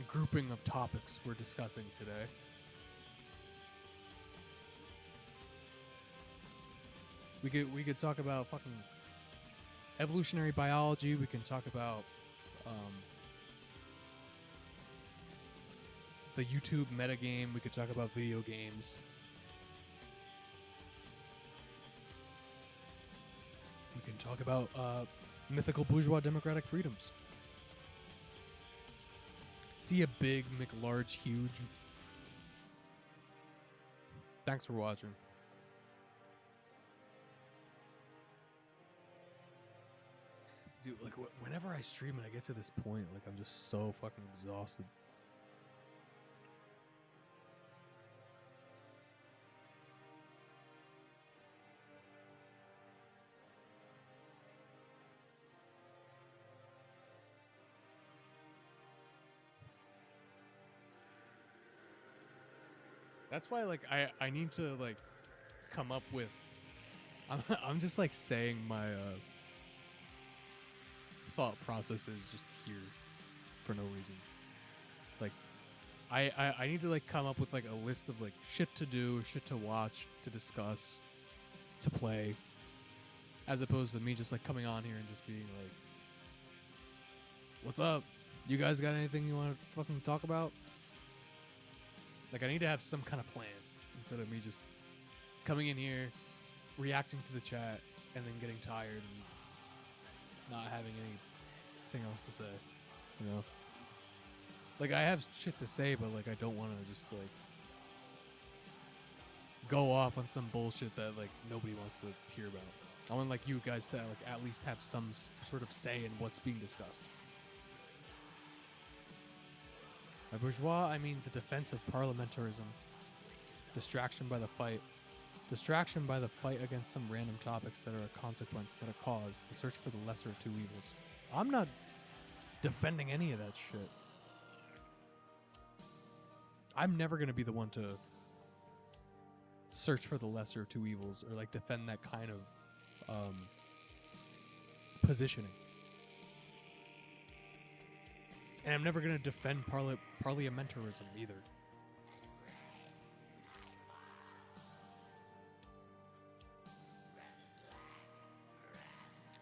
grouping of topics we're discussing today. We could talk about fucking evolutionary biology. We can talk about the YouTube metagame. We could talk about video games. We can talk about mythical bourgeois democratic freedoms. See a big, McLarge, huge. Thanks for watching. Dude, like, whenever I stream and I get to this point, like, I'm just so fucking exhausted. That's why, like, I need to, like, come up with... I'm just, like, saying my thought processes just here for no reason. Like, I need to, like, come up with, like, a list of, like, shit to do, shit to watch, to discuss, to play, as opposed to me just, like, coming on here and just being like, what's up? You guys got anything you want to fucking talk about? Like, I need to have some kind of plan instead of me just coming in here, reacting to the chat, and then getting tired and not having anything else to say, you know? Like, I have shit to say, but, like, I don't want to just, like, go off on some bullshit that, like, nobody wants to hear about. I want, like, you guys to, like, at least have some sort of say in what's being discussed. By bourgeois, I mean the defense of parliamentarism. Distraction by the fight. Distraction by the fight against some random topics that are a consequence, that a cause. The search for the lesser of two evils. I'm not defending any of that shit. I'm never going to be the one to search for the lesser of two evils, or like defend that kind of positioning. And I'm never going to defend parliamentarism either.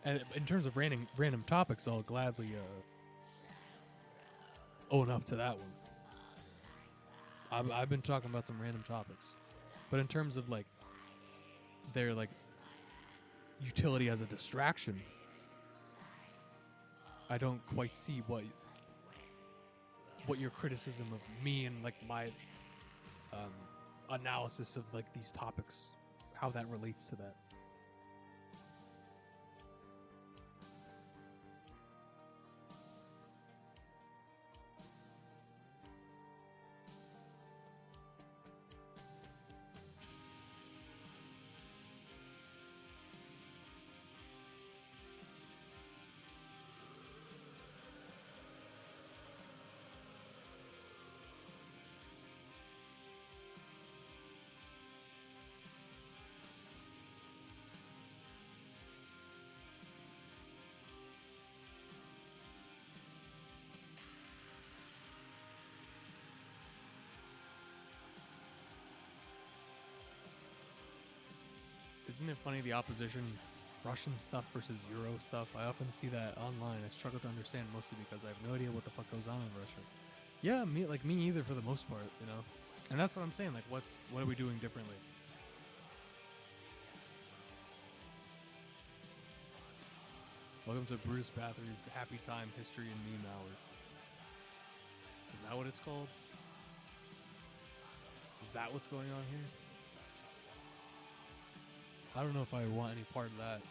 And in terms of random topics, I'll gladly own up to that one. I've been talking about some random topics, but in terms of like their like utility as a distraction, I don't quite see what your criticism of me and like my analysis of like these topics, how that relates to that. Isn't it funny, the opposition, Russian stuff versus Euro stuff? I often see that online. I struggle to understand, mostly because I have no idea what the fuck goes on in Russia. Yeah, me either for the most part, you know? And that's what I'm saying, like, what are we doing differently? Welcome to Bruce Bathory's Happy Time History and Meme Hour. Is that what it's called? Is that what's going on here? I don't know if I want any part of that.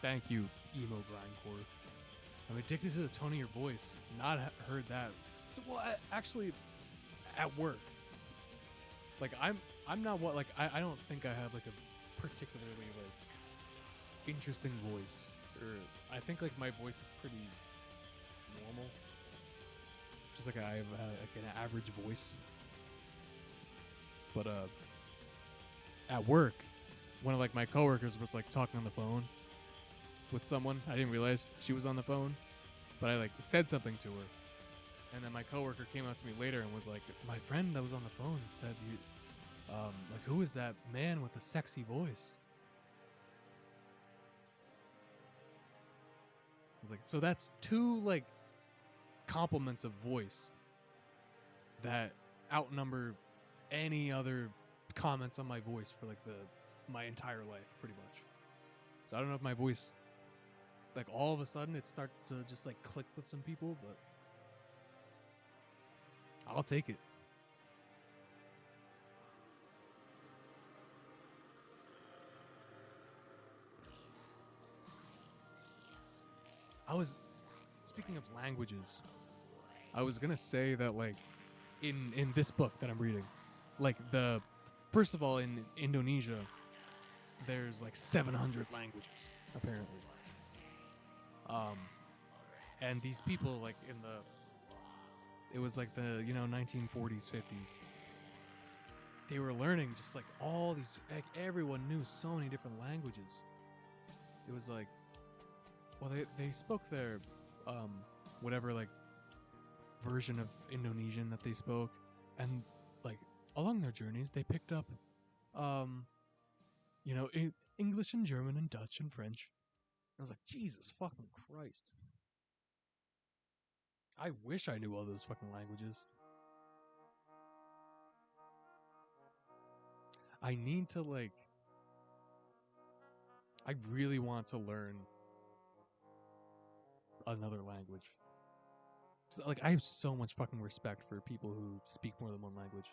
Thank you, emo grindcore. I'm addicted to the tone of your voice. Not heard that. So, well, actually, at work, like I'm not what like I don't think I have like a particularly like interesting voice, or I think like my voice is pretty normal. Just like I have like an average voice. But at work, one of like my coworkers was like talking on the phone with someone. I didn't realize she was on the phone, but I like said something to her, and then my coworker came out to me later and was like, "My friend that was on the phone said you, like, who is that man with the sexy voice?" I was like, so that's two like compliments of voice that outnumber any other comments on my voice for like my entire life, pretty much. So I don't know if my voice, like, all of a sudden it started to just like click with some people, but I'll take it. Speaking of languages, I was gonna say that like in this book that I'm reading, like first of all, in Indonesia, there's like 700 languages apparently. And these people like it was like the 1940s, 50s. They were learning just like all these, like everyone knew so many different languages. It was like, well, they spoke their whatever like version of Indonesian that they spoke, and like along their journeys they picked up English and German and Dutch and French. I was like, Jesus fucking Christ. I wish I knew all those fucking languages. I need to I really want to learn another language. Just, like, I have so much fucking respect for people who speak more than one language.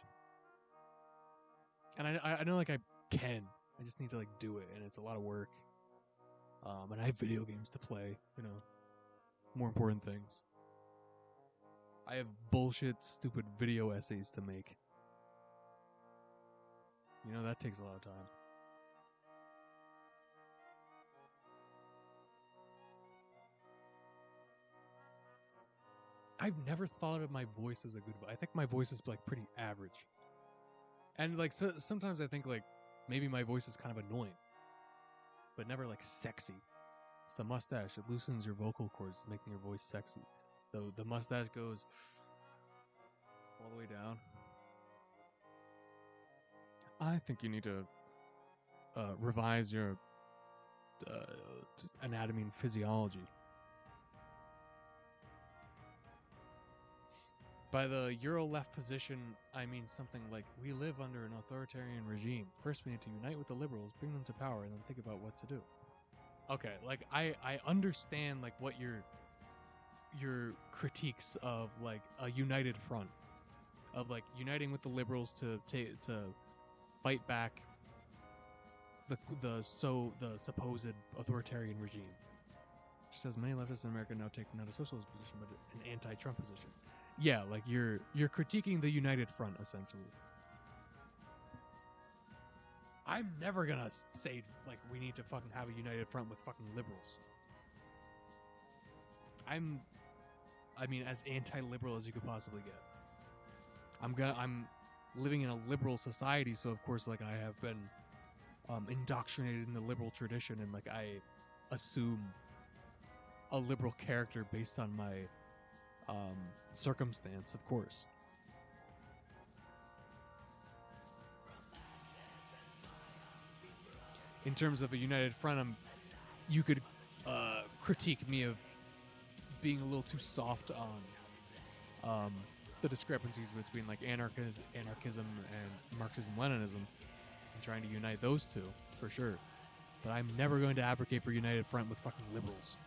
And I know like I can. I just need to like do it, and it's a lot of work. And I have video games to play, you know, more important things. I have bullshit, stupid video essays to make. You know, that takes a lot of time. I've never thought of my voice as a good voice. I think my voice is like pretty average. And like sometimes I think like maybe my voice is kind of annoying, but never like sexy. It's the mustache. It loosens your vocal cords, making your voice sexy. The mustache goes all the way down. I think you need to revise your anatomy and physiology. By the Euro left position, I mean something like, we live under an authoritarian regime. First we need to unite with the liberals, bring them to power, and then think about what to do. Okay, like I understand like what your critiques of like a united front, of like uniting with the liberals to fight back the supposed authoritarian regime. She says many leftists in America now take not a socialist position but an anti-Trump position. Yeah, like you're critiquing the united front essentially. I'm never gonna say like we need to fucking have a united front with fucking liberals. I mean, as anti-liberal as you could possibly get. I'm living in a liberal society, so of course, like I have been indoctrinated in the liberal tradition, and like I assume a liberal character based on my circumstance, of course. In terms of a united front, you could critique me of being a little too soft on the discrepancies between like anarchism and Marxism-Leninism, and trying to unite those two, for sure. But I'm never going to advocate for united front with fucking liberals.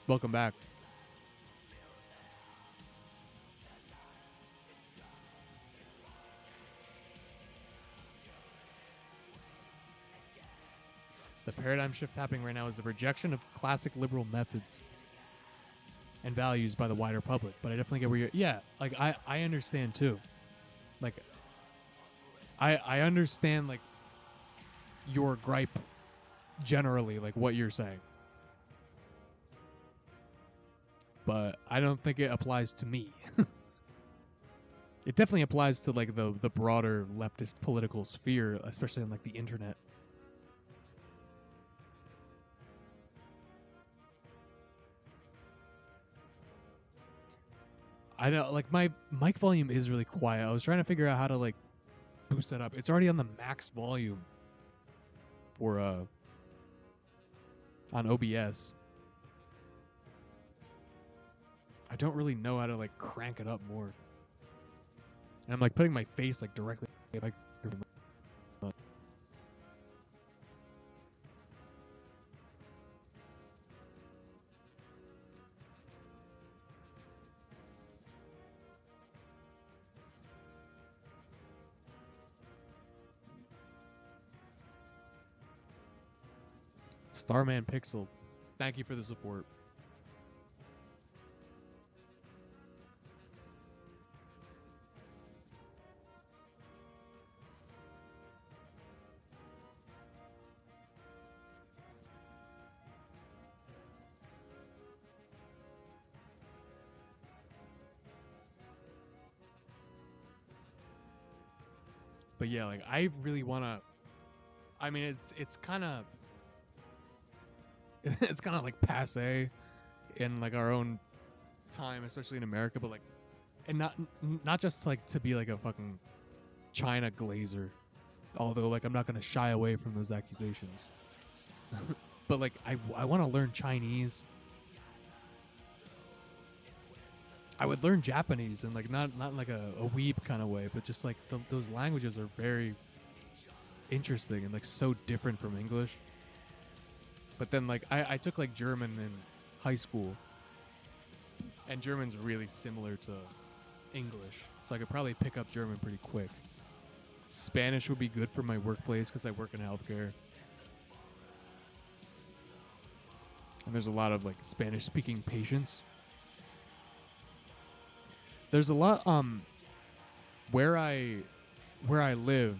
Welcome back. The paradigm shift happening right now is the rejection of classic liberal methods and values by the wider public. But I definitely get where you're... Yeah, like, I understand, too. Like, I understand, like, your gripe generally, like, what you're saying. But I don't think it applies to me. It definitely applies to like the broader leftist political sphere, especially on like the internet. I know, like my mic volume is really quiet. I was trying to figure out how to like boost that up. It's already on the max volume for on OBS. I don't really know how to like crank it up more. And I'm like putting my face like directly like Starman Pixel. Thank you for the support. But yeah, like I really want to. I mean, it's kind of it's kind of like passe in like our own time, especially in America. But like, and not just like to be like a fucking China glazer. Although like I'm not gonna shy away from those accusations. But like I want to learn Chinese. I would learn Japanese and like not like a weeb kind of way, but just like those languages are very interesting and like so different from English. But then like I took like German in high school, and German's really similar to English, so I could probably pick up German pretty quick. Spanish would be good for my workplace because I work in healthcare, and there's a lot of like Spanish-speaking patients. There's a lot where I live.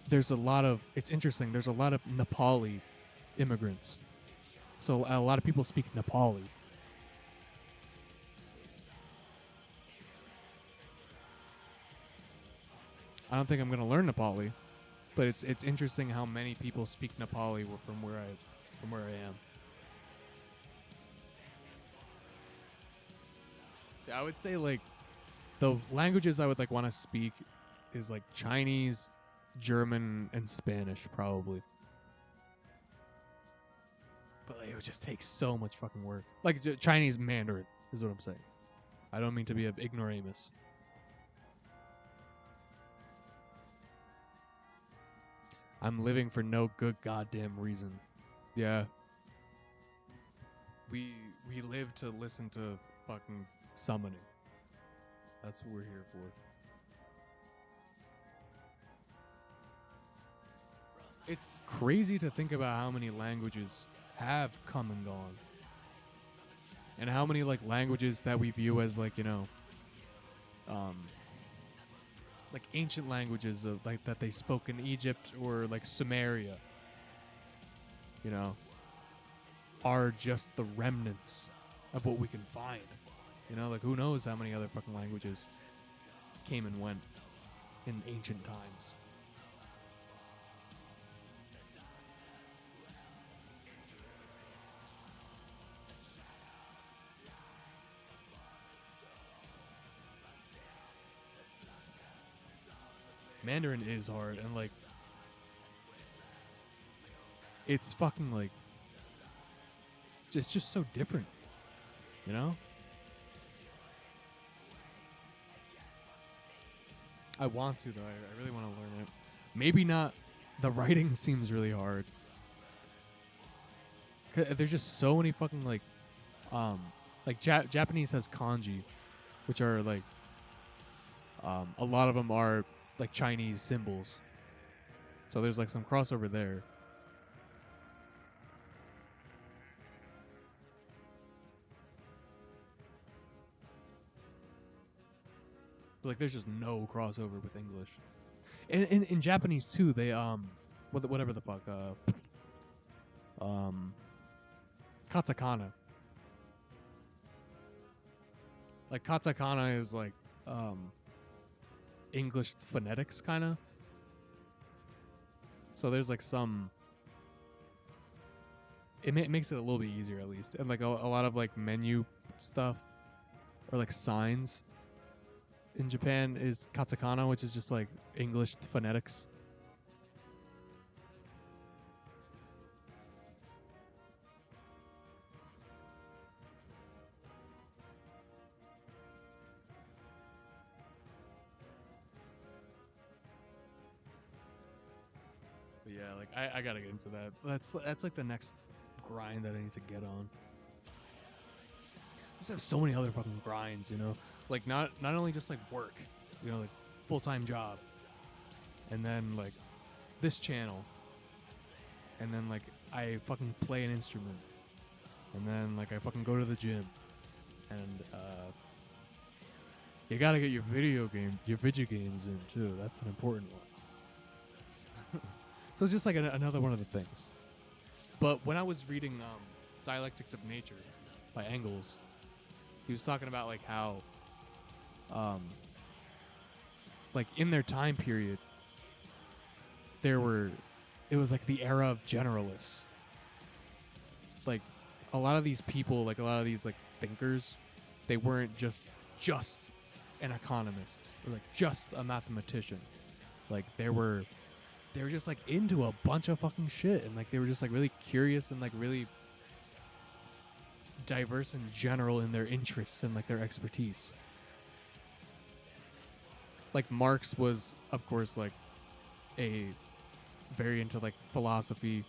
There's a lot of, it's interesting. There's a lot of Nepali immigrants, so a lot of people speak Nepali. I don't think I'm gonna learn Nepali, but it's interesting how many people speak Nepali from where I am. See, I would say like the languages I would like want to speak is like Chinese, German, and Spanish probably. But like, it would just take so much fucking work. Like Chinese Mandarin is what I'm saying. I don't mean to be an ignoramus. I'm living for no good goddamn reason. Yeah. We live to listen to fucking summoning. That's what we're here for. It's crazy to think about how many languages have come and gone. And how many like languages that we view as like, you know, like ancient languages of like that they spoke in Egypt or like Sumeria, you know, are just the remnants of what we can find. You know, like who knows how many other fucking languages came and went in ancient times. Mandarin is hard, and like it's fucking like it's just so different, you know? I want to though. I really want to learn it. Maybe not. The writing seems really hard. There's just so many fucking like Japanese has kanji, which are like a lot of them are like Chinese symbols. So there's like some crossover there. But like there's just no crossover with English. And in Japanese too, they whatever the fuck katakana. Like katakana is like English phonetics kind of. So there's like some it makes it a little bit easier at least. And like a lot of like menu stuff or like signs in Japan is katakana, which is just like English phonetics. But yeah, like I gotta get into that. That's like the next grind that I need to get on. I just have so many other fucking grinds, you know? Like not only just like work, you know, like full-time job, and then like this channel, and then like I fucking play an instrument, and then like I fucking go to the gym, and you gotta get your video games in too. That's an important one. So it's just like another one of the things. But when I was reading Dialectics of Nature by Engels, he was talking about like how like in their time period it was like the era of generalists. Like a lot of these people, like a lot of these like thinkers, they weren't just an economist or like just a mathematician. Like they were just like into a bunch of fucking shit, and like they were just like really curious and like really diverse in general in their interests and like their expertise. Like Marx was, of course, like a very into like philosophy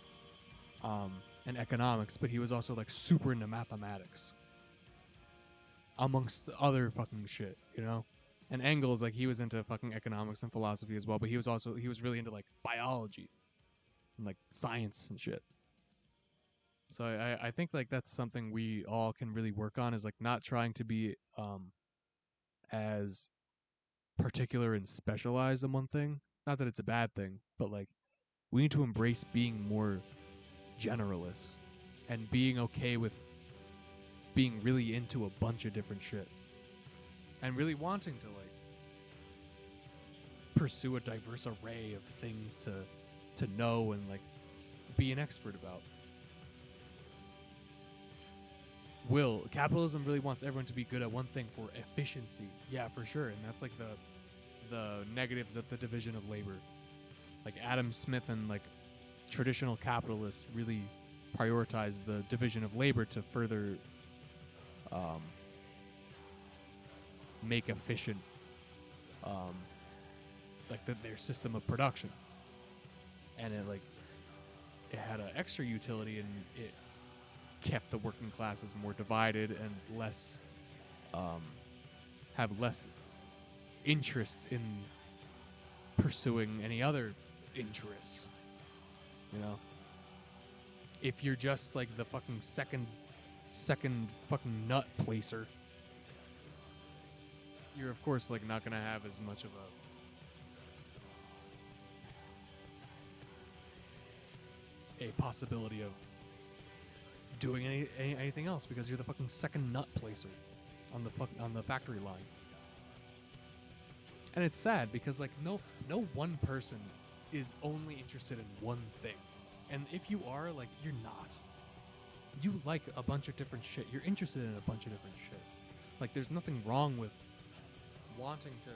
and economics, but he was also like super into mathematics, amongst other fucking shit, you know? And Engels, like, he was into fucking economics and philosophy as well, but he was really into like biology and like science and shit. So I think like that's something we all can really work on, is like not trying to be as particular and specialized in one thing. Not that it's a bad thing, but like we need to embrace being more generalists and being okay with being really into a bunch of different shit and really wanting to like pursue a diverse array of things to know and like be an expert about. Capitalism really wants everyone to be good at one thing for efficiency. Yeah, for sure. And that's like the negatives of the division of labor. Like Adam Smith and like traditional capitalists really prioritize the division of labor to further make efficient like their system of production. And it had an extra utility, and it kept the working classes more divided and less have less interest in pursuing any other interests. You know, if you're just like the fucking second fucking nut placer, you're of course like not gonna have as much of a possibility of doing anything else, because you're the fucking second nut placer on the factory line. And it's sad because like no one person is only interested in one thing. And if you are, like, you're not. You like a bunch of different shit. You're interested in a bunch of different shit. Like, there's nothing wrong with wanting to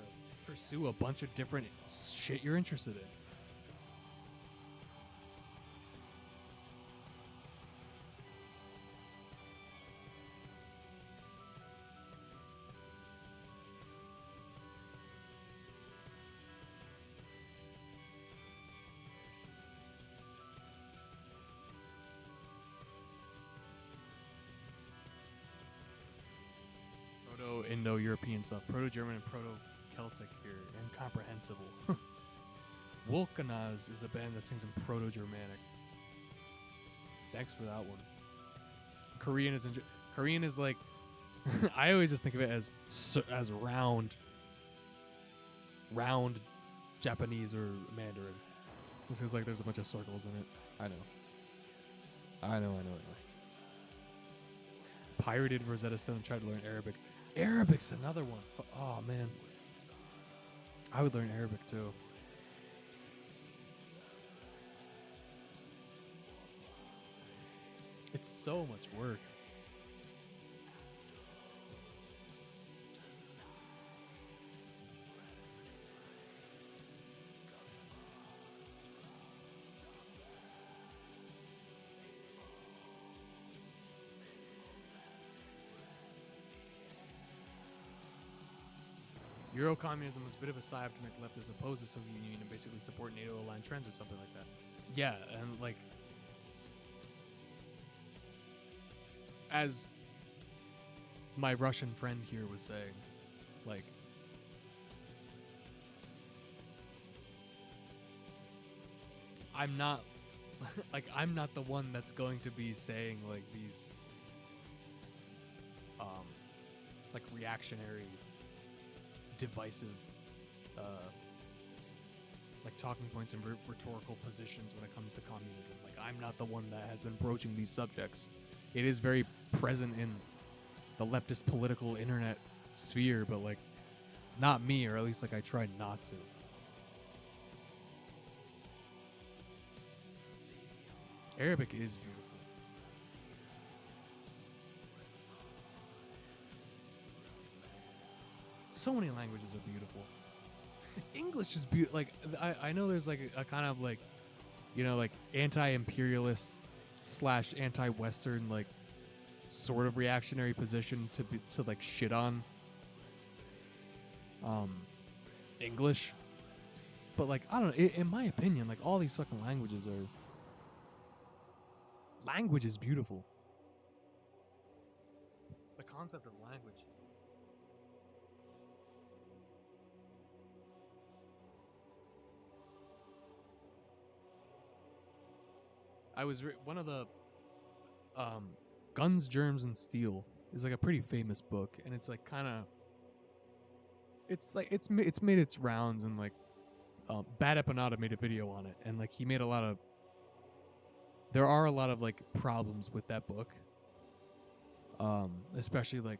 pursue a bunch of different shit you're interested in. Proto-Indo-European stuff, Proto-German and Proto-Celtic here, incomprehensible. Vulcanaz is a band that sings in Proto-Germanic. Thanks for that one. Korean is like I always just think of it as round Japanese or Mandarin. Just because like there's a bunch of circles in it. I know. Pirated Rosetta Stone, tried to learn Arabic. Arabic's another one. Oh man, I would learn Arabic too. It's so much work. Eurocommunism was a bit of a psyop to make leftists oppose the Soviet Union and basically support NATO-aligned trends or something like that. Yeah, and like, as my Russian friend here was saying, like, I'm not like I'm not the one that's going to be saying like these like reactionary, divisive like talking points and rhetorical positions when it comes to communism. Like, I'm not the one that has been broaching these subjects. It is very present in the leftist political internet sphere, but like not me, or at least like I try not to. Arabic is beautiful. So many languages are beautiful. English is beautiful. Like, I know there's like a kind of like, you know, like anti-imperialist / anti-Western like sort of reactionary position to like shit on English. But like I don't know, in my opinion, like all these fucking language is beautiful. The concept of language. One of the Guns, Germs, and Steel is like a pretty famous book, and it's like kind of it's made its rounds, and like Bad Epanada made a video on it, and like he made there are a lot of like problems with that book, especially like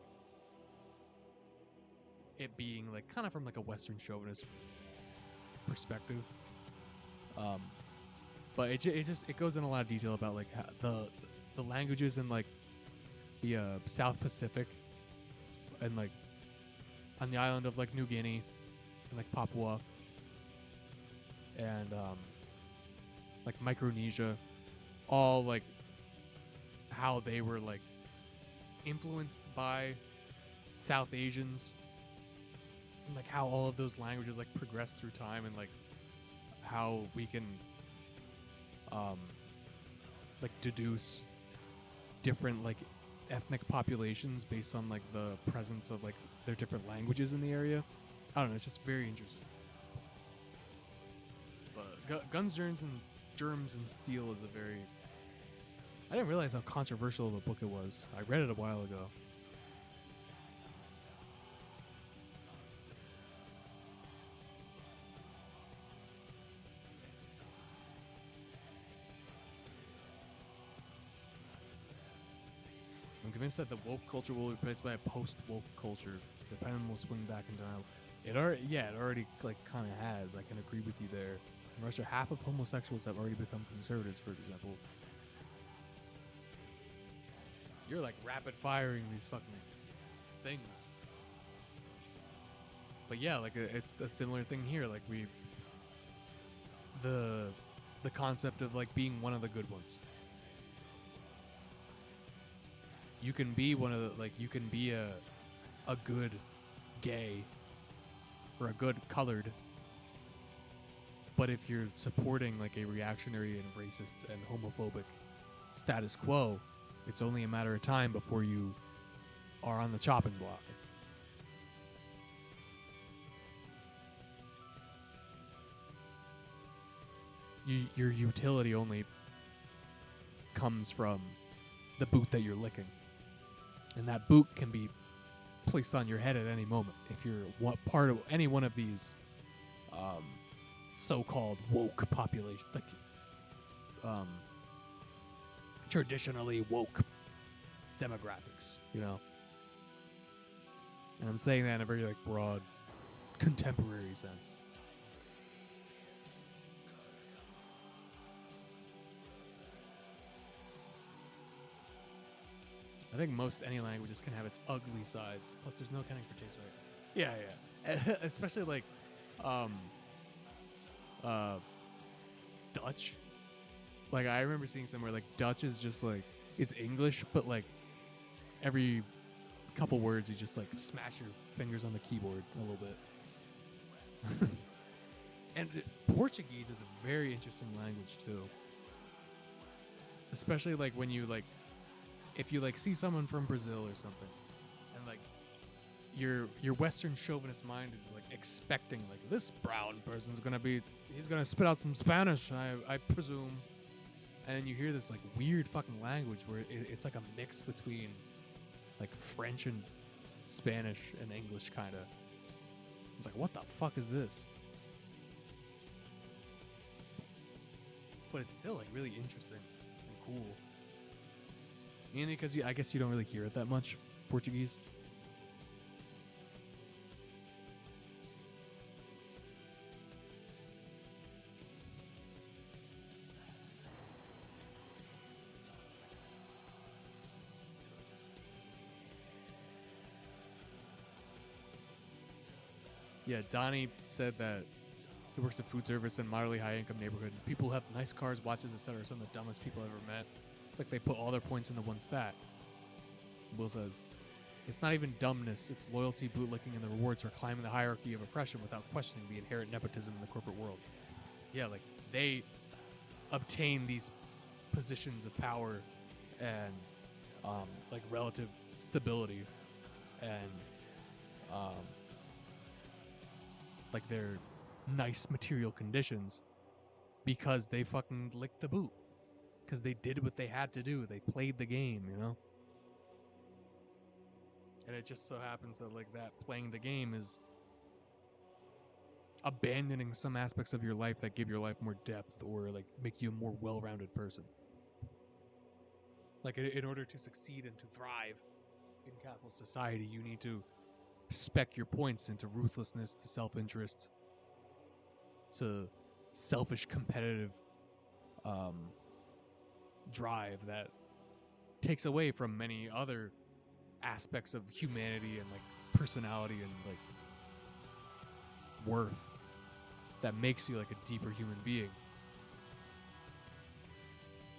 it being like kind of from like a Western chauvinist perspective, but it goes in a lot of detail about like how the languages in like the South Pacific and like on the island of like New Guinea and like Papua and like Micronesia, all like how they were like influenced by South Asians, and like how all of those languages like progress through time, and like how we can like deduce different like ethnic populations based on like the presence of like their different languages in the area. I don't know, it's just very interesting. But Guns, Germs, and Steel is a very... I didn't realize how controversial of a book it was. I read it a while ago. I'm convinced that the woke culture will be replaced by a post-woke culture. The pendulum will swing back in time. It already like kind of has. I can agree with you there. In Russia, half of homosexuals have already become conservatives, for example. You're like rapid firing these fucking things. But yeah, like it's a similar thing here. Like the concept of like being one of the good ones. You can be one of the, like, you can be a good gay or a good colored, but if you're supporting like a reactionary and racist and homophobic status quo, it's only a matter of time before you are on the chopping block. Your utility only comes from the boot that you're licking. And that boot can be placed on your head at any moment if you're part of any one of these so-called woke population, like traditionally woke demographics, you know. And I'm saying that in a very like broad, contemporary sense. I think most any languages can have its ugly sides. Plus, there's no accounting for taste, right? Yeah. Especially like, Dutch. Like I remember seeing somewhere like Dutch is just like is English, but like every couple words you just like smash your fingers on the keyboard a little bit. And Portuguese is a very interesting language too. Especially like when you like, if you like see someone from Brazil or something, and like your Western chauvinist mind is like expecting like this brown person's he's gonna spit out some Spanish, I presume, and you hear this like weird fucking language where it's like a mix between like French and Spanish and English kind of. It's like, what the fuck is this? But it's still like really interesting and cool. Mainly because I guess you don't really hear it that much, Portuguese. Yeah, Donnie said that he works in food service in moderately high-income neighborhood. People who have nice cars, watches, etc. are some of the dumbest people I've ever met. It's like they put all their points into one stat. Will says, it's not even dumbness, it's loyalty, bootlicking, and the rewards for climbing the hierarchy of oppression without questioning the inherent nepotism in the corporate world. Yeah, like, they obtain these positions of power and, like, relative stability and, like, their nice material conditions because they fucking licked the boot. Because they did what they had to do. They played the game, you know? And it just so happens that, like, that playing the game is abandoning some aspects of your life that give your life more depth or, like, make you a more well-rounded person. Like, in order to succeed and to thrive in capitalist society, you need to spec your points into ruthlessness, to self-interest, to selfish competitive drive that takes away from many other aspects of humanity and, like, personality and, like, worth that makes you, like, a deeper human being.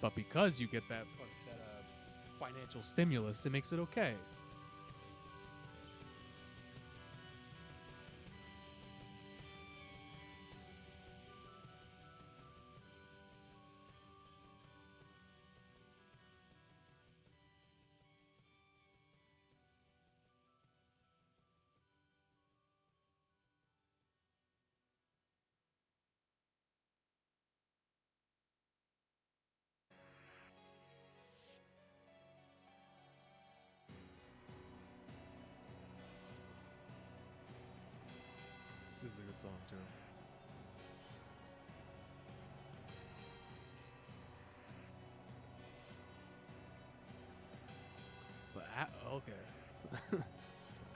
But because you get that financial stimulus, it makes it okay. This is a good song, too. But, okay.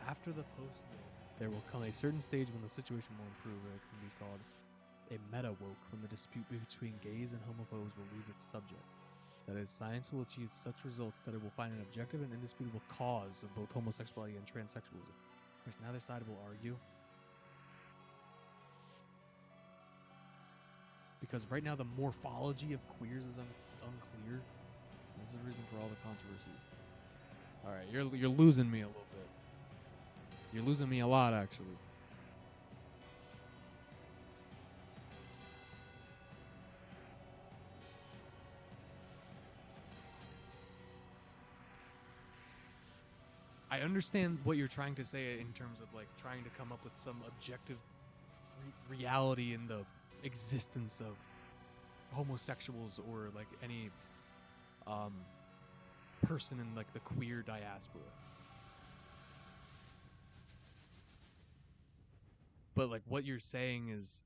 After the post-war, there will come a certain stage when the situation will improve, and it can be called a meta-woke, when the dispute between gays and homophobes will lose its subject. That is, science will achieve such results that it will find an objective and indisputable cause of both homosexuality and transsexualism. Of course, neither side will argue. Because right now the morphology of queers is unclear. This is the reason for all the controversy. Alright, you're losing me a little bit. You're losing me a lot, actually. I understand what you're trying to say in terms of, like, trying to come up with some objective reality in the existence of homosexuals or, like, any person in, like, the queer diaspora. But, like, what you're saying is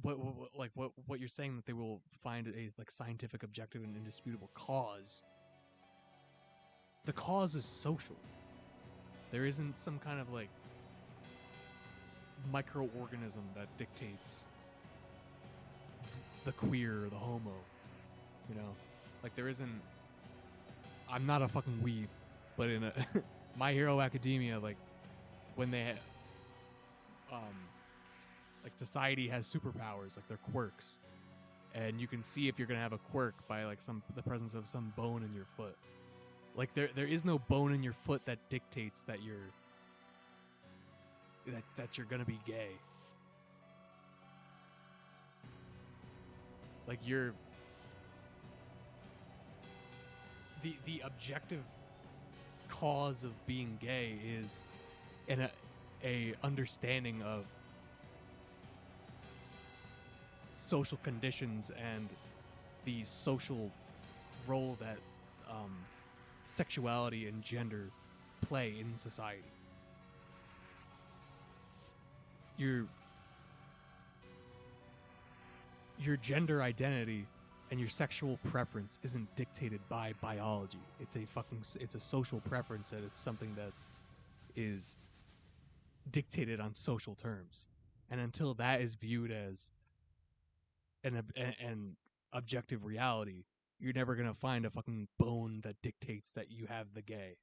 what you're saying, that they will find a, like, scientific, objective, and indisputable cause. The cause is social. There isn't some kind of, like, microorganism that dictates the queer or the homo, you know? Like, there isn't... I'm not a fucking weeb, but in a My Hero Academia, like, when they like, society has superpowers, like, they're quirks, and you can see if you're gonna have a quirk by, like, the presence of some bone in your foot. Like, there is no bone in your foot that dictates that you're gonna be gay. Like, you're the objective cause of being gay is a understanding of social conditions and the social role that sexuality and gender play in society. Your gender identity and your sexual preference isn't dictated by biology. It's a social preference, and it's something that is dictated on social terms. And until that is viewed as an objective reality, you're never gonna find a fucking bone that dictates that you have the gay.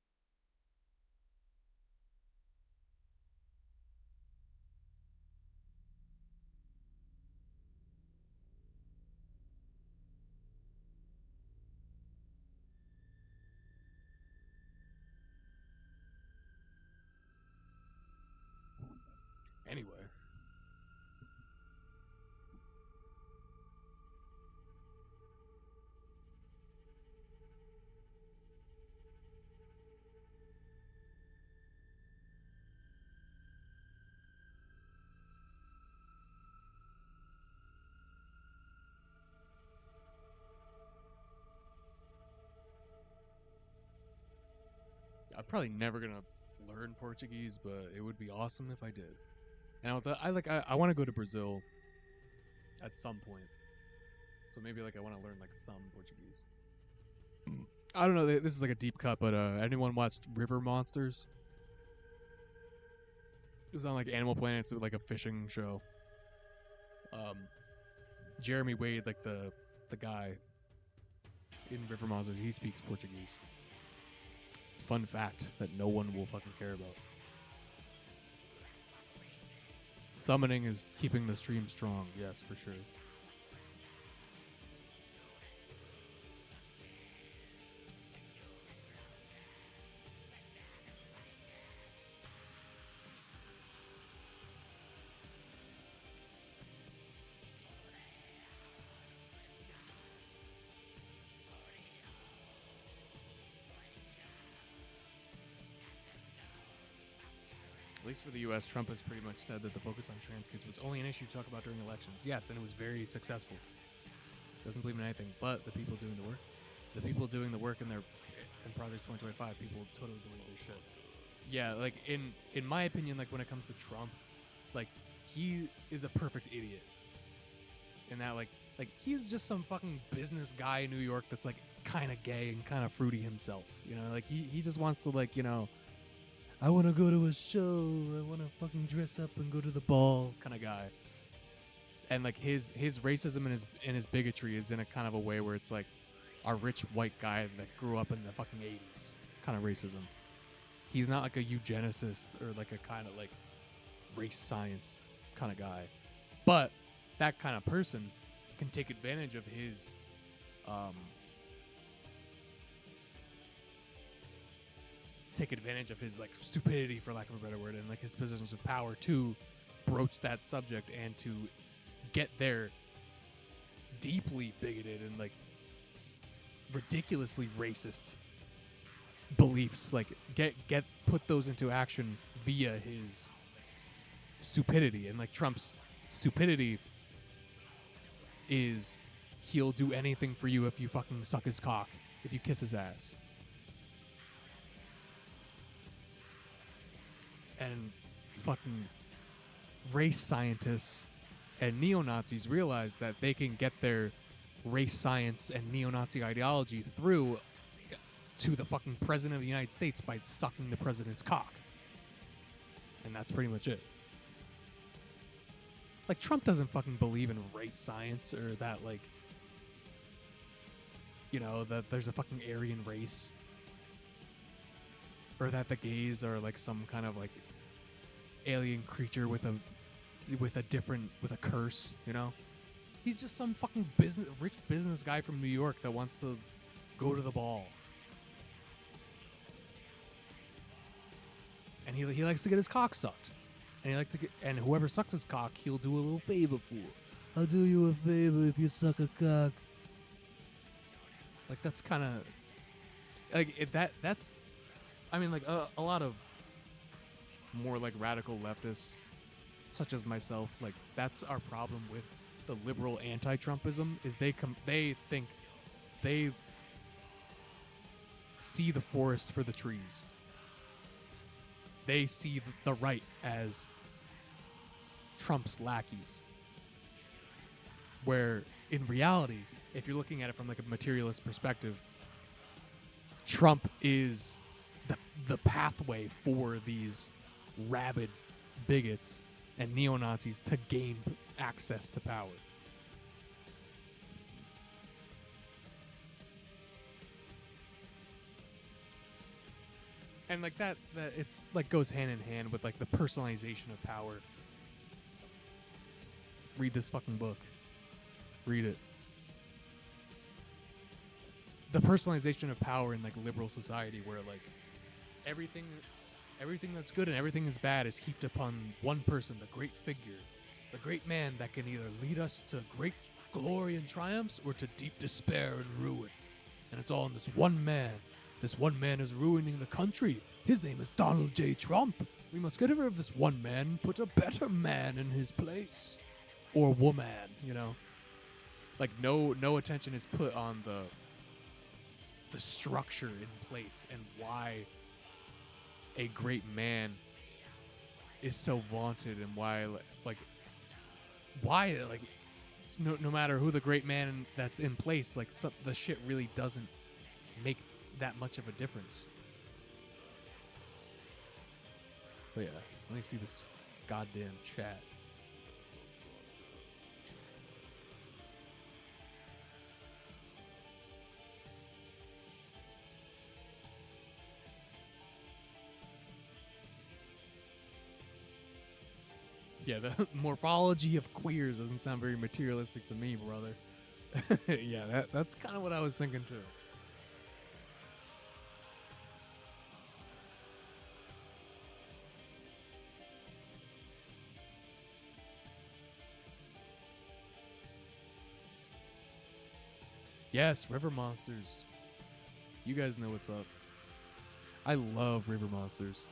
I'm probably never gonna learn Portuguese, but it would be awesome if I did. And I want to go to Brazil at some point, so maybe like I want to learn like some Portuguese. I don't know. This is like a deep cut, but anyone watched River Monsters? It was on like Animal Planet. It's like a fishing show. Jeremy Wade, like the guy in River Monsters, he speaks Portuguese. Fun fact that no one will fucking care about. Summoning is keeping the stream strong. Yes, for sure. At least for the U.S., Trump has pretty much said that the focus on trans kids was only an issue to talk about during elections. Yes, and it was very successful. Doesn't believe in anything but the people doing the work. The people doing the work in Project 2025, people totally believe their shit. Yeah, like in my opinion, like when it comes to Trump, like he is a perfect idiot. In that like he's just some fucking business guy in New York that's like kind of gay and kind of fruity himself. You know, like he just wants to like, you know, I want to go to a show. I want to fucking dress up and go to the ball kind of guy. And like his racism and his bigotry is in a kind of a way where it's like a rich white guy that grew up in the fucking 80s kind of racism. He's not like a eugenicist or like a kind of like race science kind of guy. But that kind of person can take advantage of his like stupidity, for lack of a better word, and like his positions of power to broach that subject and to get their deeply bigoted and like ridiculously racist beliefs, like put those into action via his stupidity. And like Trump's stupidity is he'll do anything for you if you fucking suck his cock, if you kiss his ass. And fucking race scientists and neo-Nazis realize that they can get their race science and neo-Nazi ideology through to the fucking president of the United States by sucking the president's cock. And that's pretty much it. Like, Trump doesn't fucking believe in race science or that, like, you know, that there's a fucking Aryan race. Or that the gays are, like, some kind of, like, alien creature with a curse, you know? He's just some fucking rich business guy from New York that wants to go to the ball. And he likes to get his cock sucked. And whoever sucks his cock, he'll do a little favor for. I'll do you a favor if you suck a cock. Like, that's kind of like that's I mean, like a lot of more like radical leftists, such as myself, like that's our problem with the liberal anti-Trumpism, is they think they see the forest for the trees. They see the right as Trump's lackeys. Where in reality, if you're looking at it from like a materialist perspective, Trump is the pathway for these rabid bigots and neo-Nazis to gain access to power. And like that it's like goes hand in hand with like the personalization of power. Read this fucking book. Read it. The personalization of power in like liberal society, where like everything that's good and everything that's bad is heaped upon one person, the great figure, the great man that can either lead us to great glory and triumphs or to deep despair and ruin. And it's all in this one man. This one man is ruining the country. His name is Donald J. Trump. We must get rid of this one man and put a better man in his place. Or woman, you know? Like no attention is put on the structure in place and why a great man is so vaunted, and why no matter who the great man that's in place, like the shit really doesn't make that much of a difference. But yeah, let me see this goddamn chat. Yeah, the morphology of queers doesn't sound very materialistic to me, brother. Yeah, that's kind of what I was thinking too. Yes, river monsters. You guys know what's up. I love river monsters.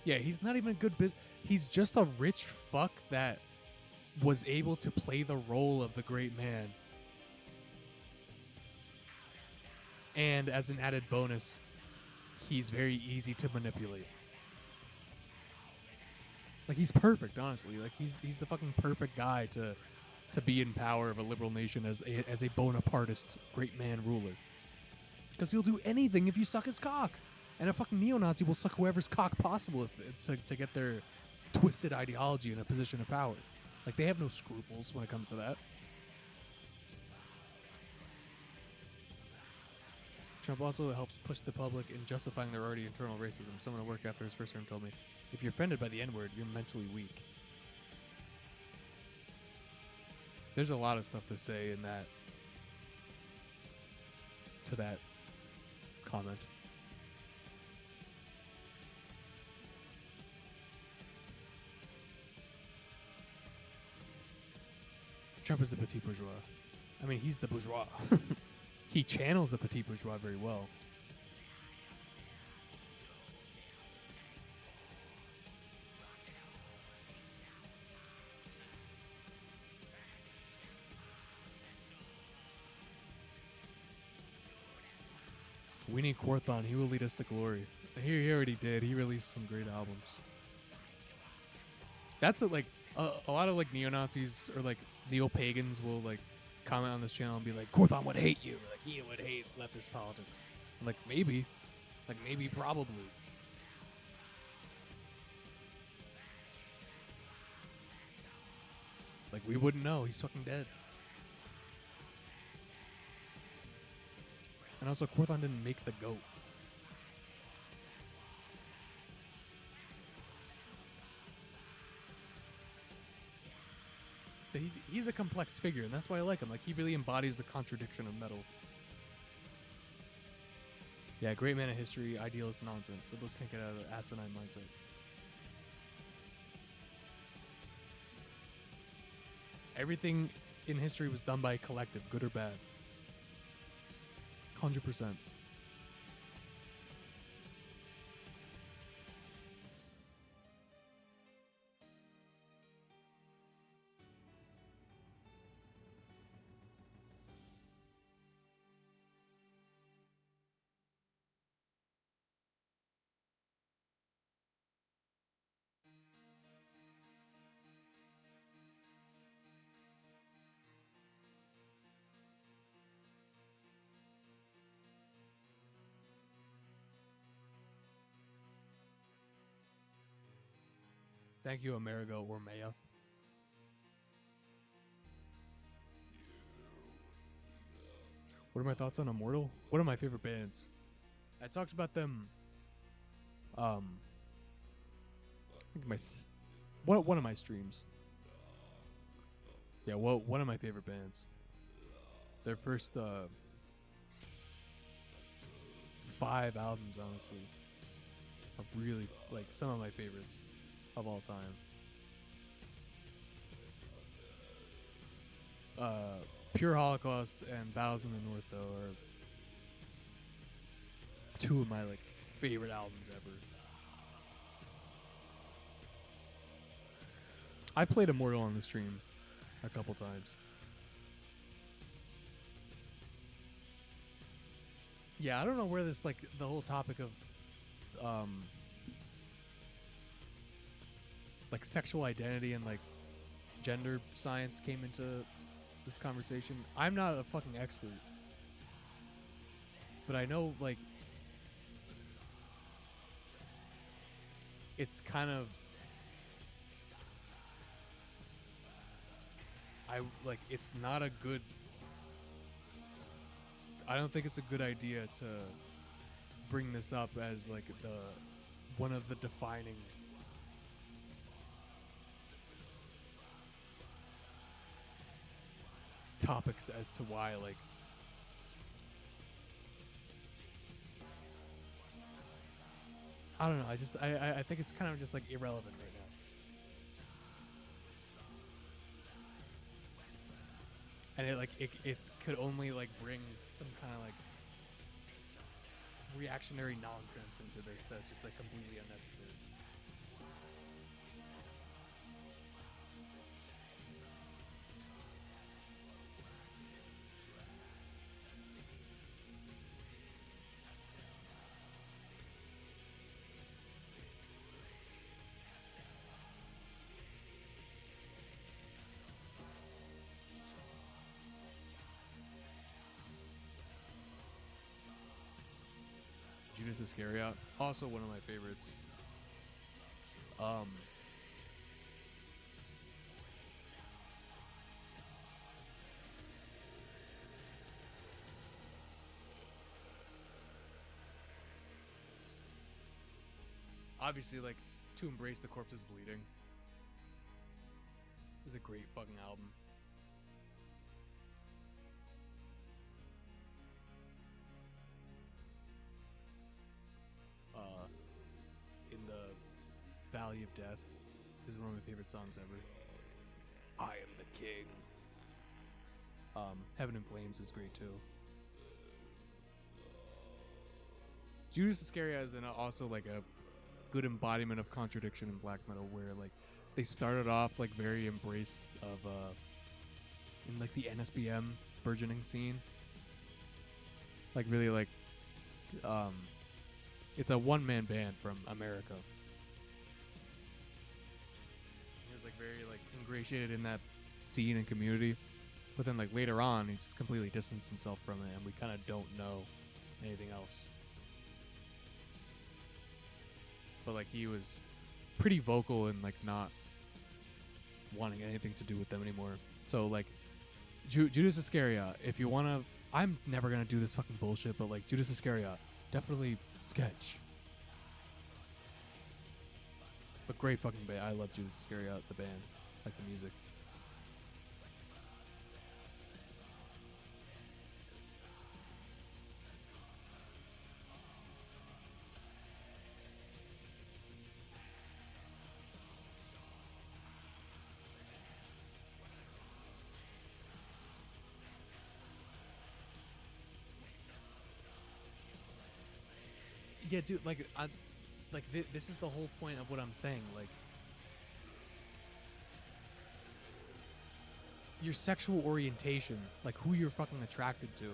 Yeah, he's not even a good he's just a rich fuck that was able to play the role of the great man. And as an added bonus, he's very easy to manipulate. Like, he's perfect, honestly. Like, he's the fucking perfect guy to be in power of a liberal nation as a Bonapartist great man ruler. Because he'll do anything if you suck his cock. And a fucking neo-Nazi will suck whoever's cock possible to get their twisted ideology in a position of power. Like, they have no scruples when it comes to that. Trump also helps push the public in justifying their already internal racism. Someone at work after his first term told me, if you're offended by the N-word, you're mentally weak. There's a lot of stuff to say in that, to that comment. Trump is the petit bourgeois. I mean, he's the bourgeois. He channels the petit bourgeois very well. We need Quarthon. He will lead us to glory. He already did. He released some great albums. That's a lot of like neo-Nazis or like neo-pagans will like comment on this channel and be like, Quarthon would hate you. Like, he would hate leftist politics. I'm like, maybe. Like, maybe, probably. Like, we wouldn't know. He's fucking dead. And also, Quarthon didn't make the goat. But he's a complex figure, and that's why I like him. Like, he really embodies the contradiction of metal. Yeah, great man of history, idealist nonsense. Liberals can't get out of the asinine mindset. Everything in history was done by a collective, good or bad. 100%. Thank you, Amerigo or Maya. What are my thoughts on Immortal? One of my favorite bands. I talked about them. I think one of my streams. Yeah, well, one of my favorite bands. Their first 5 albums, honestly, are really like some of my favorites of all time. Pure Holocaust and Battles in the North, though, are 2 of my like favorite albums ever. I played Immortal on the stream a couple times. Yeah, I don't know where this like the whole topic of like sexual identity and like gender science came into this conversation. I'm not a fucking expert, but I know like it's kind of it's not a good I don't think it's a good idea to bring this up as like the one of the defining topics as to why like I don't know. I think it's kind of just like irrelevant right now. And it could only like bring some kind of like reactionary nonsense into this that's just like completely unnecessary. Judas Iscariot, also one of my favorites. Um, obviously, like To Embrace the Corpse's Bleeding is a great fucking album. In the Valley of Death is one of my favorite songs ever. I am the king. Heaven in Flames is great too. Judas Iscariot is also like a good embodiment of contradiction in black metal, where like they started off like very embraced of in like the NSBM burgeoning scene, like really like it's a one-man band from America. He was like very like ingratiated in that scene and community, but then like later on he just completely distanced himself from it, and we kind of don't know anything else. But like he was pretty vocal and like not wanting anything to do with them anymore. So like Judas Iscariot, if you want to, I'm never gonna do this fucking bullshit, but like Judas Iscariot, definitely sketch. But great fucking band. I love Judas Iscariot, the band, like the music. Yeah, dude. This is the whole point of what I'm saying. Like, your sexual orientation, like who you're fucking attracted to,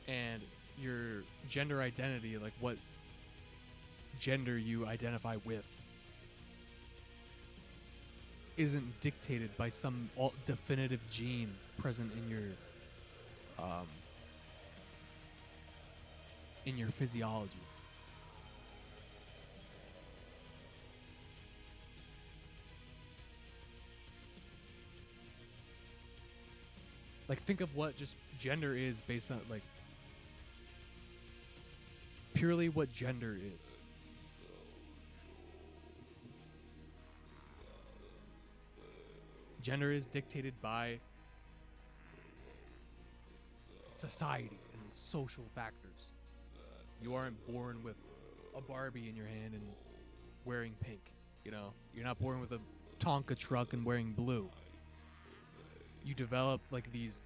and your gender identity, like what gender you identify with, isn't dictated by some definitive gene present in your physiology. Like, think of what just gender is based on, like, purely what gender is. Gender is dictated by society and social factors. You aren't born with a Barbie in your hand and wearing pink. You know, you're not born with a Tonka truck and wearing blue. You develop like these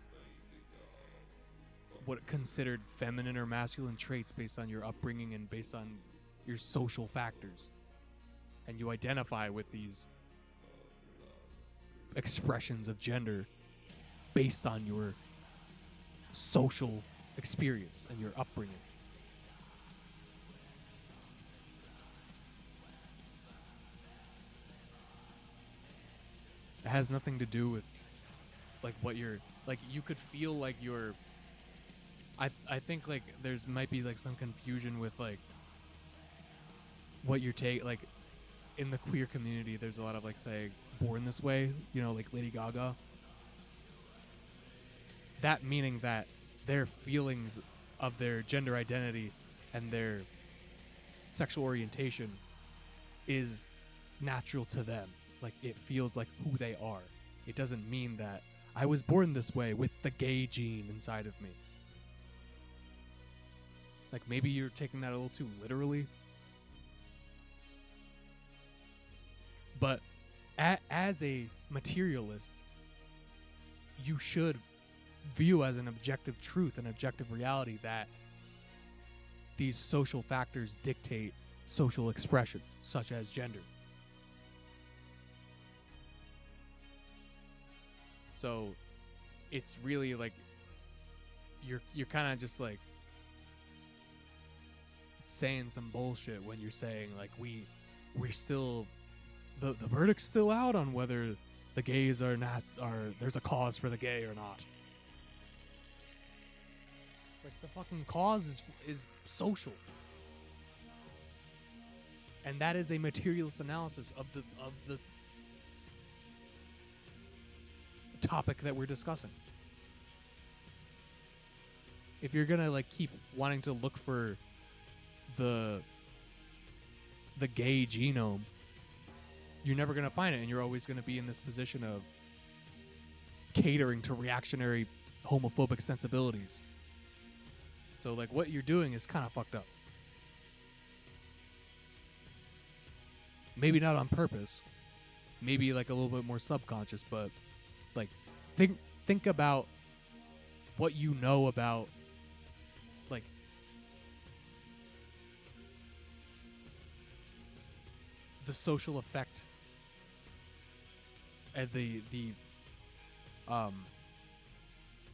what considered feminine or masculine traits based on your upbringing and based on your social factors. And you identify with these expressions of gender based on your social experience and your upbringing. It has nothing to do with like what you're like. You could feel like you're. I think like there's might be like some confusion with like what you're like in the queer community. There's a lot of like say born this way, you know, like Lady Gaga. That meaning that their feelings of their gender identity and their sexual orientation is natural to them. Like it feels like who they are. It doesn't mean that I was born this way with the gay gene inside of me. Like maybe you're taking that a little too literally. But as a materialist, you should view as an objective truth, an objective reality that these social factors dictate social expression, such as gender. So it's really like you're kind of just like saying some bullshit when you're saying like we're still the verdict's still out on whether the gays are there's a cause for the gay or not. Like the fucking cause is social, and that is a materialist analysis of the topic that we're discussing. If you're gonna like keep wanting to look for the gay genome, you're never gonna find it, and you're always gonna be in this position of catering to reactionary homophobic sensibilities. So like what you're doing is kind of fucked up. Maybe not on purpose, maybe like a little bit more subconscious, but like think about what you know about like the social effect and the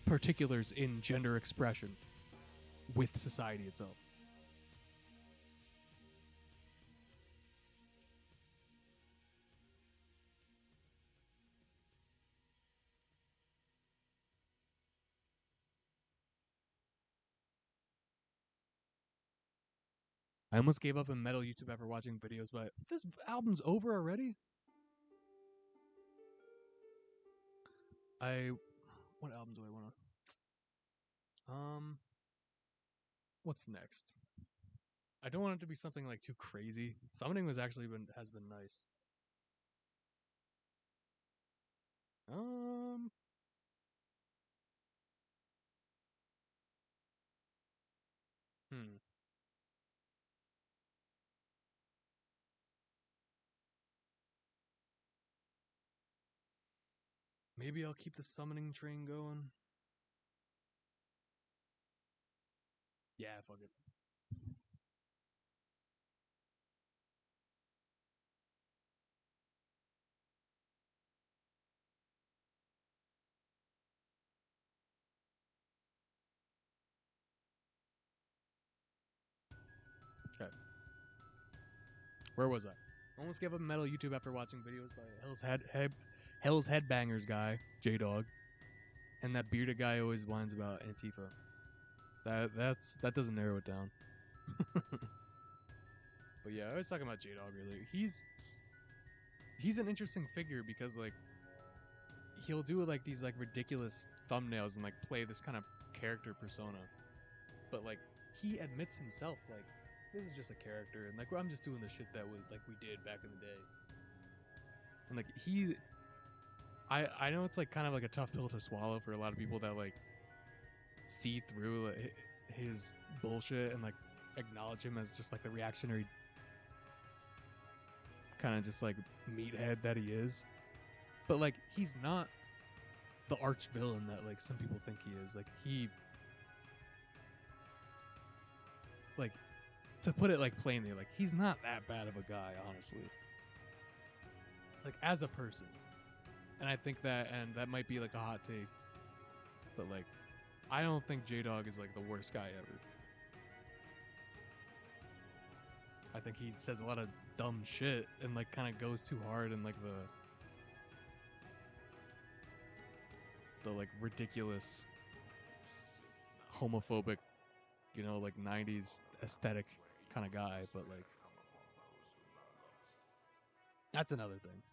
particulars in gender expression with society itself. I almost gave up on metal YouTube after watching videos, but this album's over already? What album do I want to what's next? I don't want it to be something like too crazy. Summoning has been nice. Um hmm. Maybe I'll keep the summoning train going. Yeah, fuck it. Okay. Where was I? Almost gave up metal YouTube after watching videos by Hell's Headbangers guy, J Dog, and that bearded guy always whines about Antifa. That doesn't narrow it down. But yeah, I was talking about J Dog earlier. He's an interesting figure because like he'll do like these like ridiculous thumbnails and like play this kind of character persona, but like he admits himself like this is just a character and like I'm just doing the shit that was like we did back in the day. And like I know it's like kind of like a tough pill to swallow for a lot of people that like see through like, his bullshit and like acknowledge him as just like the reactionary kind of just like meathead that he is. But like he's not the arch villain that like some people think he is. Like to put it like plainly, like he's not that bad of a guy, honestly. Like as a person. And I think that and that might be like a hot take, but like I don't think J-Dog is like the worst guy ever. I think he says a lot of dumb shit and like kind of goes too hard in like the like ridiculous homophobic, you know, like 90s aesthetic kind of guy, but like that's another thing.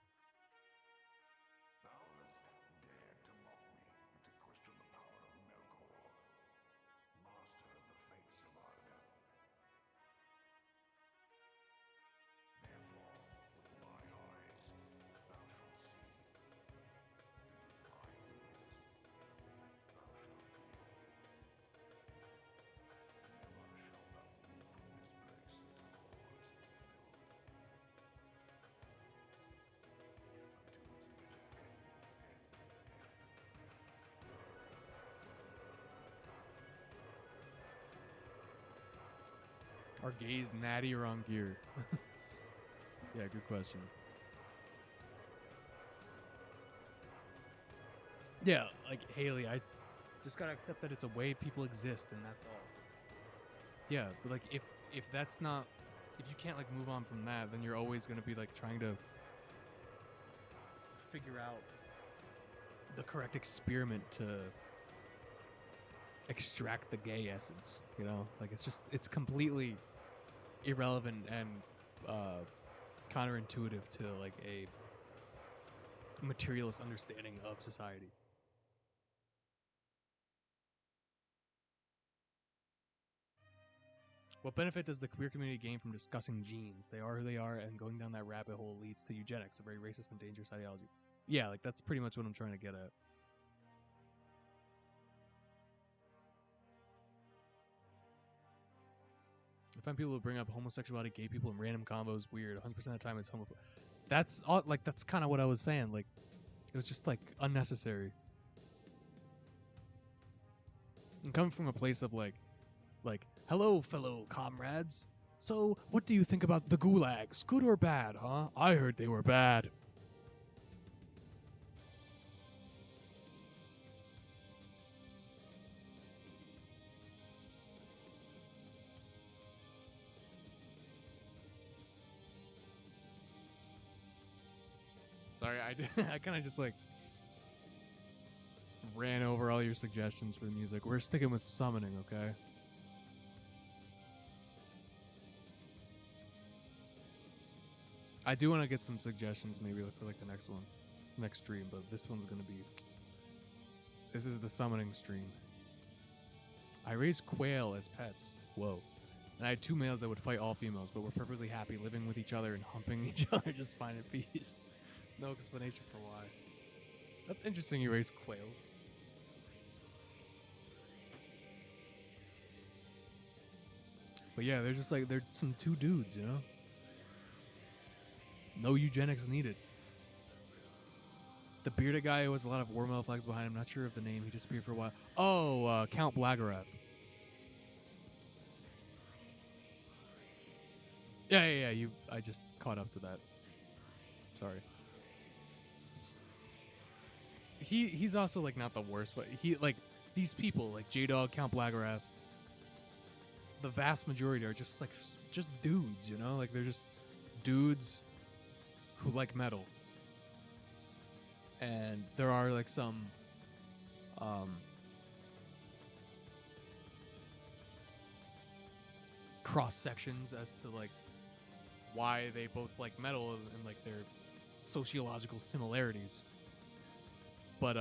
Are gays natty or on gear? Yeah, good question. Yeah, like Haley, I just gotta accept that it's a way people exist, and that's all. Yeah, but like if that's not, if you can't like move on from that, then you're always gonna be like trying to figure out the correct experiment to extract the gay essence. You know, like it's completely irrelevant and counterintuitive to like a materialist understanding of society. What benefit does the queer community gain from discussing genes? They are who they are, and going down that rabbit hole leads to eugenics, a very racist and dangerous ideology. Yeah, like that's pretty much what I'm trying to get at. I find people who bring up homosexuality, gay people, and random combos weird. 100% of the time it's homophobic. That's all. Like that's kind of what I was saying. Like it was just like unnecessary. And coming from a place of like, hello, fellow comrades. So, what do you think about the gulags? Good or bad, huh? I heard they were bad. Sorry, I kind of just like ran over all your suggestions for the music. We're sticking with summoning, okay? I do want to get some suggestions maybe for like the next one, next stream, but this one's gonna be. This is the summoning stream. I raised quail as pets. Whoa. And I had 2 males that would fight all females, but were perfectly happy living with each other and humping each other just fine at peace. No explanation for why. That's interesting you raised quails. But yeah, they're just like, they're some 2 dudes, you know? No eugenics needed. The bearded guy who has a lot of war metal flags behind him, not sure of the name, he disappeared for a while. Oh, Count Blagarath. Yeah, I just caught up to that. Sorry. He's also like not the worst, but he like these people like J-Dog, Count Blagarath, the vast majority are just like just dudes, you know? Like they're just dudes who like metal. And there are like some cross sections as to like why they both like metal and like their sociological similarities. But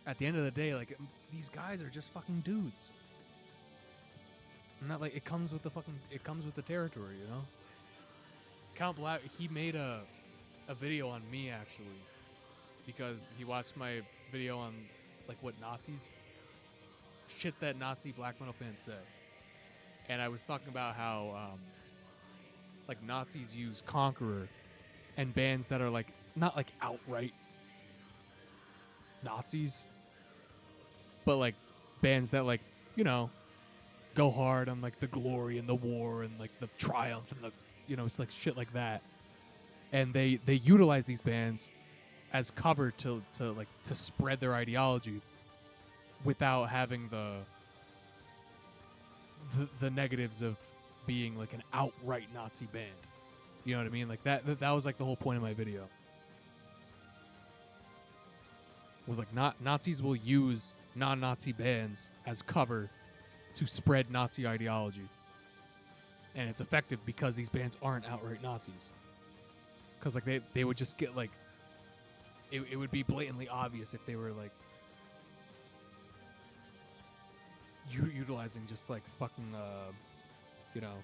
at the end of the day, like these guys are just fucking dudes. Not like it comes with the territory, you know. Count Black, he made a video on me actually because he watched my video on like what Nazis shit that Nazi black metal fans say, and I was talking about how like Nazis use Conqueror and bands that are like not like outright Nazis, but like bands that like, you know, go hard on like the glory and the war and like the triumph and the, you know, it's like shit like that. And they utilize these bands as cover to spread their ideology. without having the negatives of being like an outright Nazi band. You know what I mean? Like that was like the whole point of my video. Was like Nazis will use non-Nazi bands as cover to spread Nazi ideology. And it's effective because these bands aren't outright Nazis. Because like they would just get like it would be blatantly obvious if they were like utilizing just like fucking you know,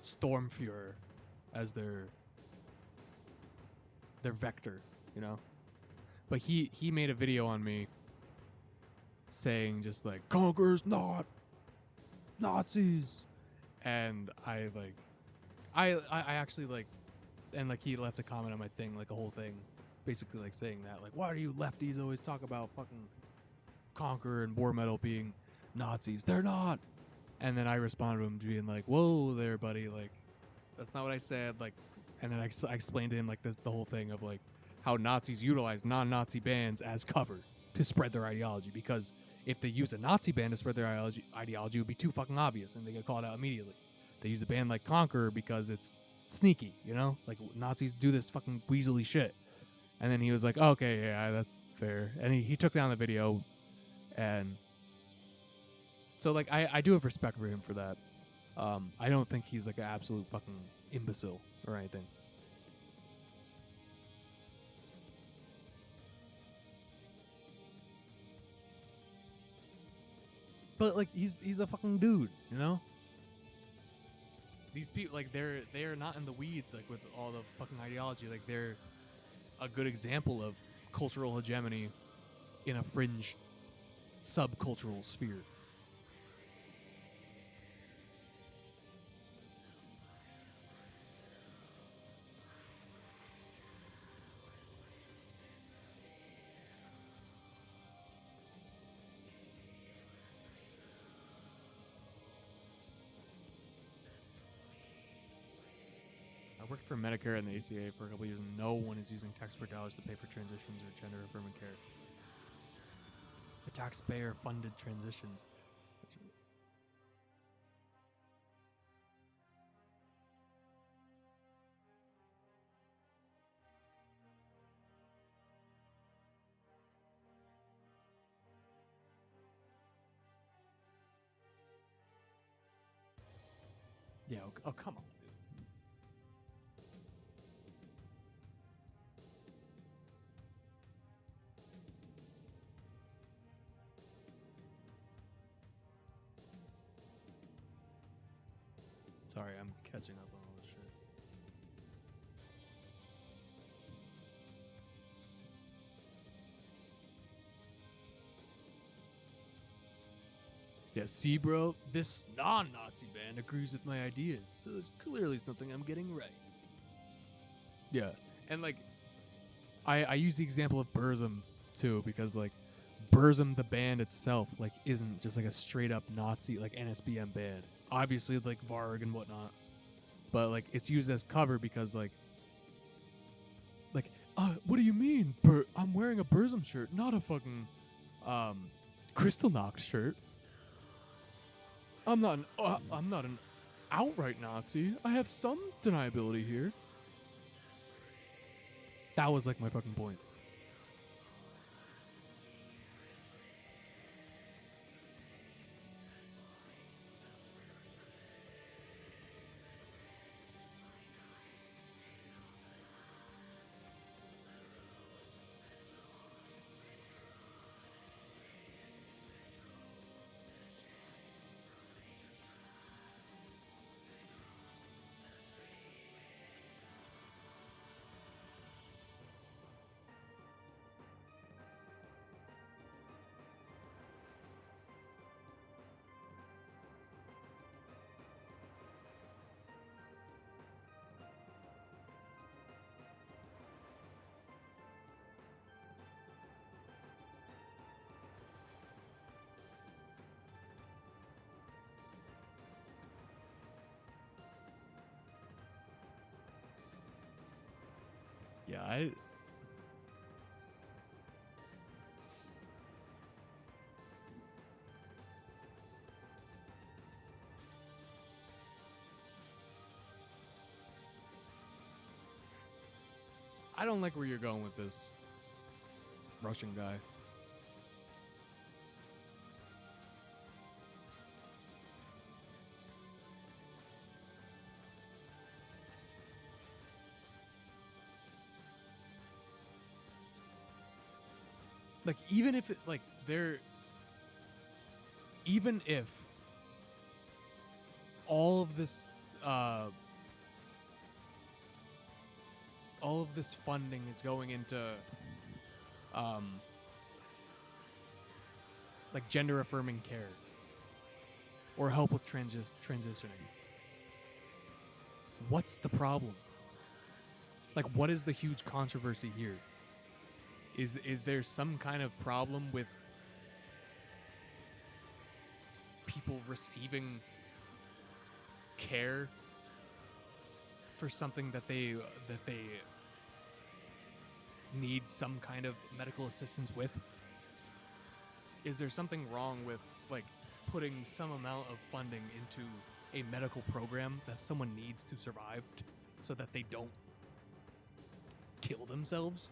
Stormfuhrer as their vector, you know. But he made a video on me saying just like conquerors not Nazis, and I actually like, and like he left a comment on my thing, like a whole thing, basically like saying that like, why do you lefties always talk about fucking Conqueror and War Metal being Nazis? They're not. And then I responded to him being like, whoa there, buddy, like that's not what I said, like. And then I explained to him like the whole thing of like how Nazis utilize non-Nazi bands as cover to spread their ideology, because if they use a Nazi band to spread their ideology, it would be too fucking obvious and they get called out immediately. They use a band like Conqueror because it's sneaky, you know? Like Nazis do this fucking weaselly shit. And then he was like, oh, okay, yeah, that's fair. And he took down the video. And so like I do have respect for him for that. I don't think he's like an absolute fucking imbecile or anything. But like he's a fucking dude, you know? These people like they're not in the weeds like with all the fucking ideology. Like they're a good example of cultural hegemony in a fringe subcultural sphere. I worked for Medicare and the ACA for a couple years, and no one is using taxpayer dollars to pay for transitions or gender-affirming care. The taxpayer-funded transitions. Yeah. Oh, come on, dude. Sorry, I'm catching up on all this shit. Yeah, see, bro, this non-Nazi band agrees with my ideas, so there's clearly something I'm getting right. Yeah, and like, I use the example of Burzum too, because like, Burzum the band itself like isn't just like a straight up Nazi like NSBM band. Obviously, like Varg and whatnot, but like it's used as cover because like, what do you mean? I'm wearing a Burzum shirt, not a fucking Kristallnacht shirt. I'm not an outright Nazi. I have some deniability here. That was like my fucking point. Yeah, I don't like where you're going with this Russian guy. Like, even if it, like, they're, even if all of this, all of this funding is going into, like, gender affirming care or help with transitioning, what's the problem? Like, what is the huge controversy here? Is there some kind of problem with people receiving care for something that they need some kind of medical assistance with? Is there something wrong with, like, putting some amount of funding into a medical program that someone needs to survive so that they don't kill themselves?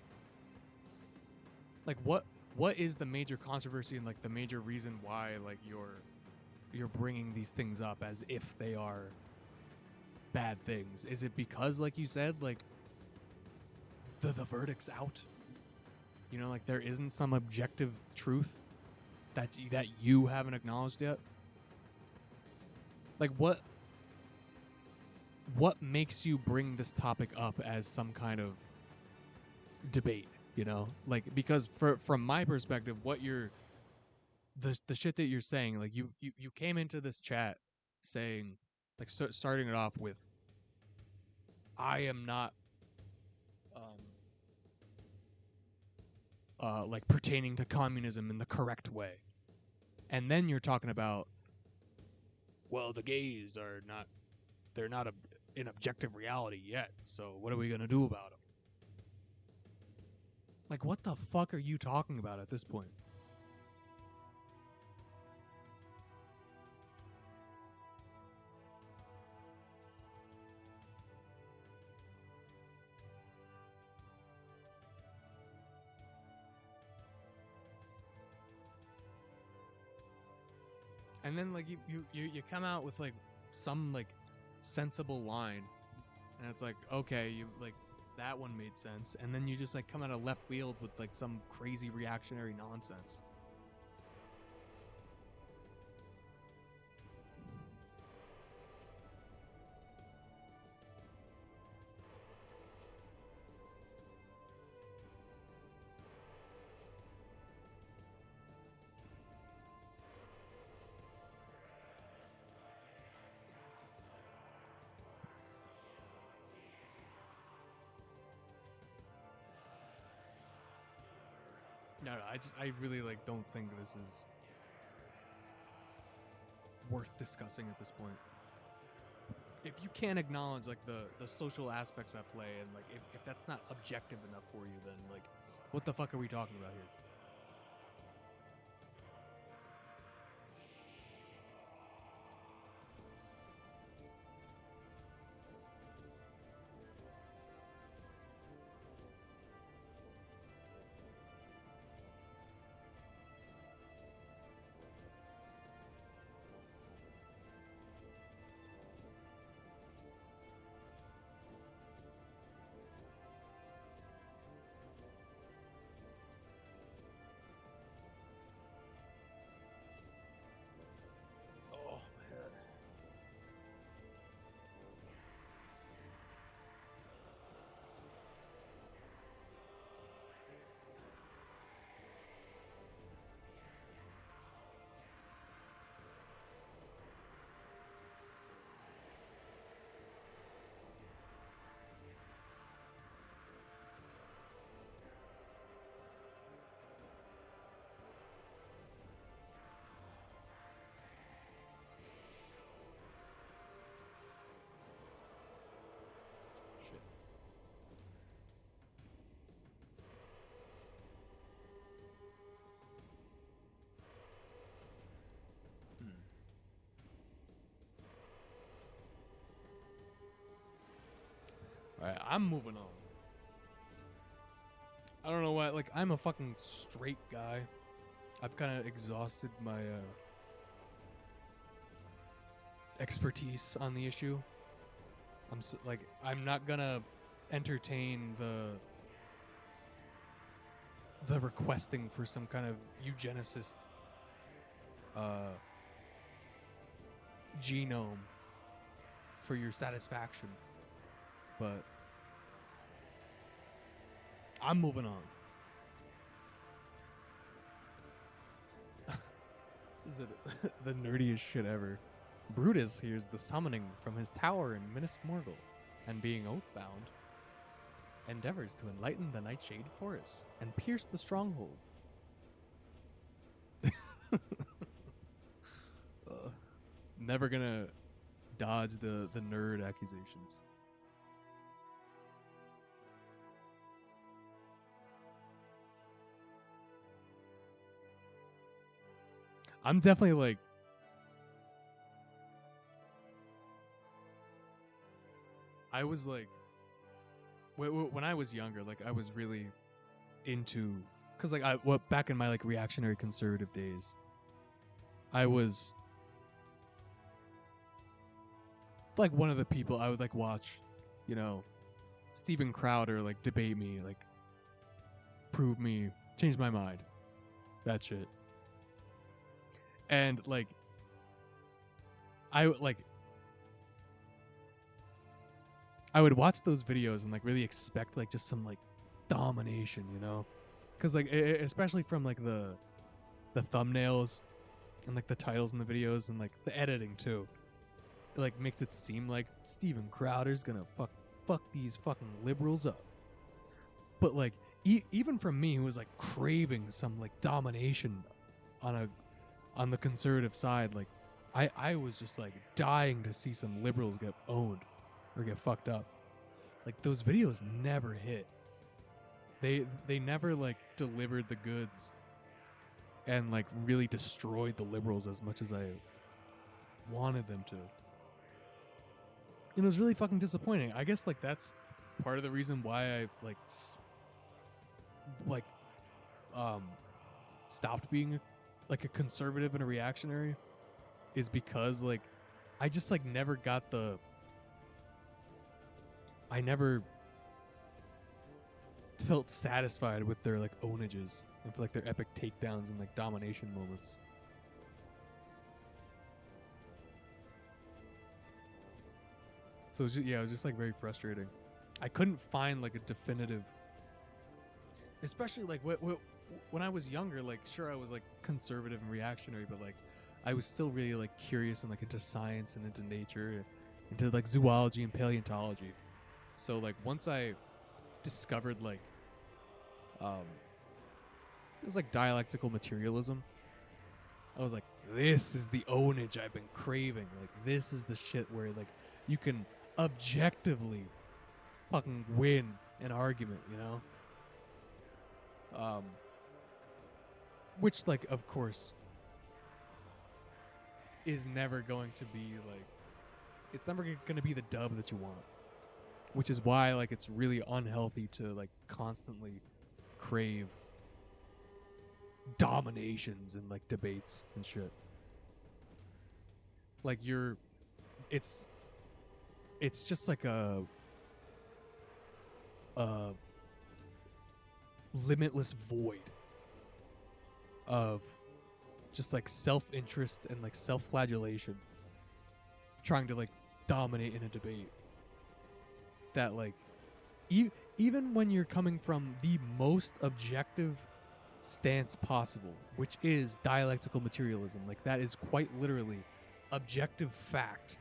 Like, what is the major controversy and, like, the major reason why, like, you're bringing these things up as if they are bad things? Is it because, like you said, like, the verdict's out? You know, like, there isn't some objective truth that you haven't acknowledged yet? Like, what makes you bring this topic up as some kind of debate, you know? Like, because from my perspective, what you're the shit that you're saying, like, you came into this chat saying, like, starting it off with, I am not like, pertaining to communism in the correct way. And then you're talking about, well, the gays are not, they're not an objective reality yet, so what are we going to do about them? Like, what the fuck are you talking about at this point? And then, like, you come out with, like, some, like, sensible line, and it's like, okay, you, like, that one made sense, and then you just, like, come out of left field with, like, some crazy reactionary nonsense. No, I really, like, don't think this is worth discussing at this point. If you can't acknowledge, like, the social aspects at play, and, like, if that's not objective enough for you, then, like, what the fuck are we talking about here? Oh, my head. Shit. Hmm. All right, I'm moving on. I don't know why. Like, I'm a fucking straight guy. I've kind of exhausted my expertise on the issue. I'm not gonna entertain the requesting for some kind of eugenicist genome for your satisfaction. But I'm moving on. This is the nerdiest shit ever. Brutus hears the summoning from his tower in Minas Morgul, and being oath-bound, endeavors to enlighten the nightshade forest and pierce the stronghold. Never gonna dodge the nerd accusations. I'm definitely like, I was like, when I was younger, like I was really into, cause like back in my like reactionary conservative days, I was like one of the people I would like watch, you know, Steven Crowder like debate me, like prove me, change my mind, that shit. And like, I would watch those videos and like really expect like just some like domination, you know, because like especially from like the thumbnails and like the titles in the videos and like the editing too, it like makes it seem like Steven Crowder's gonna fuck these fucking liberals up. But like even from me, who was like craving some like domination on the conservative side, like I was just like dying to see some liberals get owned or get fucked up. Like those videos never hit. They never like delivered the goods and like really destroyed the liberals as much as I wanted them to. And it was really fucking disappointing. I guess like that's part of the reason why I like stopped being like a conservative and a reactionary, is because like I just like never got I never felt satisfied with their like onages and for like their epic takedowns and like domination moments. So it was just like very frustrating. I couldn't find like a definitive, especially like when I was younger. Like sure, I was like conservative and reactionary, but like I was still really like curious and like into science and into nature, into like zoology and paleontology. So like once I discovered like it was like dialectical materialism, I was like, this is the ownage I've been craving. Like this is the shit where like you can objectively fucking win an argument, you know? Which like of course is never going to be like, it's never going to be the dub that you want. Which is why like it's really unhealthy to like constantly crave dominations and like debates and shit. Like it's just like a limitless void of just like self-interest and like self-flagellation trying to like dominate in a debate that like even when you're coming from the most objective stance possible, which is dialectical materialism, like that is quite literally objective fact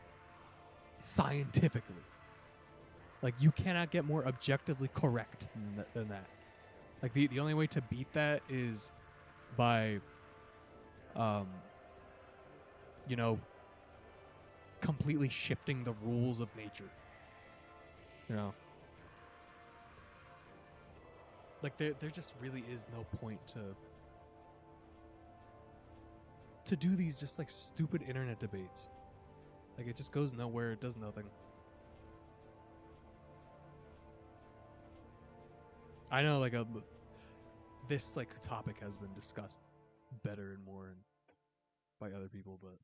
scientifically. Like you cannot get more objectively correct than that. Like the only way to beat that is by you know, completely shifting the rules of nature. You know, like there just really is no point to do these just like stupid internet debates. Like it just goes nowhere, it does nothing. I know like this like topic has been discussed better and more by other people, but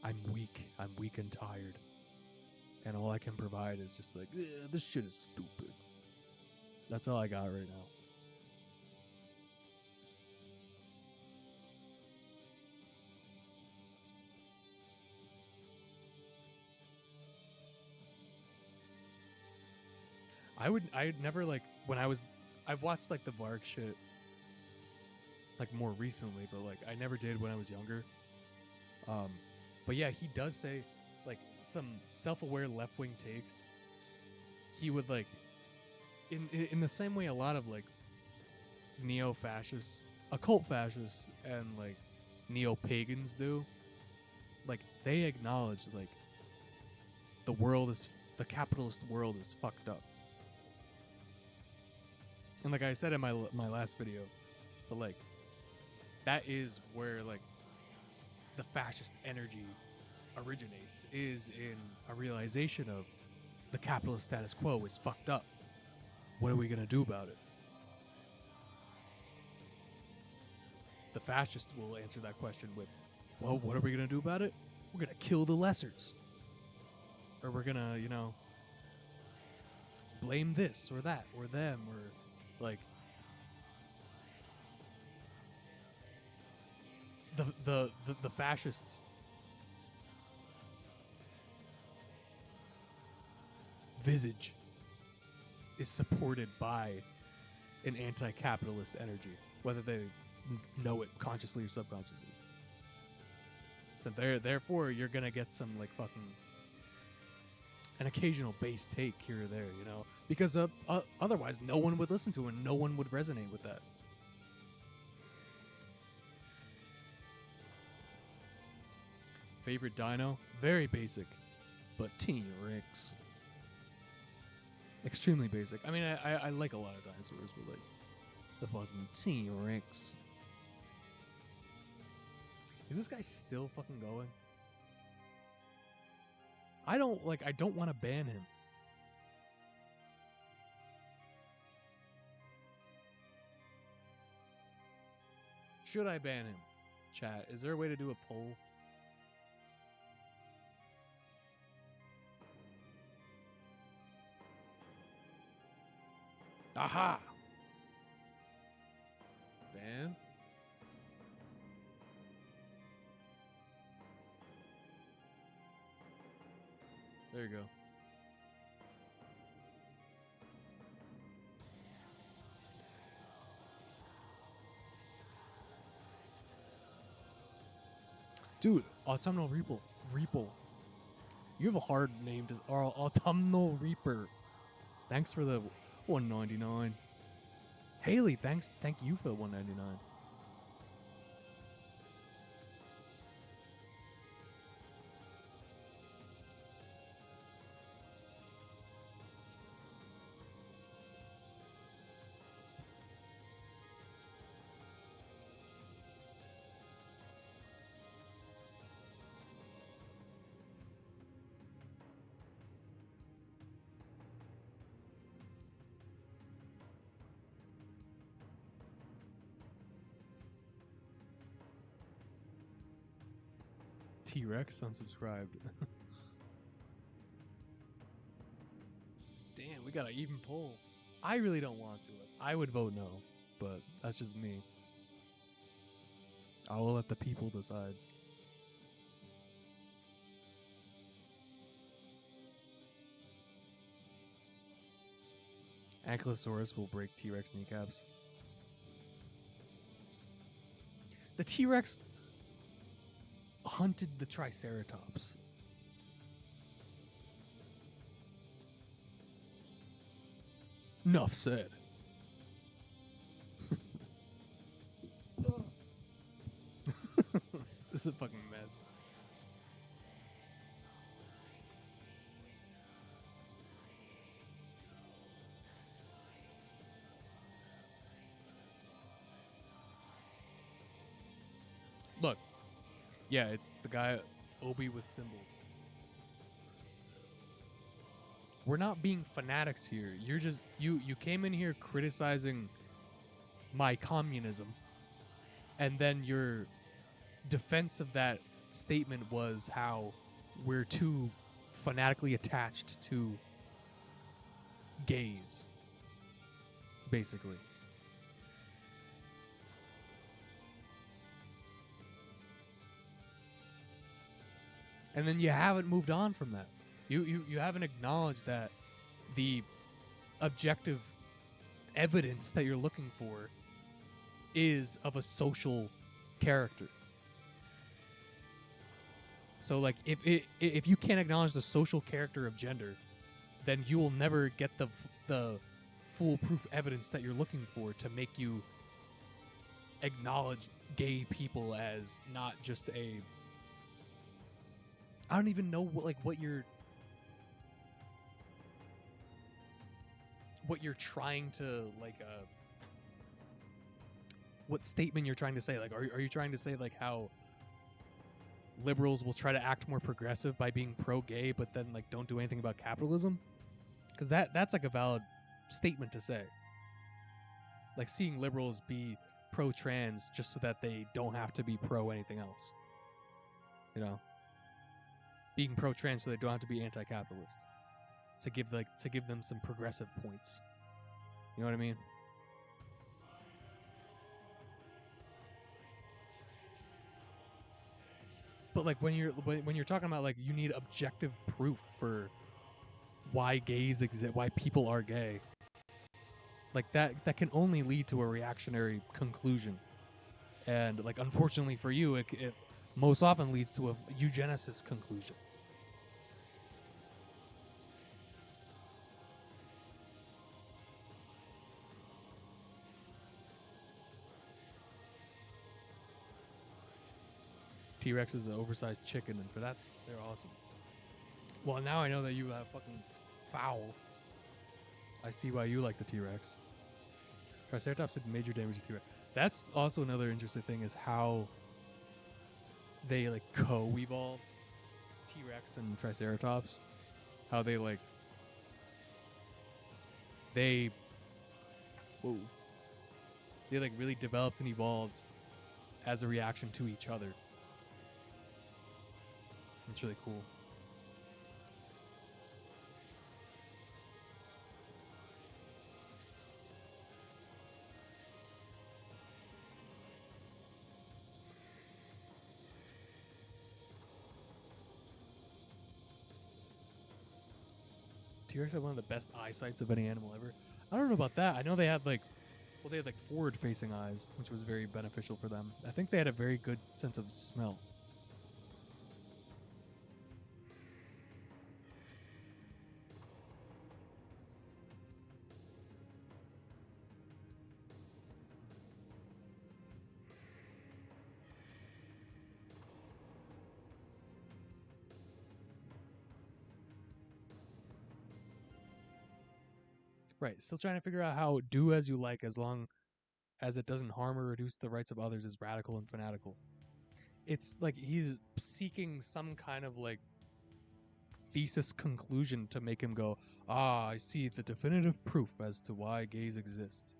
I'm weak and tired, and all I can provide is just like, this shit is stupid. That's all I got right now. I'd never like when I've watched like the Varg shit like more recently, but like I never did when I was younger. But yeah, he does say like some self-aware left-wing takes. He would like in the same way a lot of like neo-fascists, occult fascists, and like neo-pagans do. Like they acknowledge like the capitalist world is fucked up. And like I said in my last video, but like that is where like the fascist energy originates, is in a realization of the capitalist status quo is fucked up. What are we gonna do about it? The fascists will answer that question with, well, what are we gonna do about it? We're gonna kill the lessers. Or we're gonna, blame this or that or them, or like the fascists visage is supported by an anti-capitalist energy, whether they know it consciously or subconsciously. So therefore you're gonna get some like fucking an occasional base take here or there, because otherwise no one would listen to it and no one would resonate with that. Favorite dino? Very basic, but T-Rex. Extremely basic. I mean, I like a lot of dinosaurs, but like the fucking T-Rex. Is this guy still fucking going? I don't want to ban him. Should I ban him? Chat, is there a way to do a poll? Aha! Ban? There you go. Dude, Autumnal Reaper. You have a hard name, Autumnal Reaper. Thanks for the $1.99. Haley, thank you for the $1.99. T-Rex unsubscribed. Damn, we got an even poll. I really don't want to. I would vote no, but that's just me. I will let the people decide. Ankylosaurus will break T-Rex kneecaps. The T-Rex hunted the Triceratops. Enough said. This is a fucking mess. Look. Yeah, it's the guy Obi with symbols. we're not being fanatics here. You're just you came in here criticizing my communism, and then your defense of that statement was how we're too fanatically attached to gays, basically. And then you haven't moved on from that. You haven't acknowledged that the objective evidence that you're looking for is of a social character. So like if you can't acknowledge the social character of gender, then you will never get the foolproof evidence that you're looking for to make you acknowledge gay people as not just a, I don't even know what you're trying to what statement you're trying to say. Like are you trying to say like how liberals will try to act more progressive by being pro-gay but then like don't do anything about capitalism? Because that's like a valid statement to say. Like seeing liberals be pro-trans just so that they don't have to be pro anything else. You know, being pro-trans so they don't have to be anti-capitalist. To give them some progressive points. You know what I mean? But like when you're talking about like you need objective proof for why gays exist, why people are gay, like that can only lead to a reactionary conclusion. And like unfortunately for you, it most often leads to a eugenicist conclusion. T-Rex is an oversized chicken, and for that, they're awesome. Well, now I know that you have fucking foul. I see why you like the T-Rex. Triceratops did major damage to T-Rex. That's also another interesting thing is how they like co-evolved T-Rex and Triceratops. How they like they like really developed and evolved as a reaction to each other. It's really cool. T-Rex had one of the best eyesights of any animal ever. I don't know about that. I know they had like forward-facing eyes, which was very beneficial for them. I think they had a very good sense of smell. Right. Still trying to figure out how do as you like as long as it doesn't harm or reduce the rights of others is radical and fanatical. It's like he's seeking some kind of like thesis conclusion to make him go, ah, I see the definitive proof as to why gays exist.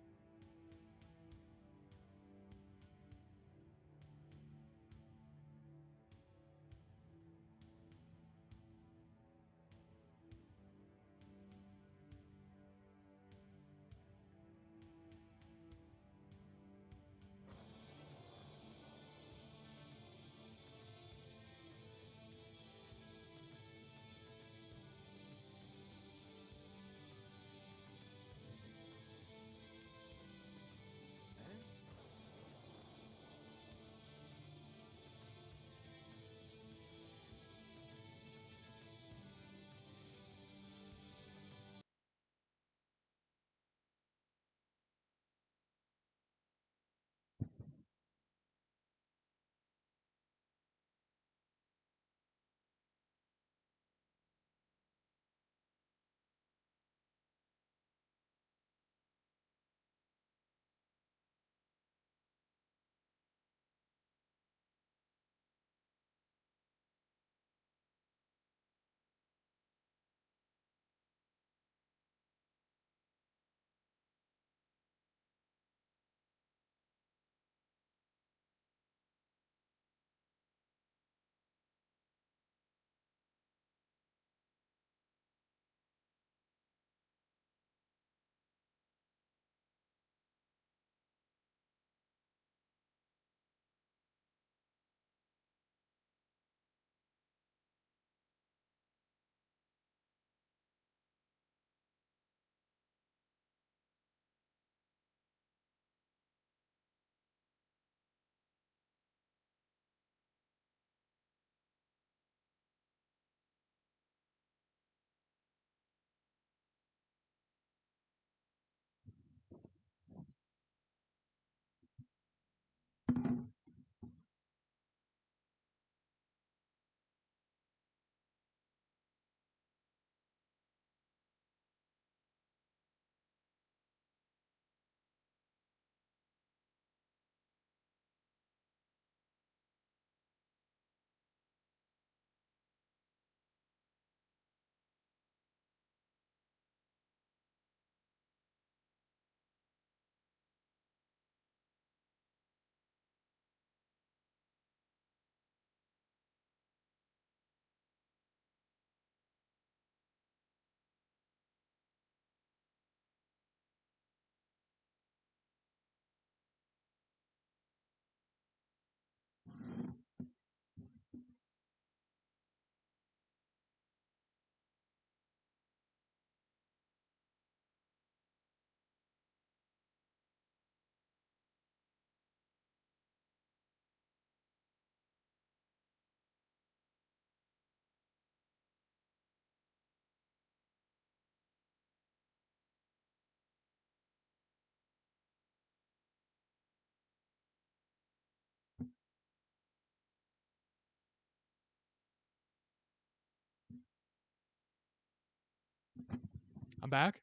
I'm back.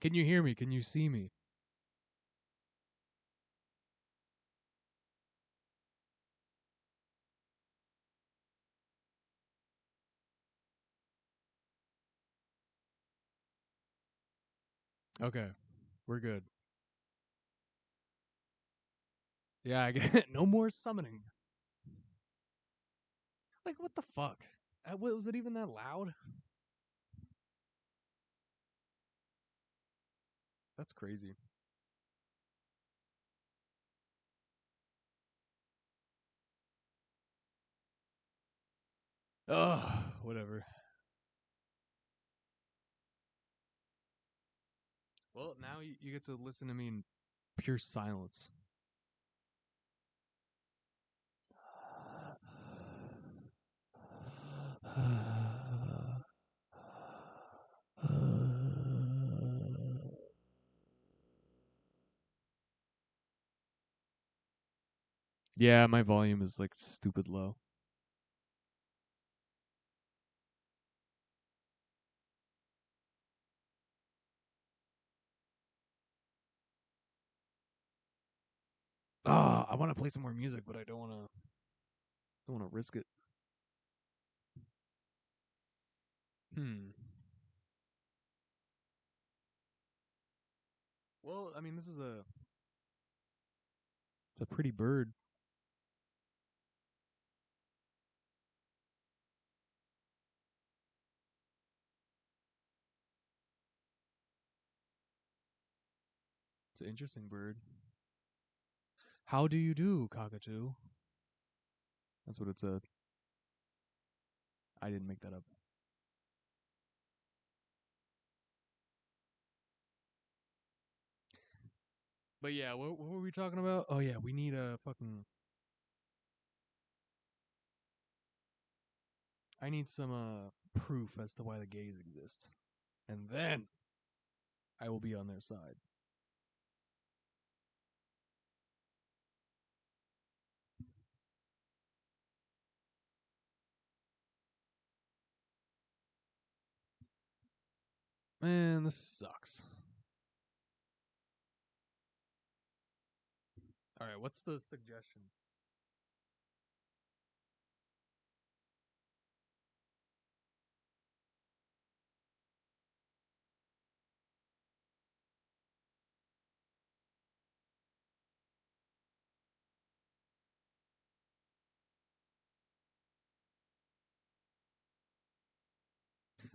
Can you hear me? Can you see me? Okay, we're good. Yeah, I get it. No more summoning. Like, what the fuck? Was it even that loud? That's crazy. Ugh, whatever. Well, now you get to listen to me in pure silence. Yeah, my volume is like stupid low. I want to play some more music, but I don't want to risk it. Well, I mean, it's a pretty bird. It's an interesting bird. How do you do, cockatoo? That's what it said. I didn't make that up. But yeah, what were we talking about? Oh yeah, we need a fucking. I need some proof as to why the gays exist, and then I will be on their side. Man, this sucks. All right, what's the suggestions?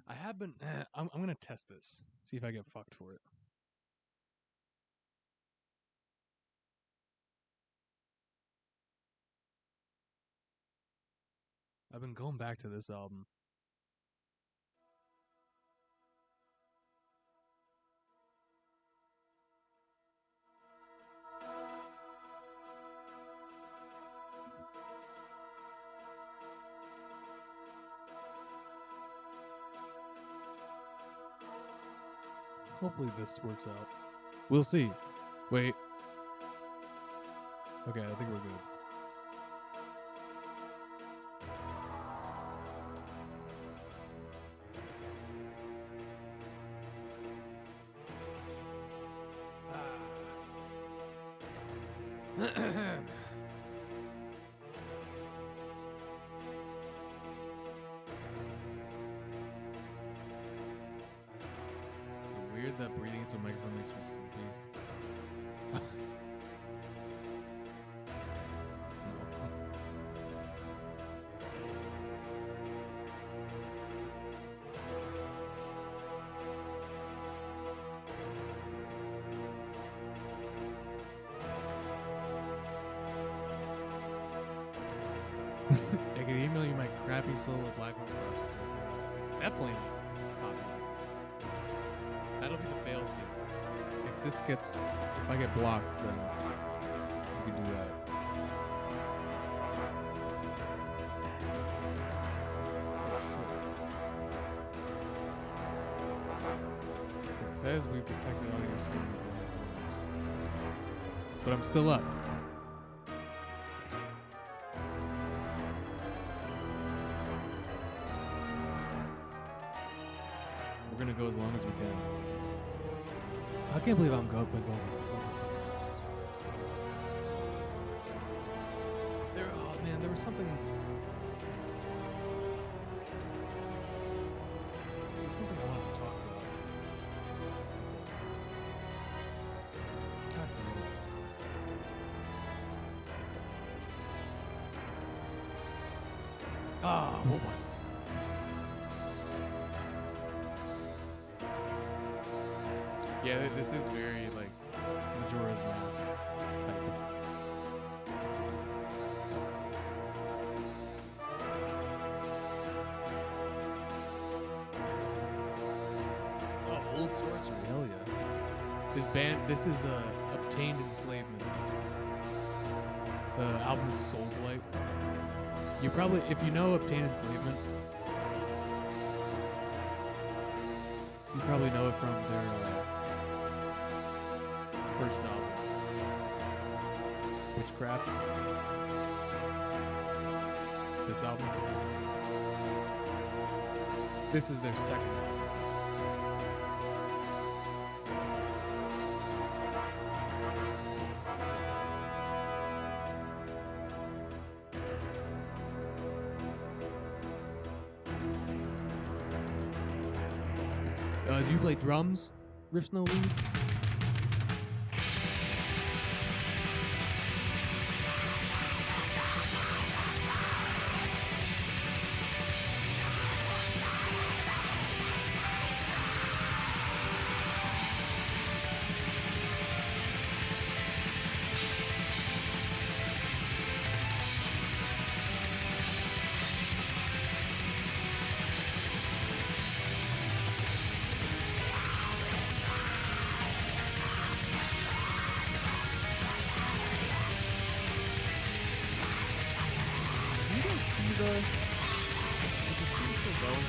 I have been. I'm gonna test this. See if I get fucked for it. I've been going back to this album. Hopefully this works out. We'll see. Wait. Okay, I think we're good. Is it weird that breathing into a microphone makes me sleepy? I can email you my crappy solo black hole project. It's definitely copyright. That'll be the fail safe. If this gets, if I get blocked, then we can do that. It says we've detected audio streaming from these songs, but I'm still up. gonna go as long as we can. I can't believe I'm going. Oh man, there was something. There was something I wanted to talk about. God damn it. What was it? Yeah, this is very like Majora's Mask type of. Oh, old sorcery, hell yeah. This is Obtained Enslavement. The album is Soul Blight. You probably, if you know Obtained Enslavement, you probably know it from their first album, Witchcraft. This album. This is their second album. Do you play drums? Riffs no leads? The screen still going?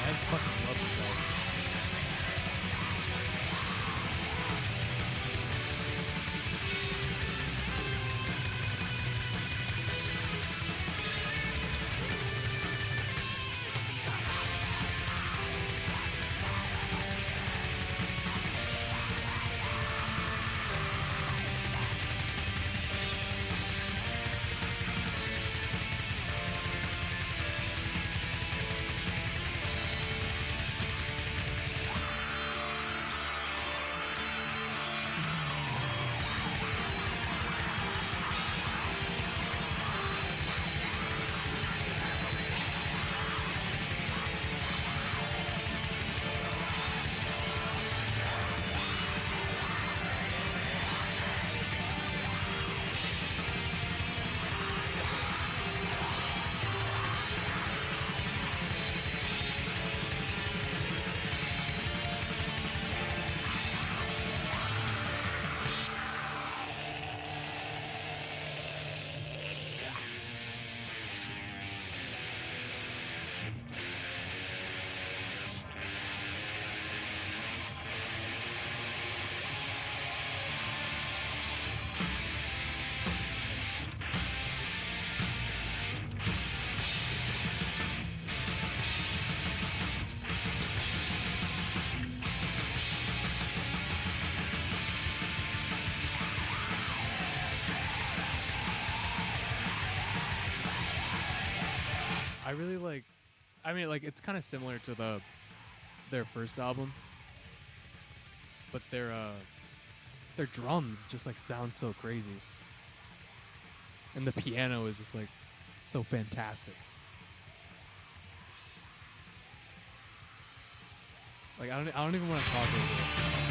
I fucking love this album. I really like. I mean, like it's kind of similar to their first album, but their drums just like sound so crazy, and the piano is just like so fantastic. Like I don't even want to talk over it.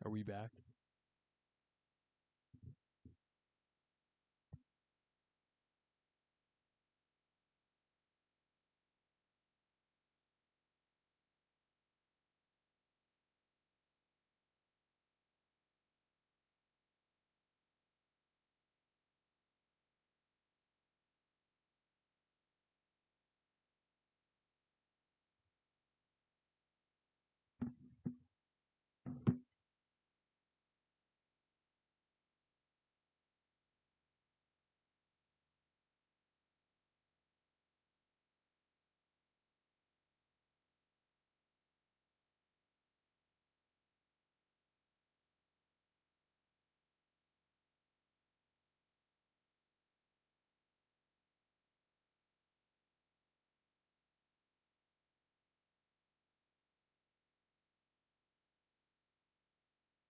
Are we back?